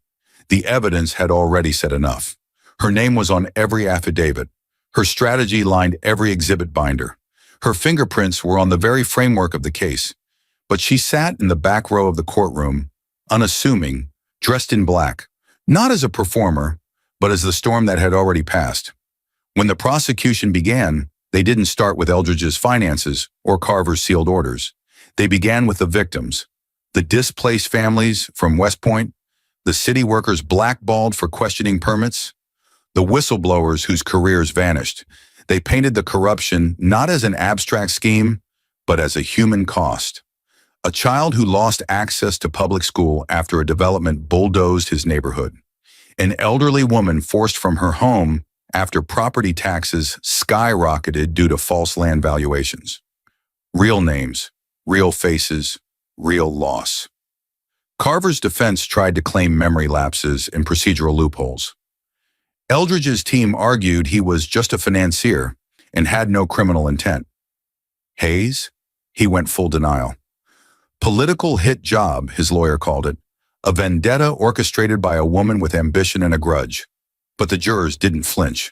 The evidence had already said enough. Her name was on every affidavit. Her strategy lined every exhibit binder. Her fingerprints were on the very framework of the case. But she sat in the back row of the courtroom, unassuming, dressed in black, not as a performer, but as the storm that had already passed. When the prosecution began, they didn't start with Eldridge's finances or Carver's sealed orders. They began with the victims, the displaced families from West Point, the city workers blackballed for questioning permits, the whistleblowers whose careers vanished. They painted the corruption not as an abstract scheme, but as a human cost. A child who lost access to public school after a development bulldozed his neighborhood. An elderly woman forced from her home after property taxes skyrocketed due to false land valuations. Real names, real faces, real loss. Carver's defense tried to claim memory lapses and procedural loopholes. Eldridge's team argued he was just a financier and had no criminal intent. Hayes? He went full denial. Political hit job, his lawyer called it, a vendetta orchestrated by a woman with ambition and a grudge. But the jurors didn't flinch.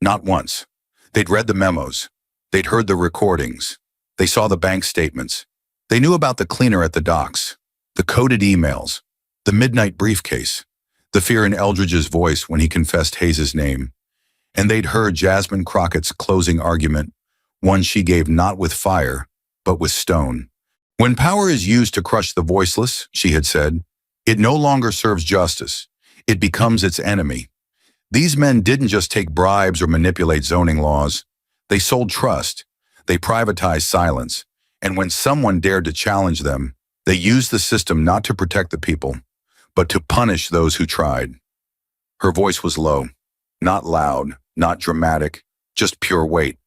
Not once. They'd read the memos. They'd heard the recordings. They saw the bank statements. They knew about the cleaner at the docks, the coded emails, the midnight briefcase, the fear in Eldridge's voice when he confessed Hayes' name. And they'd heard Jasmine Crockett's closing argument, one she gave not with fire, but with stone. When power is used to crush the voiceless, she had said, it no longer serves justice. It becomes its enemy. These men didn't just take bribes or manipulate zoning laws. They sold trust. They privatized silence. And when someone dared to challenge them, they used the system not to protect the people, but to punish those who tried. Her voice was low, not loud, not dramatic, just pure weight.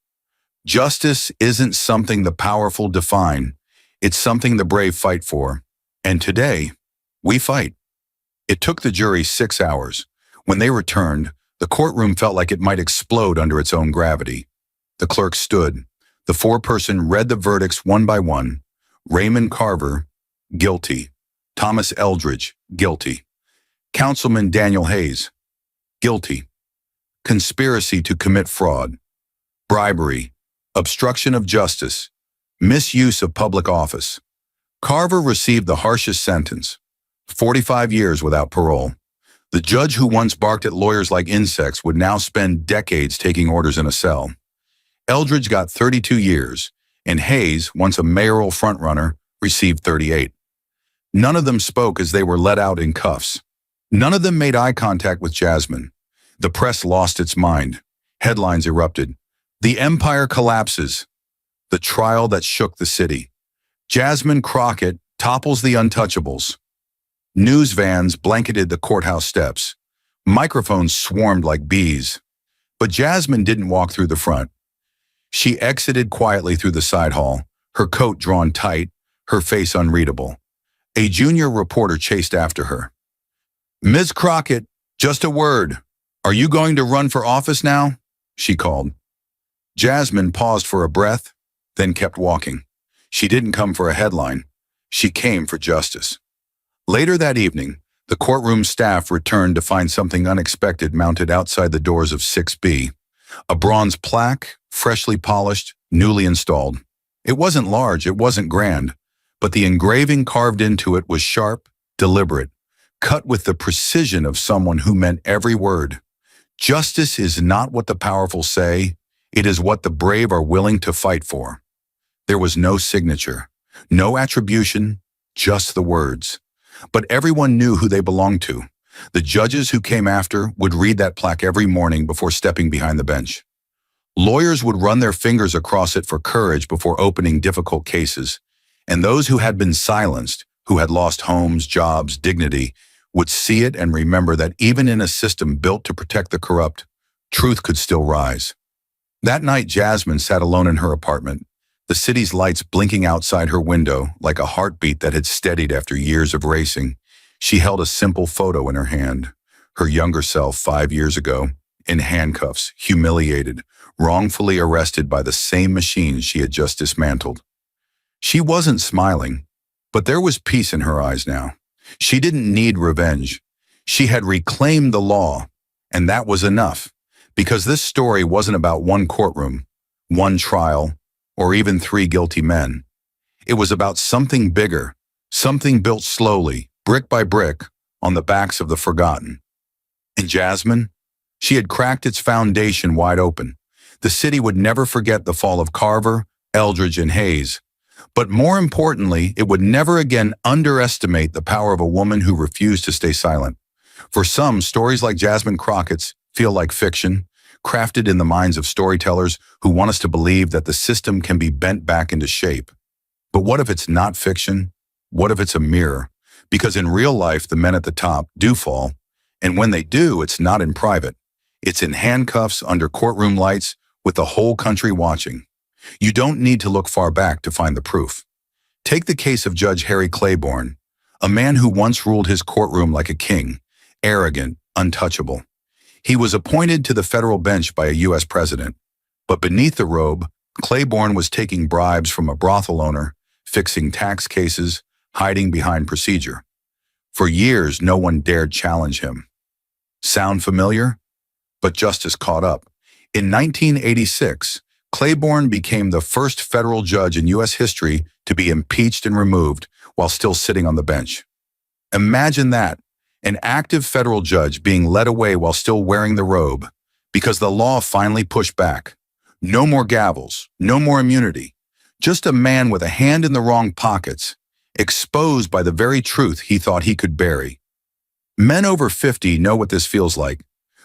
Justice isn't something the powerful define. It's something the brave fight for. And today, we fight. It took the jury 6 hours. When they returned, the courtroom felt like it might explode under its own gravity. The clerk stood. The foreperson read the verdicts one by one. Raymond Carver, guilty. Thomas Eldridge, guilty. Councilman Daniel Hayes, guilty. Conspiracy to commit fraud, bribery, obstruction of justice, misuse of public office. Carver received the harshest sentence, 45 years without parole. The judge who once barked at lawyers like insects would now spend decades taking orders in a cell. Eldridge got 32 years, and Hayes, once a mayoral frontrunner, received 38. None of them spoke as they were let out in cuffs. None of them made eye contact with Jasmine. The press lost its mind. Headlines erupted. The empire collapses. The trial that shook the city. Jasmine Crockett topples the untouchables. News vans blanketed the courthouse steps. Microphones swarmed like bees. But Jasmine didn't walk through the front. She exited quietly through the side hall, her coat drawn tight, her face unreadable. A junior reporter chased after her. "Ms. Crockett, just a word. Are you going to run for office now?" she called. Jasmine paused for a breath, then kept walking. She didn't come for a headline. She came for justice. Later that evening, the courtroom staff returned to find something unexpected mounted outside the doors of 6B. A bronze plaque, freshly polished, newly installed. It wasn't large, it wasn't grand, but the engraving carved into it was sharp, deliberate, cut with the precision of someone who meant every word. Justice is not what the powerful say, it is what the brave are willing to fight for. There was no signature, no attribution, just the words. But everyone knew who they belonged to. The judges who came after would read that plaque every morning before stepping behind the bench. Lawyers would run their fingers across it for courage before opening difficult cases. And those who had been silenced, who had lost homes, jobs, dignity, would see it and remember that even in a system built to protect the corrupt, truth could still rise. That night, Jasmine sat alone in her apartment, the city's lights blinking outside her window like a heartbeat that had steadied after years of racing. She held a simple photo in her hand, her younger self 5 years ago, in handcuffs, humiliated, wrongfully arrested by the same machines she had just dismantled. She wasn't smiling, but there was peace in her eyes now. She didn't need revenge. She had reclaimed the law, and that was enough, because this story wasn't about one courtroom, one trial, or even 3 guilty men. It was about something bigger, something built slowly, brick by brick, on the backs of the forgotten. And Jasmine? She had cracked its foundation wide open. The city would never forget the fall of Carver, Eldridge, and Hayes. But more importantly, it would never again underestimate the power of a woman who refused to stay silent. For some, stories like Jasmine Crockett's feel like fiction, crafted in the minds of storytellers who want us to believe that the system can be bent back into shape. But what if it's not fiction? What if it's a mirror? Because in real life, the men at the top do fall, and when they do, it's not in private. It's in handcuffs under courtroom lights with the whole country watching. You don't need to look far back to find the proof. Take the case of Judge Harry Claiborne, a man who once ruled his courtroom like a king, arrogant, untouchable. He was appointed to the federal bench by a U.S. president, but beneath the robe, Claiborne was taking bribes from a brothel owner, fixing tax cases, hiding behind procedure. For years, no one dared challenge him. Sound familiar? But justice caught up. In 1986, Claiborne became the first federal judge in U.S. history to be impeached and removed while still sitting on the bench. Imagine that, an active federal judge being led away while still wearing the robe, because the law finally pushed back. No more gavels, no more immunity. Just a man with a hand in the wrong pockets, exposed by the very truth he thought he could bury. Men over 50 know what this feels like.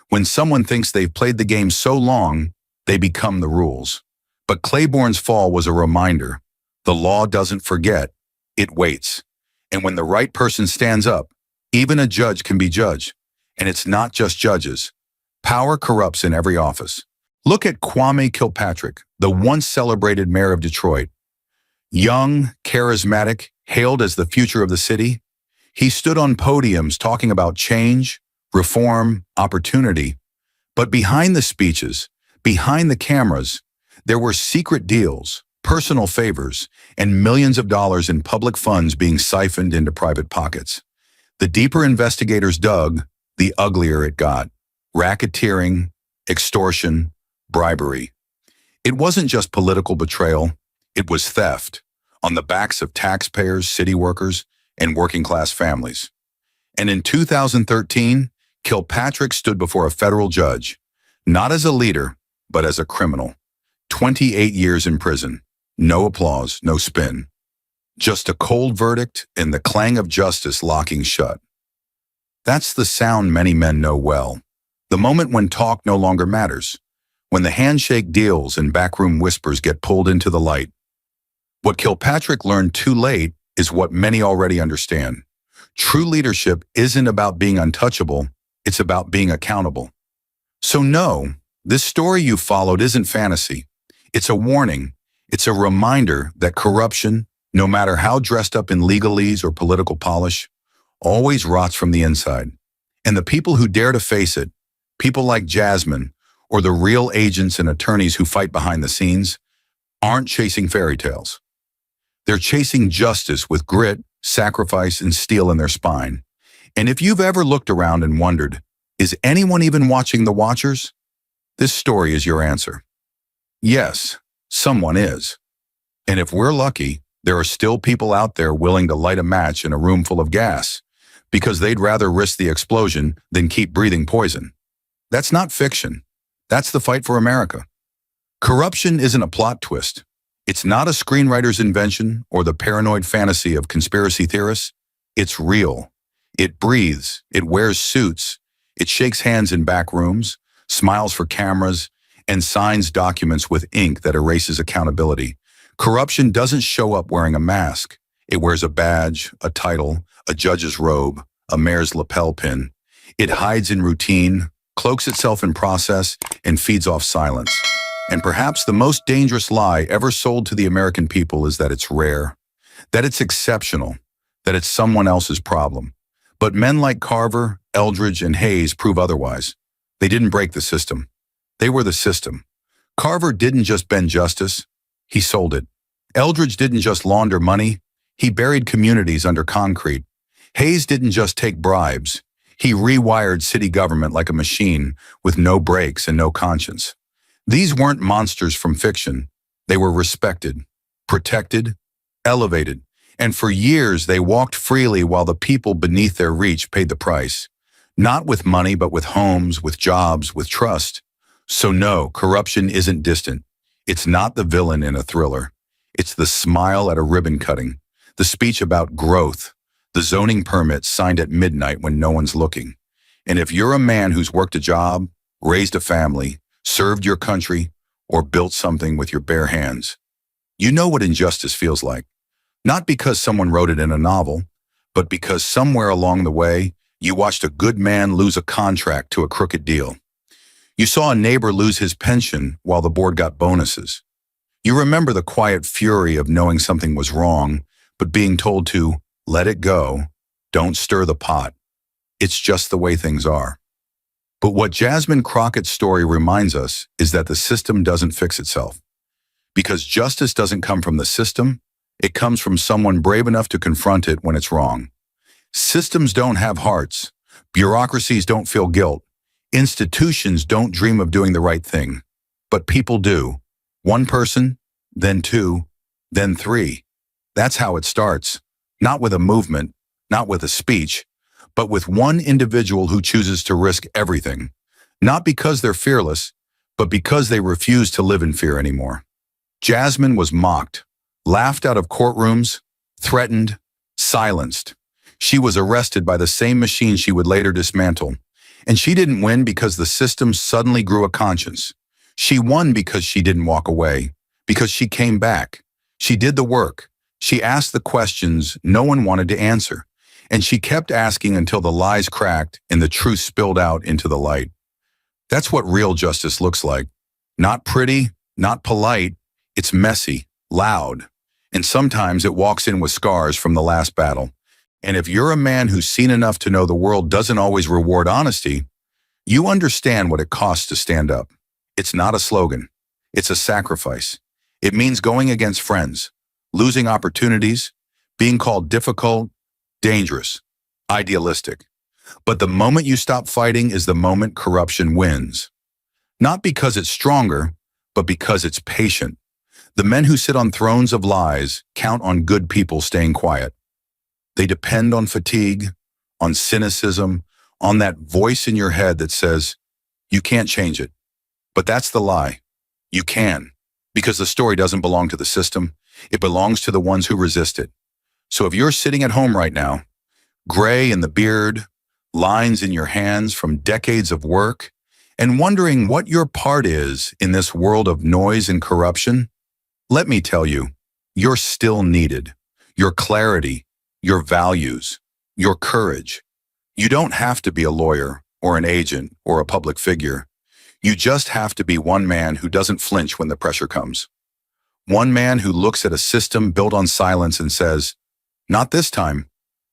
When someone thinks they've played the game so long, they become the rules. But Claiborne's fall was a reminder. The law doesn't forget, it waits. And when the right person stands up, even a judge can be judged. And it's not just judges. Power corrupts in every office. Look at Kwame Kilpatrick, the once celebrated mayor of Detroit. Young, charismatic, hailed as the future of the city, he stood on podiums talking about change, reform, opportunity. But behind the speeches, behind the cameras, there were secret deals, personal favors, and millions of dollars in public funds being siphoned into private pockets. The deeper investigators dug, the uglier it got. Racketeering, extortion, bribery. It wasn't just political betrayal, it was theft on the backs of taxpayers, city workers, and working-class families. And in 2013, Kilpatrick stood before a federal judge, not as a leader, but as a criminal. 28 years in prison. No applause, no spin. Just a cold verdict and the clang of justice locking shut. That's the sound many men know well. The moment when talk no longer matters. When the handshake deals and backroom whispers get pulled into the light. What Kilpatrick learned too late is what many already understand. True leadership isn't about being untouchable, it's about being accountable. So no, this story you followed isn't fantasy. It's a warning. It's a reminder that corruption, no matter how dressed up in legalese or political polish, always rots from the inside. And the people who dare to face it, people like Jasmine, or the real agents and attorneys who fight behind the scenes, aren't chasing fairy tales. They're chasing justice with grit, sacrifice, and steel in their spine. And if you've ever looked around and wondered, is anyone even watching the watchers? This story is your answer. Yes, someone is. And if we're lucky, there are still people out there willing to light a match in a room full of gas, because they'd rather risk the explosion than keep breathing poison. That's not fiction. That's the fight for America. Corruption isn't a plot twist. It's not a screenwriter's invention or the paranoid fantasy of conspiracy theorists. It's real. It breathes. It wears suits. It shakes hands in back rooms, smiles for cameras, and signs documents with ink that erases accountability. Corruption doesn't show up wearing a mask. It wears a badge, a title, a judge's robe, a mayor's lapel pin. It hides in routine, cloaks itself in process, and feeds off silence. And perhaps the most dangerous lie ever sold to the American people is that it's rare, that it's exceptional, that it's someone else's problem. But men like Carver, Eldridge, and Hayes prove otherwise. They didn't break the system. They were the system. Carver didn't just bend justice, he sold it. Eldridge didn't just launder money, he buried communities under concrete. Hayes didn't just take bribes, he rewired city government like a machine with no brakes and no conscience. These weren't monsters from fiction. They were respected, protected, elevated, and for years they walked freely while the people beneath their reach paid the price. Not with money, but with homes, with jobs, with trust. So no, corruption isn't distant. It's not the villain in a thriller. It's the smile at a ribbon cutting, the speech about growth, the zoning permit signed at midnight when no one's looking. And if you're a man who's worked a job, raised a family, served your country, or built something with your bare hands, you know what injustice feels like. Not because someone wrote it in a novel, but because somewhere along the way, you watched a good man lose a contract to a crooked deal. You saw a neighbor lose his pension while the board got bonuses. You remember the quiet fury of knowing something was wrong, but being told to let it go, don't stir the pot. It's just the way things are. But what Jasmine Crockett's story reminds us is that the system doesn't fix itself. Because justice doesn't come from the system, it comes from someone brave enough to confront it when it's wrong. Systems don't have hearts. Bureaucracies don't feel guilt. Institutions don't dream of doing the right thing. But people do. One person, then two, then three. That's how it starts. Not with a movement, not with a speech, but with one individual who chooses to risk everything. Not because they're fearless, but because they refuse to live in fear anymore. Jasmine was mocked, laughed out of courtrooms, threatened, silenced. She was arrested by the same machine she would later dismantle. And she didn't win because the system suddenly grew a conscience. She won because she didn't walk away, because she came back. She did the work. She asked the questions no one wanted to answer. And she kept asking until the lies cracked and the truth spilled out into the light. That's what real justice looks like. Not pretty, Not polite, it's messy, loud, and sometimes it walks in with scars from the last battle. And if you're a man who's seen enough to know the world doesn't always reward honesty, you understand what it costs to stand up. It's not a slogan. It's a sacrifice. It means going against friends, losing opportunities, being called difficult, dangerous, idealistic. But the moment you stop fighting is the moment corruption wins. Not because it's stronger, but because it's patient. The men who sit on thrones of lies count on good people staying quiet. They depend on fatigue, on cynicism, on that voice in your head that says, you can't change it. But that's the lie. You can, because the story doesn't belong to the system. It belongs to the ones who resist it. So if you're sitting at home right now, gray in the beard, lines in your hands from decades of work, and wondering what your part is in this world of noise and corruption, let me tell you, you're still needed. Your clarity, your values, your courage. You don't have to be a lawyer or an agent or a public figure. You just have to be one man who doesn't flinch when the pressure comes. One man who looks at a system built on silence and says, not this time,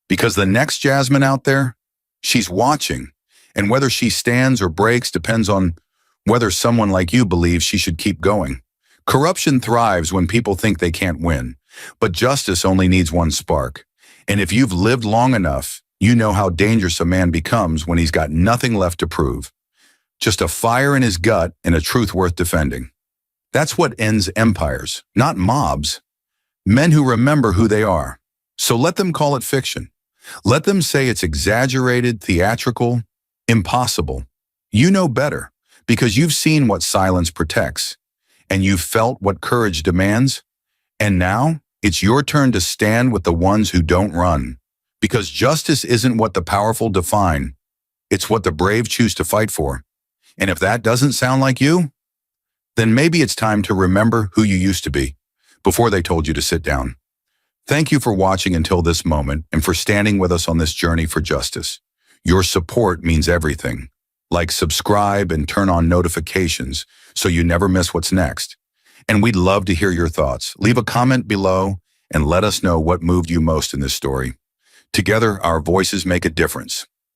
because the next Jasmine out there, she's watching, and whether she stands or breaks depends on whether someone like you believes she should keep going. Corruption thrives when people think they can't win, but justice only needs one spark. And if you've lived long enough, you know how dangerous a man becomes when he's got nothing left to prove. Just a fire in his gut and a truth worth defending. That's what ends empires, not mobs. Men who remember who they are. So let them call it fiction. Let them say it's exaggerated, theatrical, impossible. You know better, because you've seen what silence protects, and you've felt what courage demands. And now, it's your turn to stand with the ones who don't run. Because justice isn't what the powerful define, it's what the brave choose to fight for. And if that doesn't sound like you, then maybe it's time to remember who you used to be before they told you to sit down. Thank you for watching until this moment and for standing with us on this journey for justice. Your support means everything. Like, subscribe and turn on notifications so you never miss what's next. And we'd love to hear your thoughts. Leave a comment below and let us know what moved you most in this story. Together, our voices make a difference.